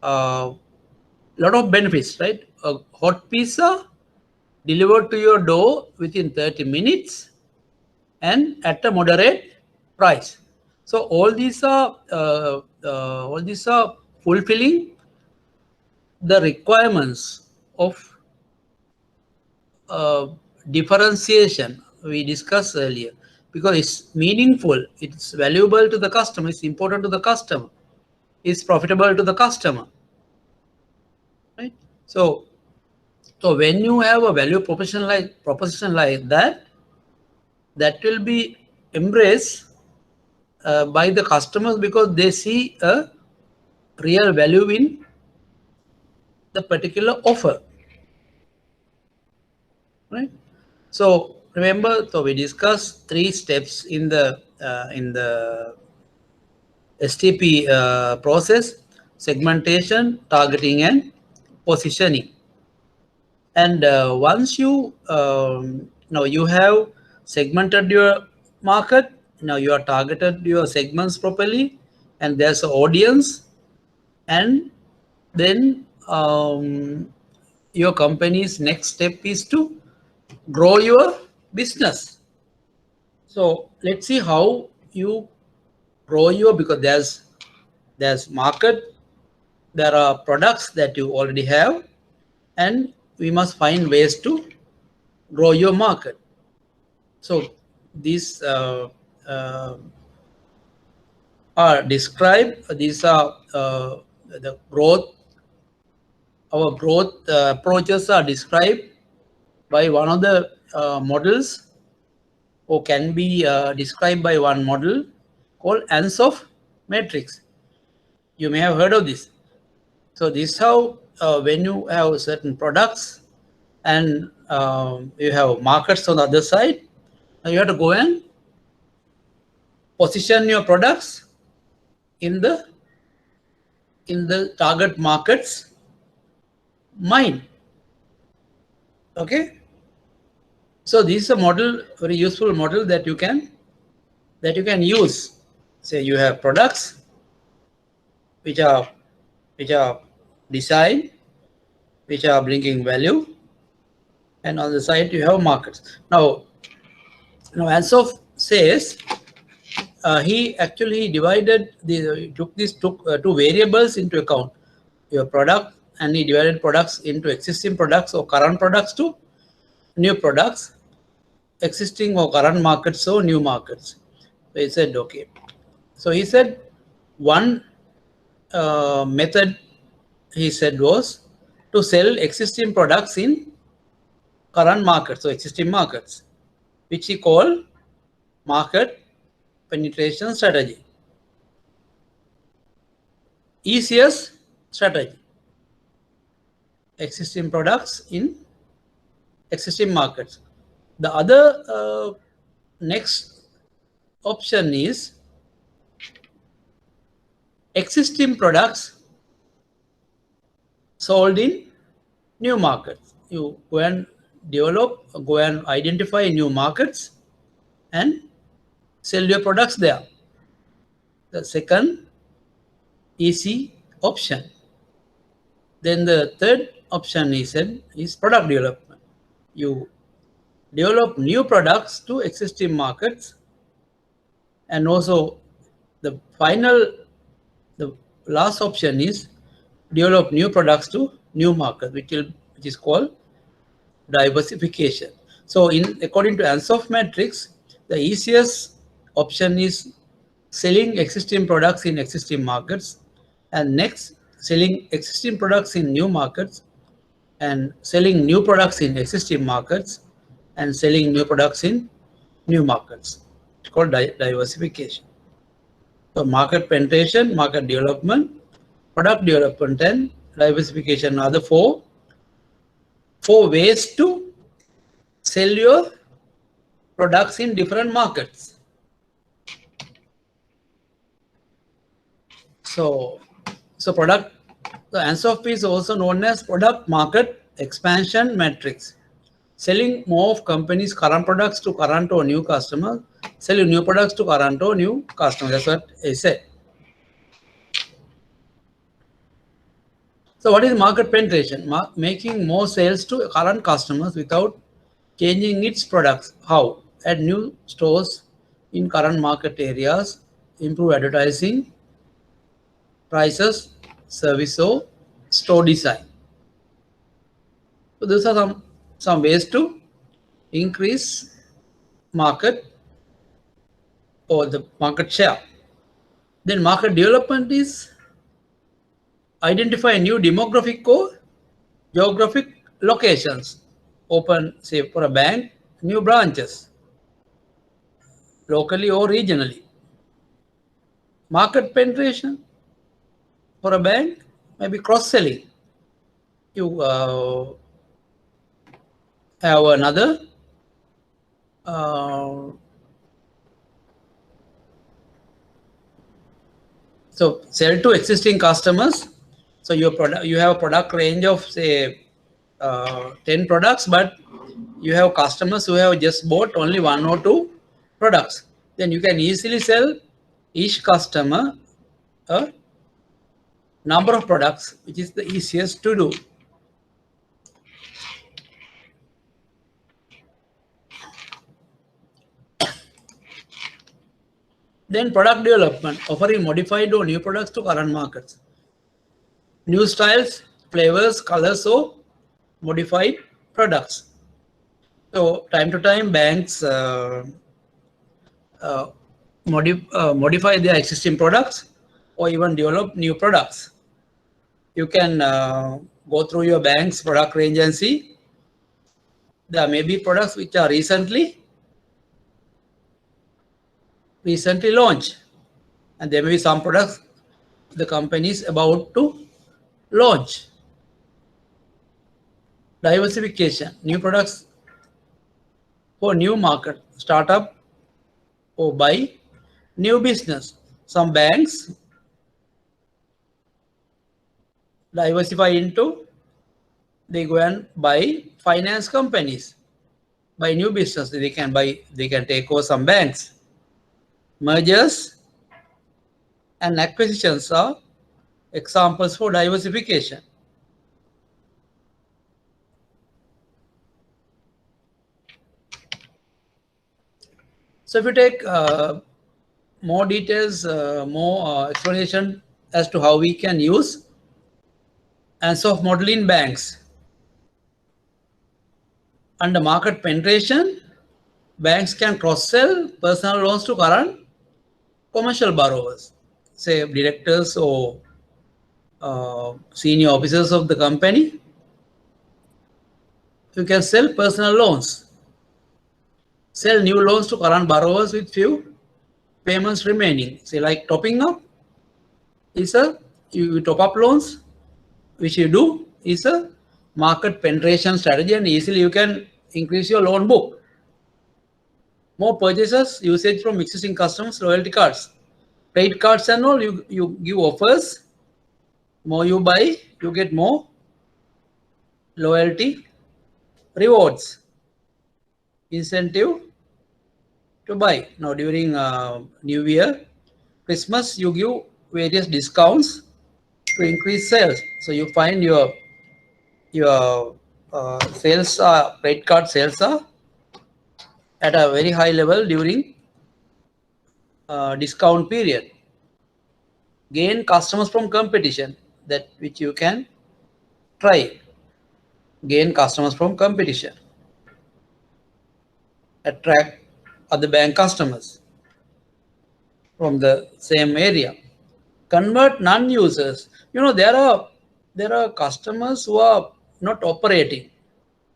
lot of benefits, right? A hot pizza delivered to your door within 30 minutes and at a moderate price. So all these are fulfilling the requirements of differentiation we discussed earlier, because it's meaningful, it's valuable to the customer, it's important to the customer, it's profitable to the customer, right? So when you have a value proposition like that, that will be embraced by the customers, because they see a real value in the particular offer, right? So remember, so we discussed 3 steps in the STP process: segmentation, targeting, and positioning. And once you now you have segmented your market, now you are targeted your segments properly, and there's an audience, and then your company's next step is to grow your business. So let's see how you grow your, because there's market, there are products that you already have, and we must find ways to grow your market. So these are described. These are the growth. Our growth approaches are described by one of the models, or can be described by one model called Ansoff matrix. You may have heard of this. So this is how when you have certain products and you have markets on the other side, you have to go and position your products in the target market's mind. Okay. So this is a model, very useful model that you can use. Say you have products which are designed, which are bringing value, and on the side you have markets. Now Ansoff says he actually divided took two variables into account, your product, and he divided products into existing products or current products to new products, existing or current markets or new markets. So he said, okay. So he said one method he said was to sell existing products in current markets, so existing markets, which he called market penetration strategy. Easiest strategy: existing products in existing markets. The other next option is existing products sold in new markets. You go and develop, go and identify new markets and sell your products there. The second easy option. Then the third option is product development. You develop new products to existing markets, and also the last option is develop new products to new markets, which is called diversification. So according to Ansoff matrix, the easiest option is selling existing products in existing markets, and next selling existing products in new markets, and selling new products in existing markets, and selling new products in new markets. It's called diversification. So market penetration, market development, product development, and diversification are the four ways to sell your products in different markets. So the Ansoff is also known as product market expansion matrix. Selling more of companies' current products to current or new customers, selling new products to current or new customers. That's what I said. So what is market penetration? Making more sales to current customers without changing its products. How? Add new stores in current market areas, improve advertising, prices, service, or store design. So these are some ways to increase market or the market share. Then market development is identify new demographic or geographic locations. Open, say, for a bank, new branches, locally or regionally. Market penetration for a bank maybe cross-selling. You have another so sell to existing customers. So you have a product range of say 10 products, but you have customers who have just bought only 1 or 2 products. Then you can easily sell each customer a number of products, which is the easiest to do. Then product development, offering modified or new products to current markets. New styles, flavors, colors, or modified products. So time to time, banks modify their existing products or even develop new products. You can go through your bank's product range and see there may be products which are recently launched, and there may be some products the company is about to launch. Diversification, new products for new market, startup or buy new business. Some banks diversify into, they go and buy finance companies, buy new business. They can take over some banks. Mergers and acquisitions are examples for diversification. So if you take more details, more explanation as to how we can use Ansoff model in banks. Under market penetration, banks can cross-sell personal loans to current commercial borrowers, say directors or senior officers of the company. You can sell personal loans. Sell new loans to current borrowers with few payments remaining. Say like topping up is you top up loans, which you do is a market penetration strategy, and easily you can increase your loan book. More purchases, usage from existing customers, loyalty cards, credit cards and all, you give offers. More you buy, you get more loyalty rewards, incentive to buy. Now during New Year, Christmas, you give various discounts to increase sales. So you find your sales are, credit card sales are at a very high level during discount period. Gain customers from competition, that which you can try. Gain customers from competition. Attract other bank customers from the same area. Convert non-users. You know, there are customers who are not operating.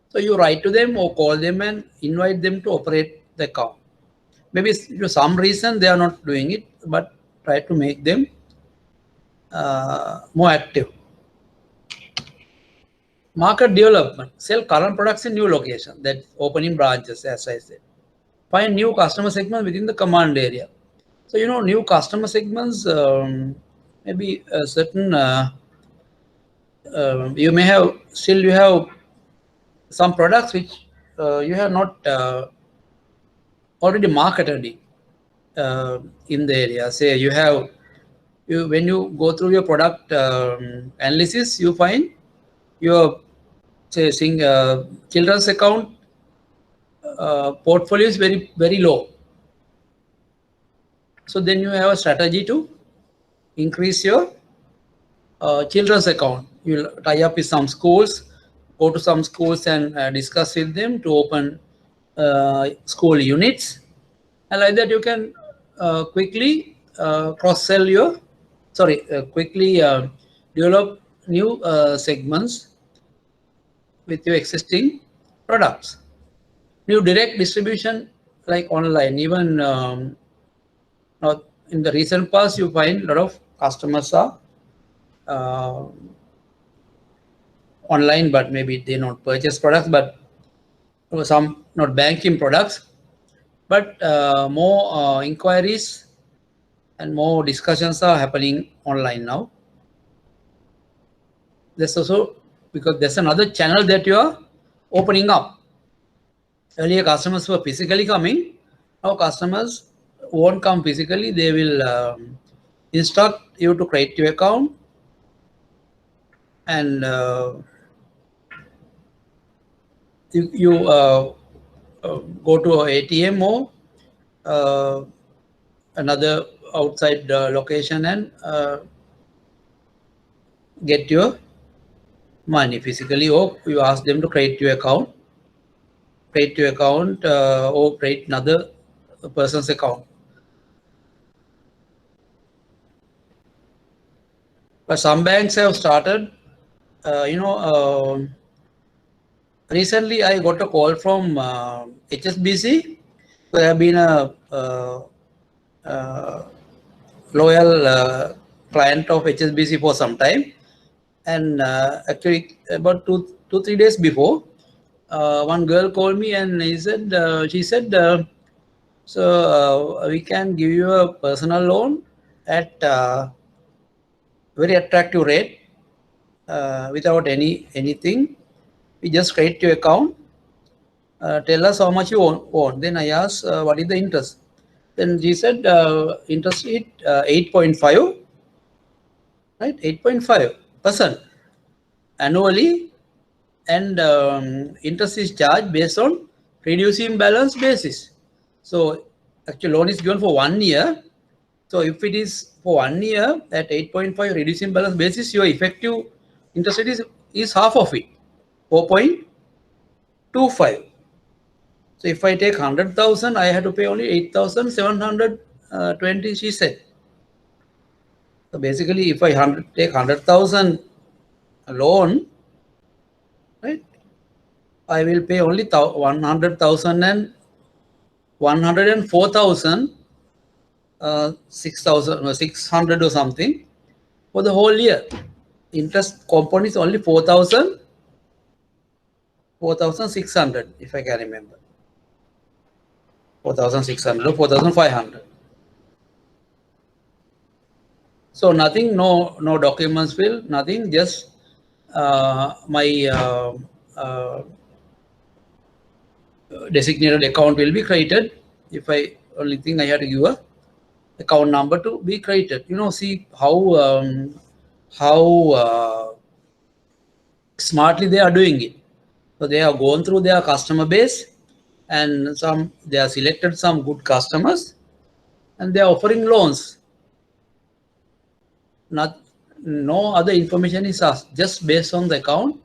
So you write to them or call them and invite them to operate the account. Maybe for some reason they are not doing it, but try to make them more active. Market development. Sell current products in new locations. That's opening branches, as I said. Find new customer segments within the command area. So, you know, new customer segments, maybe a certain, you may have, still you have some products which you have not already marketed in the area. Say you have, when you go through your product analysis, you find your, say, children's account portfolio is very, very low. So then you have a strategy to increase your children's account. You'll tie up with some schools, go to some schools and discuss with them to open school units. And like that you can quickly cross-sell your, quickly develop new segments with your existing products. New direct distribution like online, even now in the recent past you find a lot of customers are online, but maybe they not purchase products, but some not banking products, but more inquiries and more discussions are happening online now. That's also because there's another channel that you are opening up. Earlier customers were physically coming. Now customers won't come physically. They will instruct you to create your account and you go to an ATM or another outside location and get your money physically, or you ask them to create your account, or create another person's account. But some banks have started, recently I got a call from HSBC. So I have been a loyal client of HSBC for some time. And actually about 2-3 days before, one girl called me and she said, so we can give you a personal loan at very attractive rate without anything. We just create your account. Tell us how much you want. Then I asked, what is the interest? Then she said, interest rate 8.5, right? 8.5% annually, and interest is charged based on reducing balance basis. So actually loan is given for 1 year. So if it is for 1 year at 8.5 reducing balance basis, your effective interest rate is half of it, 4.25. So if I take 100,000, I have to pay only 8,720, she said. So basically, if I take 100,000 loan, right, I will pay only 100,000 and 104,000, 6,600 or something for the whole year. Interest component is only 4,600, if I can remember. 4,600 or 4,500. So nothing, no documents filled, nothing, just my designated account will be created. If only thing I have to give a account number to be created. You know, see how how smartly they are doing it. So they have gone through their customer base, and they have selected some good customers, and they are offering loans. No other information is asked, just based on the account.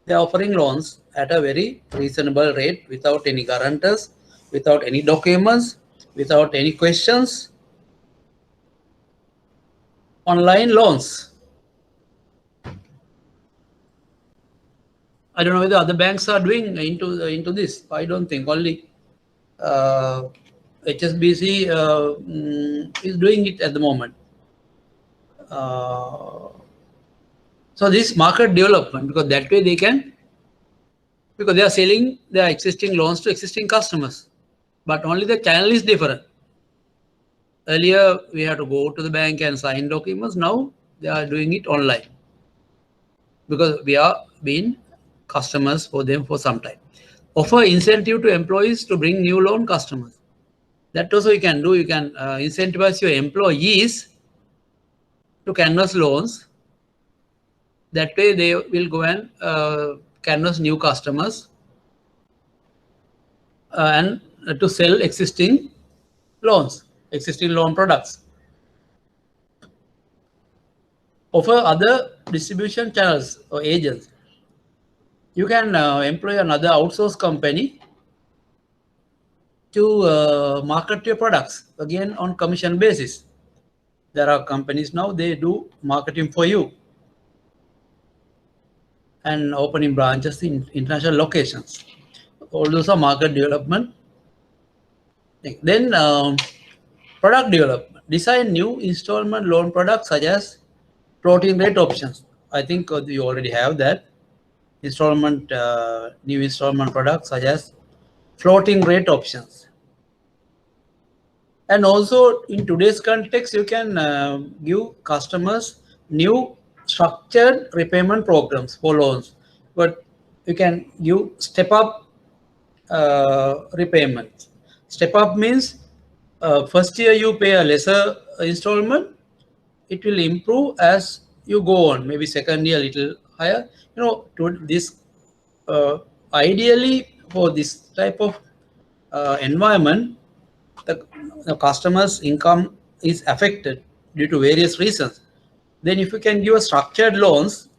They are offering loans at a very reasonable rate, without any guarantors, without any documents, without any questions. Online loans. I don't know whether other banks are doing into this. I don't think. Only HSBC is doing it at the moment. So this market development, because that way they can, because they are selling their existing loans to existing customers, but only the channel is different. Earlier we had to go to the bank and sign documents. Now they are doing it online, because we are being customers for them for some time. Offer incentive to employees to bring new loan customers. That also you can do. You can incentivize your employees to canvas loans. That way they will go and canvas new customers and to sell existing loans, existing loan products. Offer other distribution channels or agents. You can employ another outsource company to market your products, again on commission basis. There are companies now, they do marketing for you and opening branches in international locations. All those are market development. Then product development. Design new installment loan products such as floating rate options. I think you already have that. New installment products such as floating rate options. And also in today's context, you can give customers new structured repayment programs for loans, but you can give step up repayments. Step up means first year you pay a lesser installment. It will improve as you go on. Maybe second year a little higher. To this ideally for this type of environment, the customer's income is affected due to various reasons. Then if you can give a structured loans,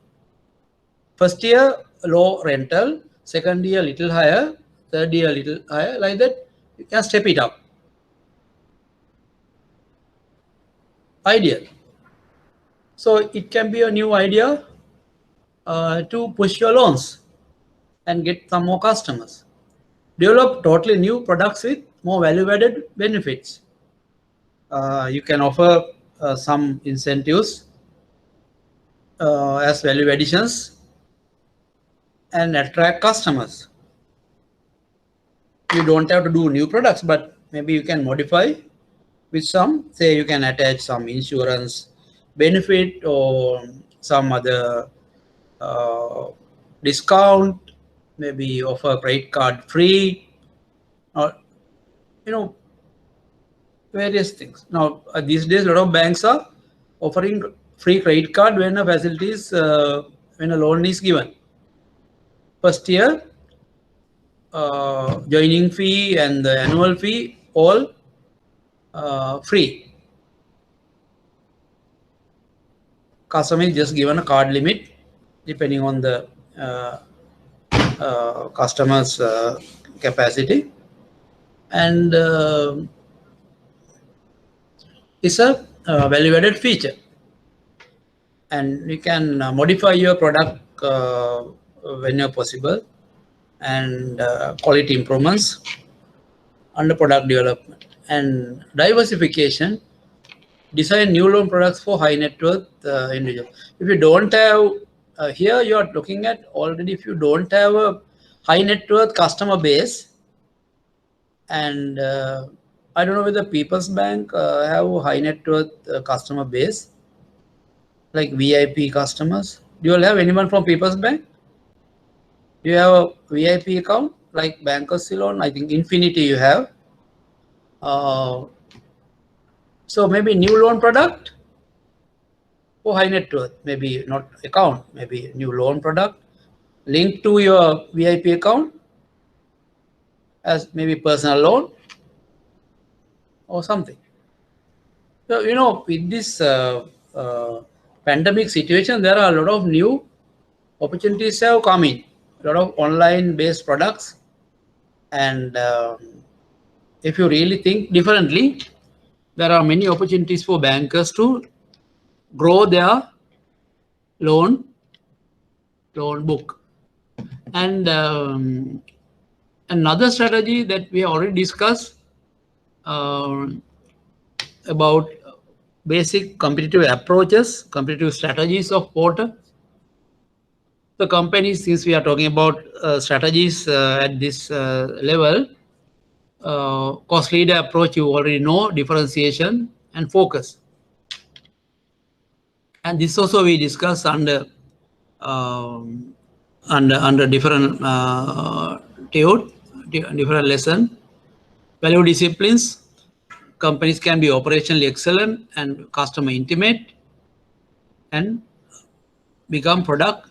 first year low rental, second year little higher, third year little higher, like that, you can step it up. Ideal. So it can be a new idea to push your loans and get some more customers. Develop totally new products with more value-added benefits. You can offer some incentives as value additions and attract customers. You don't have to do new products, but maybe you can modify with some, say you can attach some insurance benefit or some other discount, maybe offer credit card free, or various things. Now these days a lot of banks are offering free credit card when a facility is when a loan is given. First year joining fee and the annual fee all free. Customer is just given a card limit depending on the customer's capacity, and it's a value-added feature. And you can modify your product when possible, and quality improvements under product development and diversification. Design new loan products for high net worth individuals. If you don't have here, you are looking at already. If you don't have a high net worth customer base, and I don't know whether People's Bank have a high net worth customer base, like VIP customers. Do you all have anyone from People's Bank? Do you have a VIP account like Bankers Ceylon? I think Infinity you have. So maybe new loan product for high net worth, maybe not account, maybe new loan product linked to your VIP account as maybe personal loan or something. So, you know, with this pandemic situation, there are a lot of new opportunities have come in, a lot of online based products. And if you really think differently, there are many opportunities for bankers to grow their loan book. And another strategy that we already discussed about basic competitive approaches, competitive strategies of Porter. The companies, since we are talking about strategies at this level, cost leader approach, you already know, differentiation and focus. And this also we discussed under different different lesson. Value disciplines. Companies can be operationally excellent and customer intimate and become product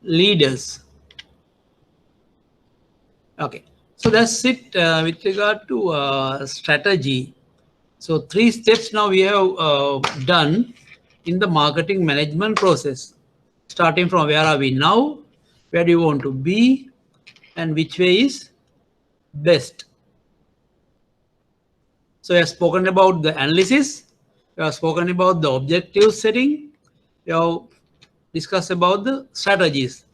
leaders. Okay, so that's it with regard to strategy. So 3 steps now we have done in the marketing management process, starting from where are we now, where do you want to be, and which way is best. So we have spoken about the analysis, we have spoken about the objective setting, we have discussed about the strategies.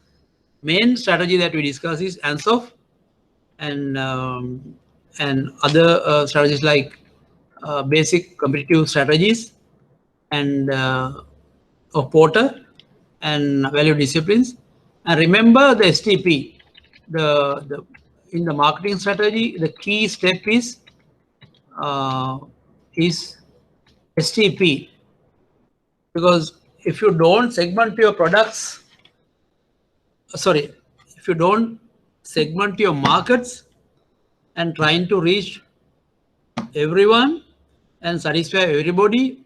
Main strategy that we discuss is ANSOF and other strategies like basic competitive strategies and of Porter and value disciplines. And remember the STP. In the marketing strategy, the key step is STP, because if you don't segment your products, if you don't segment your markets and trying to reach everyone and satisfy everybody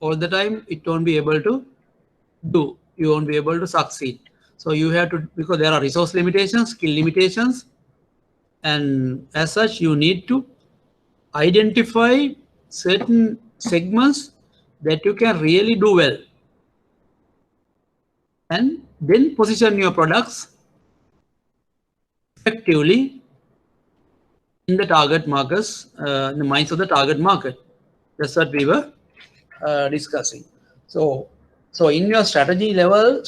all the time, it won't be able to do. You won't be able to succeed. So you have to, because there are resource limitations, skill limitations, and as such, you need to identify certain segments that you can really do well, and then position your products effectively in the target markets, in the minds of the target market. That's what we were discussing. So in your strategy level,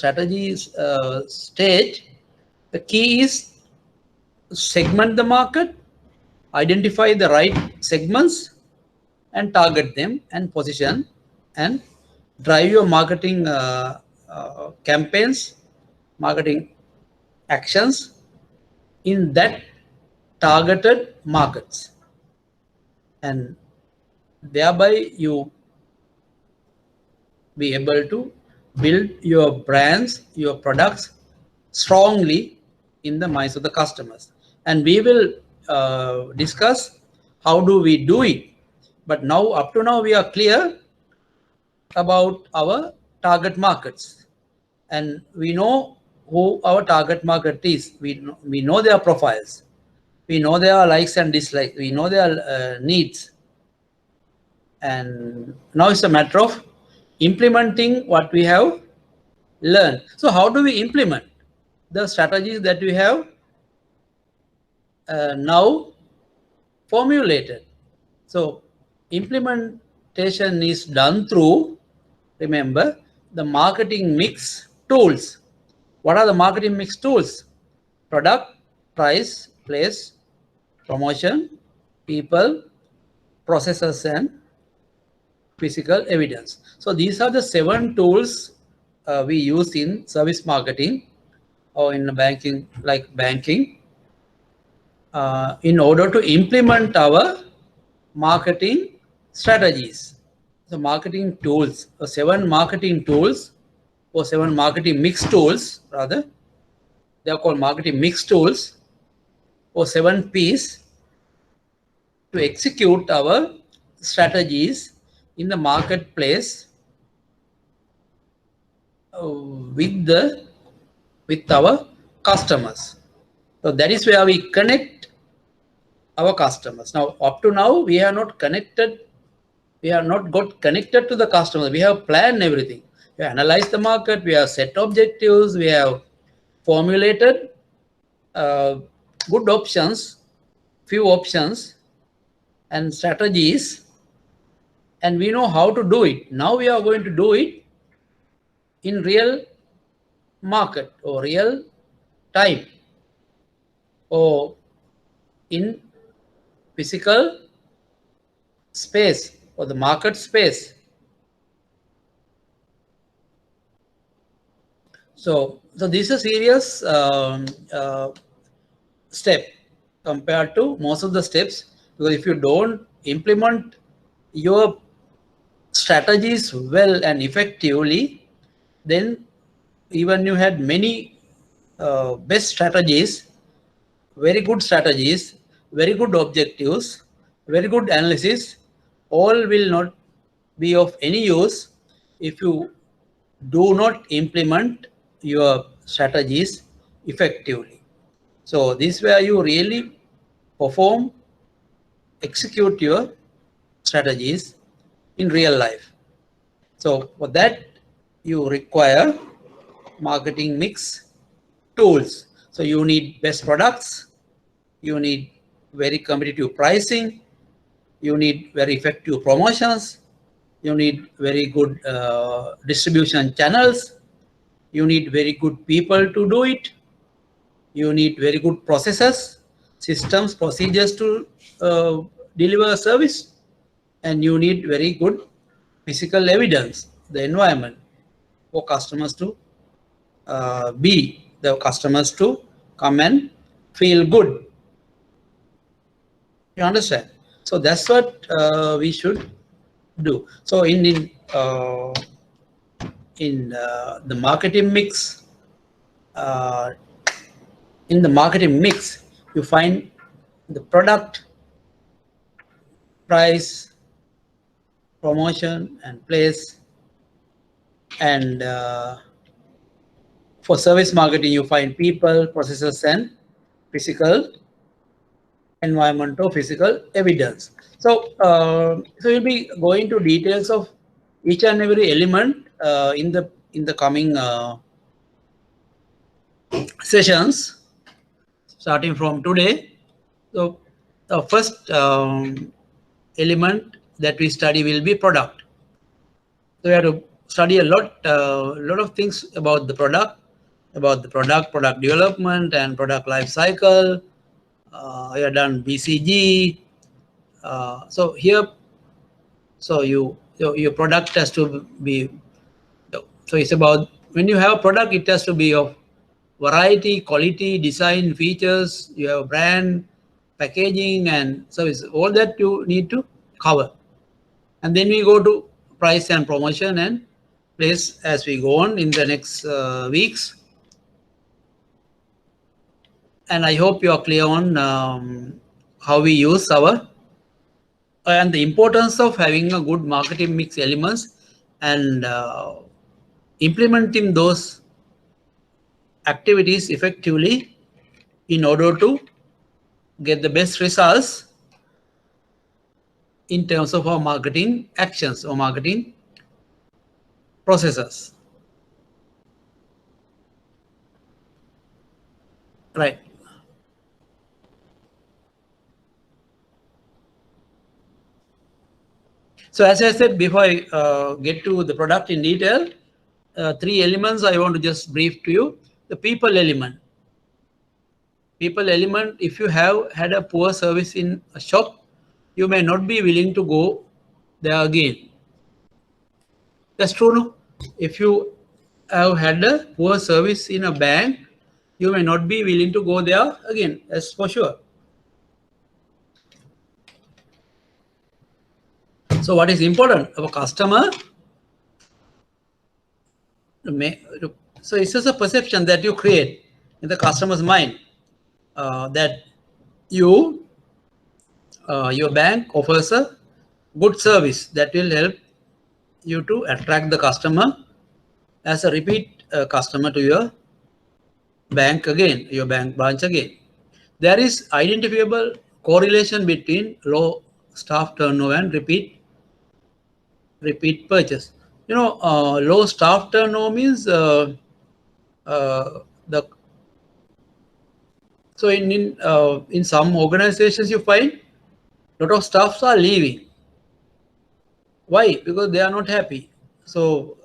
stage, the key is segment the market, identify the right segments, and target them and position and drive your marketing campaigns, marketing actions in that targeted markets, and thereby you be able to build your brands, your products strongly in the minds of the customers. And we will discuss how do we do it. But now, up to now, we are clear about our target markets, and we know who our target market is. We know their profiles, we know their likes and dislikes, we know their needs, and now it's a matter of implementing what we have learned. So how do we implement the strategies that we have now formulated? So implementation is done through, remember, the marketing mix tools. What are the marketing mix tools? Product, price, place, promotion, people, processes, and physical evidence. So these are the 7 tools we use in service marketing or in banking, like banking, in order to implement our marketing strategies. The marketing tools, 7 marketing tools, or 7 marketing mix tools rather, they are called marketing mix tools, or 7 P's, to execute our strategies in the marketplace with our customers. So that is where we connect our customers. Now, up to now, we have not connected. We have not got connected to the customer. We have planned everything. We have analyzed the market. We have set objectives. We have formulated good options, few options and strategies, and we know how to do it. Now we are going to do it in real market or real time or in physical space or the market space. So this is a serious step compared to most of the steps, because if you don't implement your strategies well and effectively, then even you had many best strategies, very good strategies, very good objectives, very good analysis, all will not be of any use if you do not implement your strategies effectively. So this is where you really perform, execute your strategies in real life. So for that, you require marketing mix tools. So you need best products, you need very competitive pricing, you need very effective promotions, you need very good distribution channels, you need very good people to do it, you need very good processes, systems, procedures to deliver a service, and you need very good physical evidence, the environment for customers to the customers to come and feel good. You understand? So that's what we should do. So in the marketing mix, you find the product, price, promotion, and place. And for service marketing, you find people, processes, and physical environment or physical evidence. So, so we'll be going to details of each and every element in the coming sessions, starting from today. So, the first element that we study will be product. So we have to study a lot of things about the product, product development and product life cycle. We have done BCG. So here, so your product has to be. So it's about when you have a product, it has to be of variety, quality, design, features. You have brand, packaging, and service. All that you need to cover, and then we go to price and promotion and place as we go on in the next weeks. And I hope you are clear on how we use our and the importance of having a good marketing mix elements and implementing those activities effectively in order to get the best results in terms of our marketing actions or marketing processes. Right. So as I said, before I get to the product in detail, three elements I want to just brief to you. The people element. People element, if you have had a poor service in a shop, you may not be willing to go there again. That's true, no? If you have had a poor service in a bank, you may not be willing to go there again. That's for sure. So what is important? Our customer. So it's just a perception that you create in the customer's mind that your bank offers a good service that will help you to attract the customer as a repeat customer to your bank again, your bank branch again. There is identifiable correlation between low staff turnover and repeat purchase. Low staff turnover means the so in some organizations you find lot of staffs are leaving. Why? Because they are not happy. So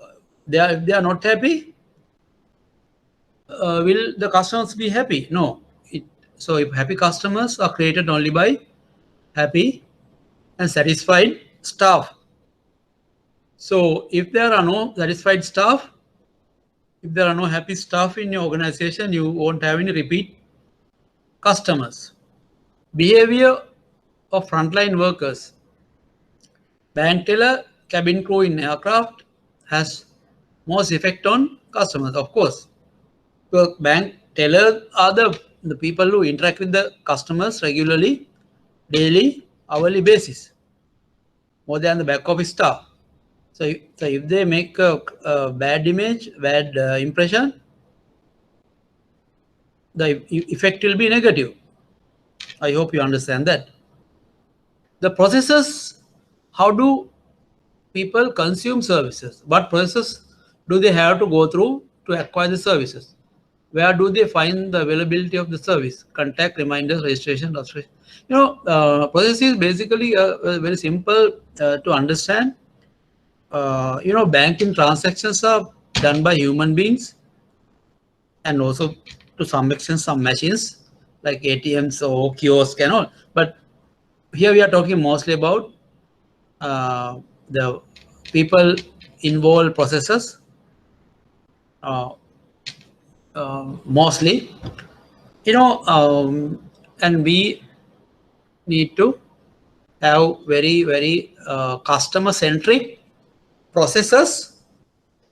if they are not happy, will the customers be happy? No. So if happy customers are created only by happy and satisfied staff. So if there are no satisfied staff, if there are no happy staff in your organization, you won't have any repeat customers. Behavior of frontline workers. Bank teller, cabin crew in aircraft has most effect on customers, of course. So bank tellers are the people who interact with the customers regularly, daily, hourly basis, more than the back office staff. So if they make a bad image, bad impression, the effect will be negative. I hope you understand that. The processes, how do people consume services? What processes do they have to go through to acquire the services? Where do they find the availability of the service? Contact, reminders, registration, illustration. Process is basically very simple to understand. Banking transactions are done by human beings and also to some extent some machines like ATMs or kiosks and all. But here we are talking mostly about the people involved processes mostly. And we need to have very customer centric processes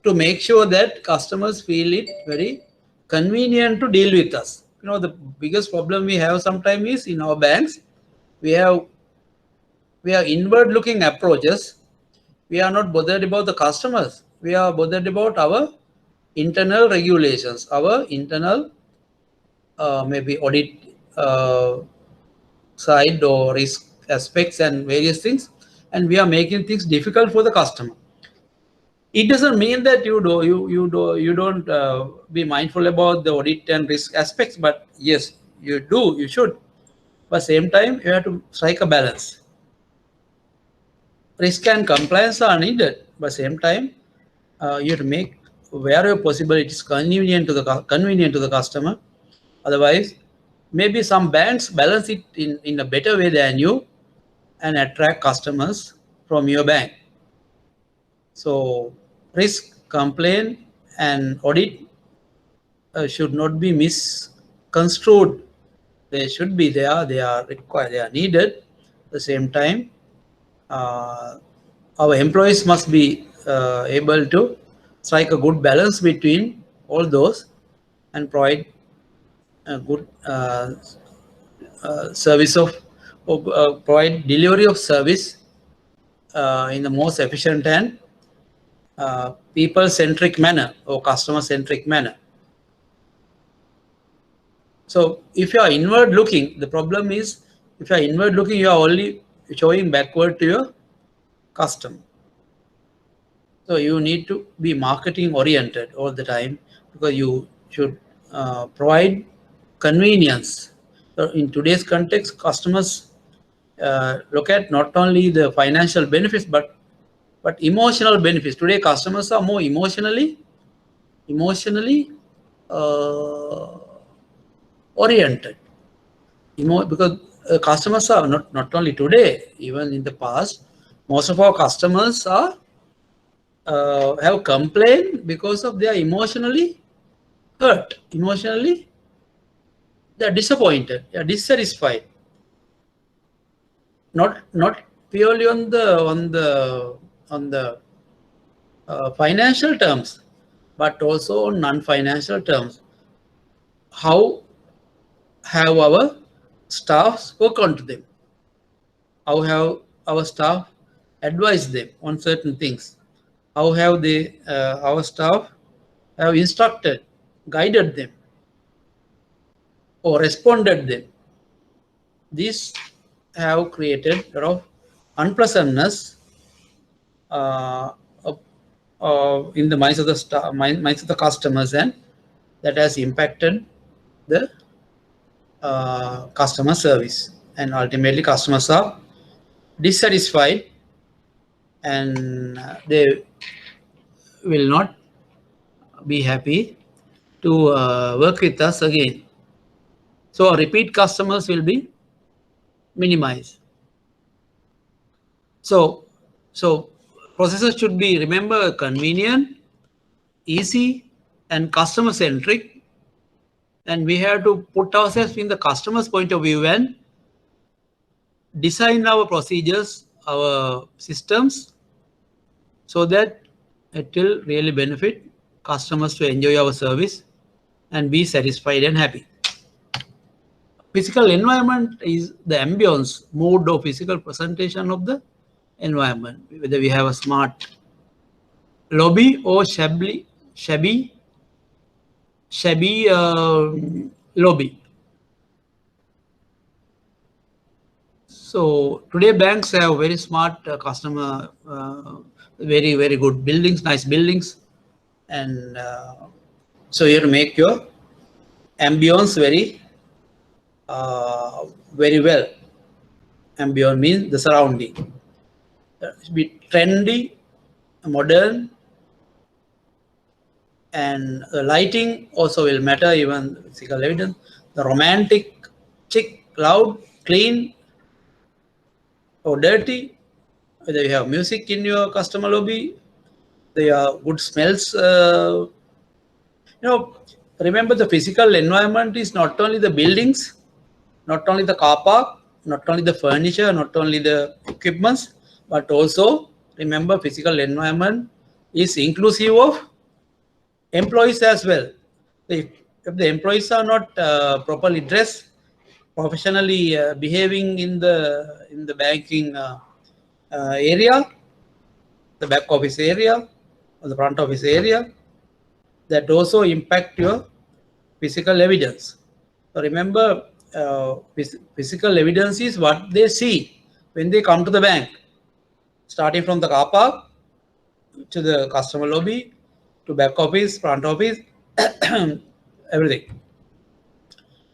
to make sure that customers feel it very convenient to deal with us. The biggest problem we have sometimes is in our banks, we have inward looking approaches. We are not bothered about the customers. We are bothered about our internal regulations, our internal maybe audit side or risk aspects and various things, and we are making things difficult for the customer. It doesn't mean that you don't be mindful about the audit and risk aspects, but yes, you should. But same time, you have to strike a balance. Risk and compliance are needed, but same time, you have to make wherever possible it is convenient to the customer. Otherwise, maybe some banks balance it in a better way than you and attract customers from your bank. So risk, complaint, and audit should not be misconstrued. They should be there. They are required. They are needed. At the same time, our employees must be able to strike a good balance between all those and provide a good service provide delivery of service in the most efficient and people-centric manner or customer-centric manner. So if you are inward looking, the problem is if you are inward looking, you are only showing backward to your customer. So you need to be marketing oriented all the time because you should provide convenience. So in today's context, customers look at not only the financial benefits but emotional benefits. Today, customers are more emotionally oriented. Because customers are not only today, even in the past, most of our customers are have complained because of they are emotionally hurt, emotionally they are disappointed, they are dissatisfied. Not purely on the financial terms, but also on non-financial terms. How have our staff spoken to them? How have our staff advised them on certain things? How have our staff have instructed, guided them, or responded them. These have created a lot of unpleasantness in the minds of the customers, and that has impacted the customer service, and ultimately customers are dissatisfied and they will not be happy to work with us again. So repeat customers will be minimized. So processes should be, remember, convenient, easy, and customer centric, and we have to put ourselves in the customer's point of view and design our procedures, our systems, so that it will really benefit customers to enjoy our service and be satisfied and happy. Physical environment is the ambience, mood, or physical presentation of the environment. Whether we have a smart lobby or shabby lobby. So today banks have very smart customer, very good buildings, nice buildings, and so you have to make your ambience very well. Ambience means the surrounding. It should be trendy, modern, and the lighting also will matter, even physical evidence. The romantic, chic, loud, clean, or dirty. Whether you have music in your customer lobby, there are good smells. Remember, the physical environment is not only the buildings, not only the car park, not only the furniture, not only the equipments, but also remember, physical environment is inclusive of employees as well. If the employees are not properly dressed, professionally behaving in the banking area, the back office area, or the front office area, that also impact your physical evidence. So remember, physical evidence is what they see when they come to the bank, starting from the car park to the customer lobby to back office, front office, everything.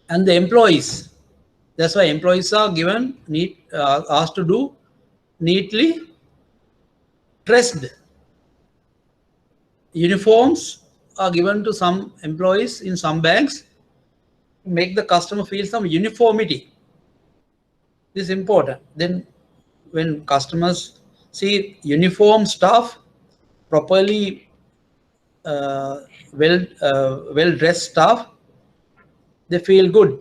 And the employees, that's why employees are given asked to do neatly dressed. Uniforms are given to some employees in some banks to make the customer feel some uniformity. This is important. Then when customers see uniform staff, properly well-dressed staff, they feel good,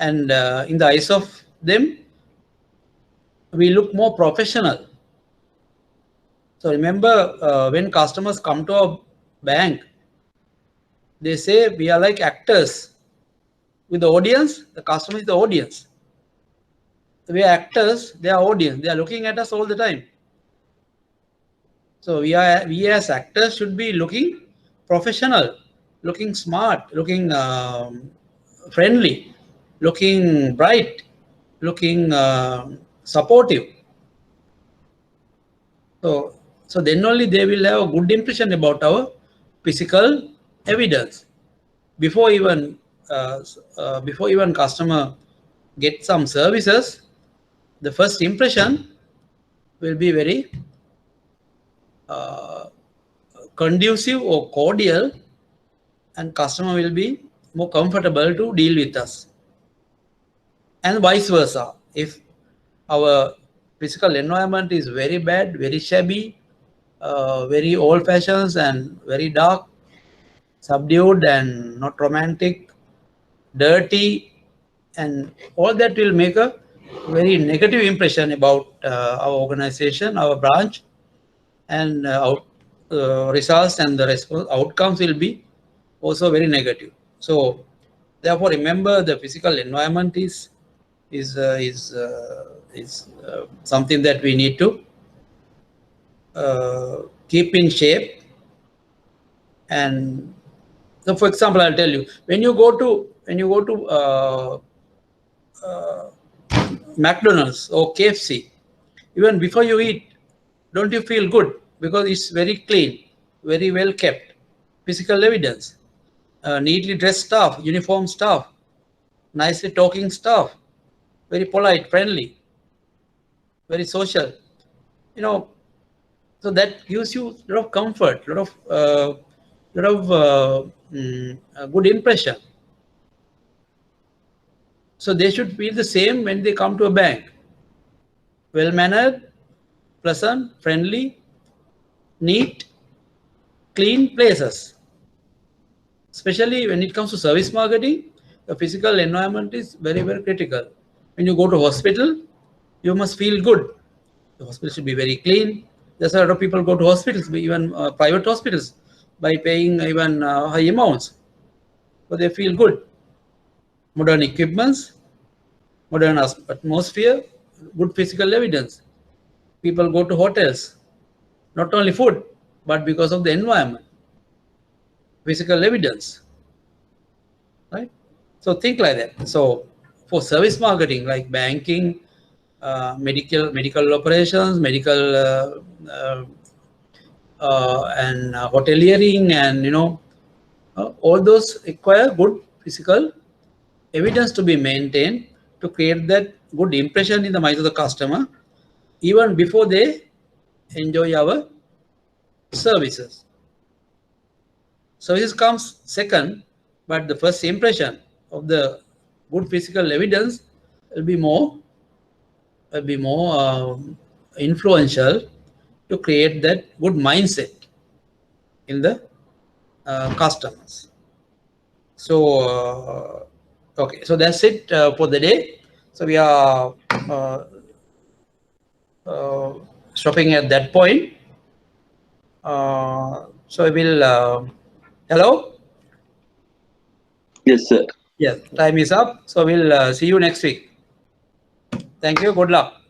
and in the eyes of them, we look more professional. So remember, when customers come to a bank, they say we are like actors with the audience. The customer is the audience. We are actors, they are audience. They are looking at us all the time. So we as actors should be looking professional, looking smart, looking friendly, looking bright, looking supportive. So then only they will have a good impression about our physical evidence. Before even customer get some services, the first impression will be very conducive or cordial, and customer will be more comfortable to deal with us. And vice versa. If our physical environment is very bad, very shabby, very old-fashioned and very dark, subdued and not romantic, dirty, and all that will make a very negative impression about our organization, our branch, and our results and the outcomes will be also very negative. So therefore, remember, the physical environment is something that we need to keep in shape And so, for example, I'll tell you, when you go to McDonald's or KFC, even before you eat, don't you feel good? Because it's very clean, very well kept. Physical evidence, neatly dressed staff, uniform staff, nicely talking staff, very polite, friendly, very social. You know, so that gives you a lot of comfort, a lot of a good impression. So they should feel the same when they come to a bank. Well-mannered, pleasant, friendly, neat, clean places. Especially when it comes to service marketing, the physical environment is very, very critical. When you go to hospital, you must feel good. The hospital should be very clean. There's a lot of people go to hospitals, even private hospitals, by paying even high amounts. So they feel good. Modern equipments, modern atmosphere, good physical evidence. People go to hotels, not only food, but because of the environment, physical evidence, right? So think like that. So for service marketing, like banking, medical operations, medical and hoteliering, and all those require good physical evidence to be maintained to create that good impression in the mind of the customer, even before they enjoy our services. Services comes second, but the first impression of the good physical evidence will be more influential to create that good mindset in the customers. So okay, so that's it for the day. So we are stopping at that point. So I will hello. Yes, sir. Yes, time is up. So we'll see you next week. Thank you. Good luck.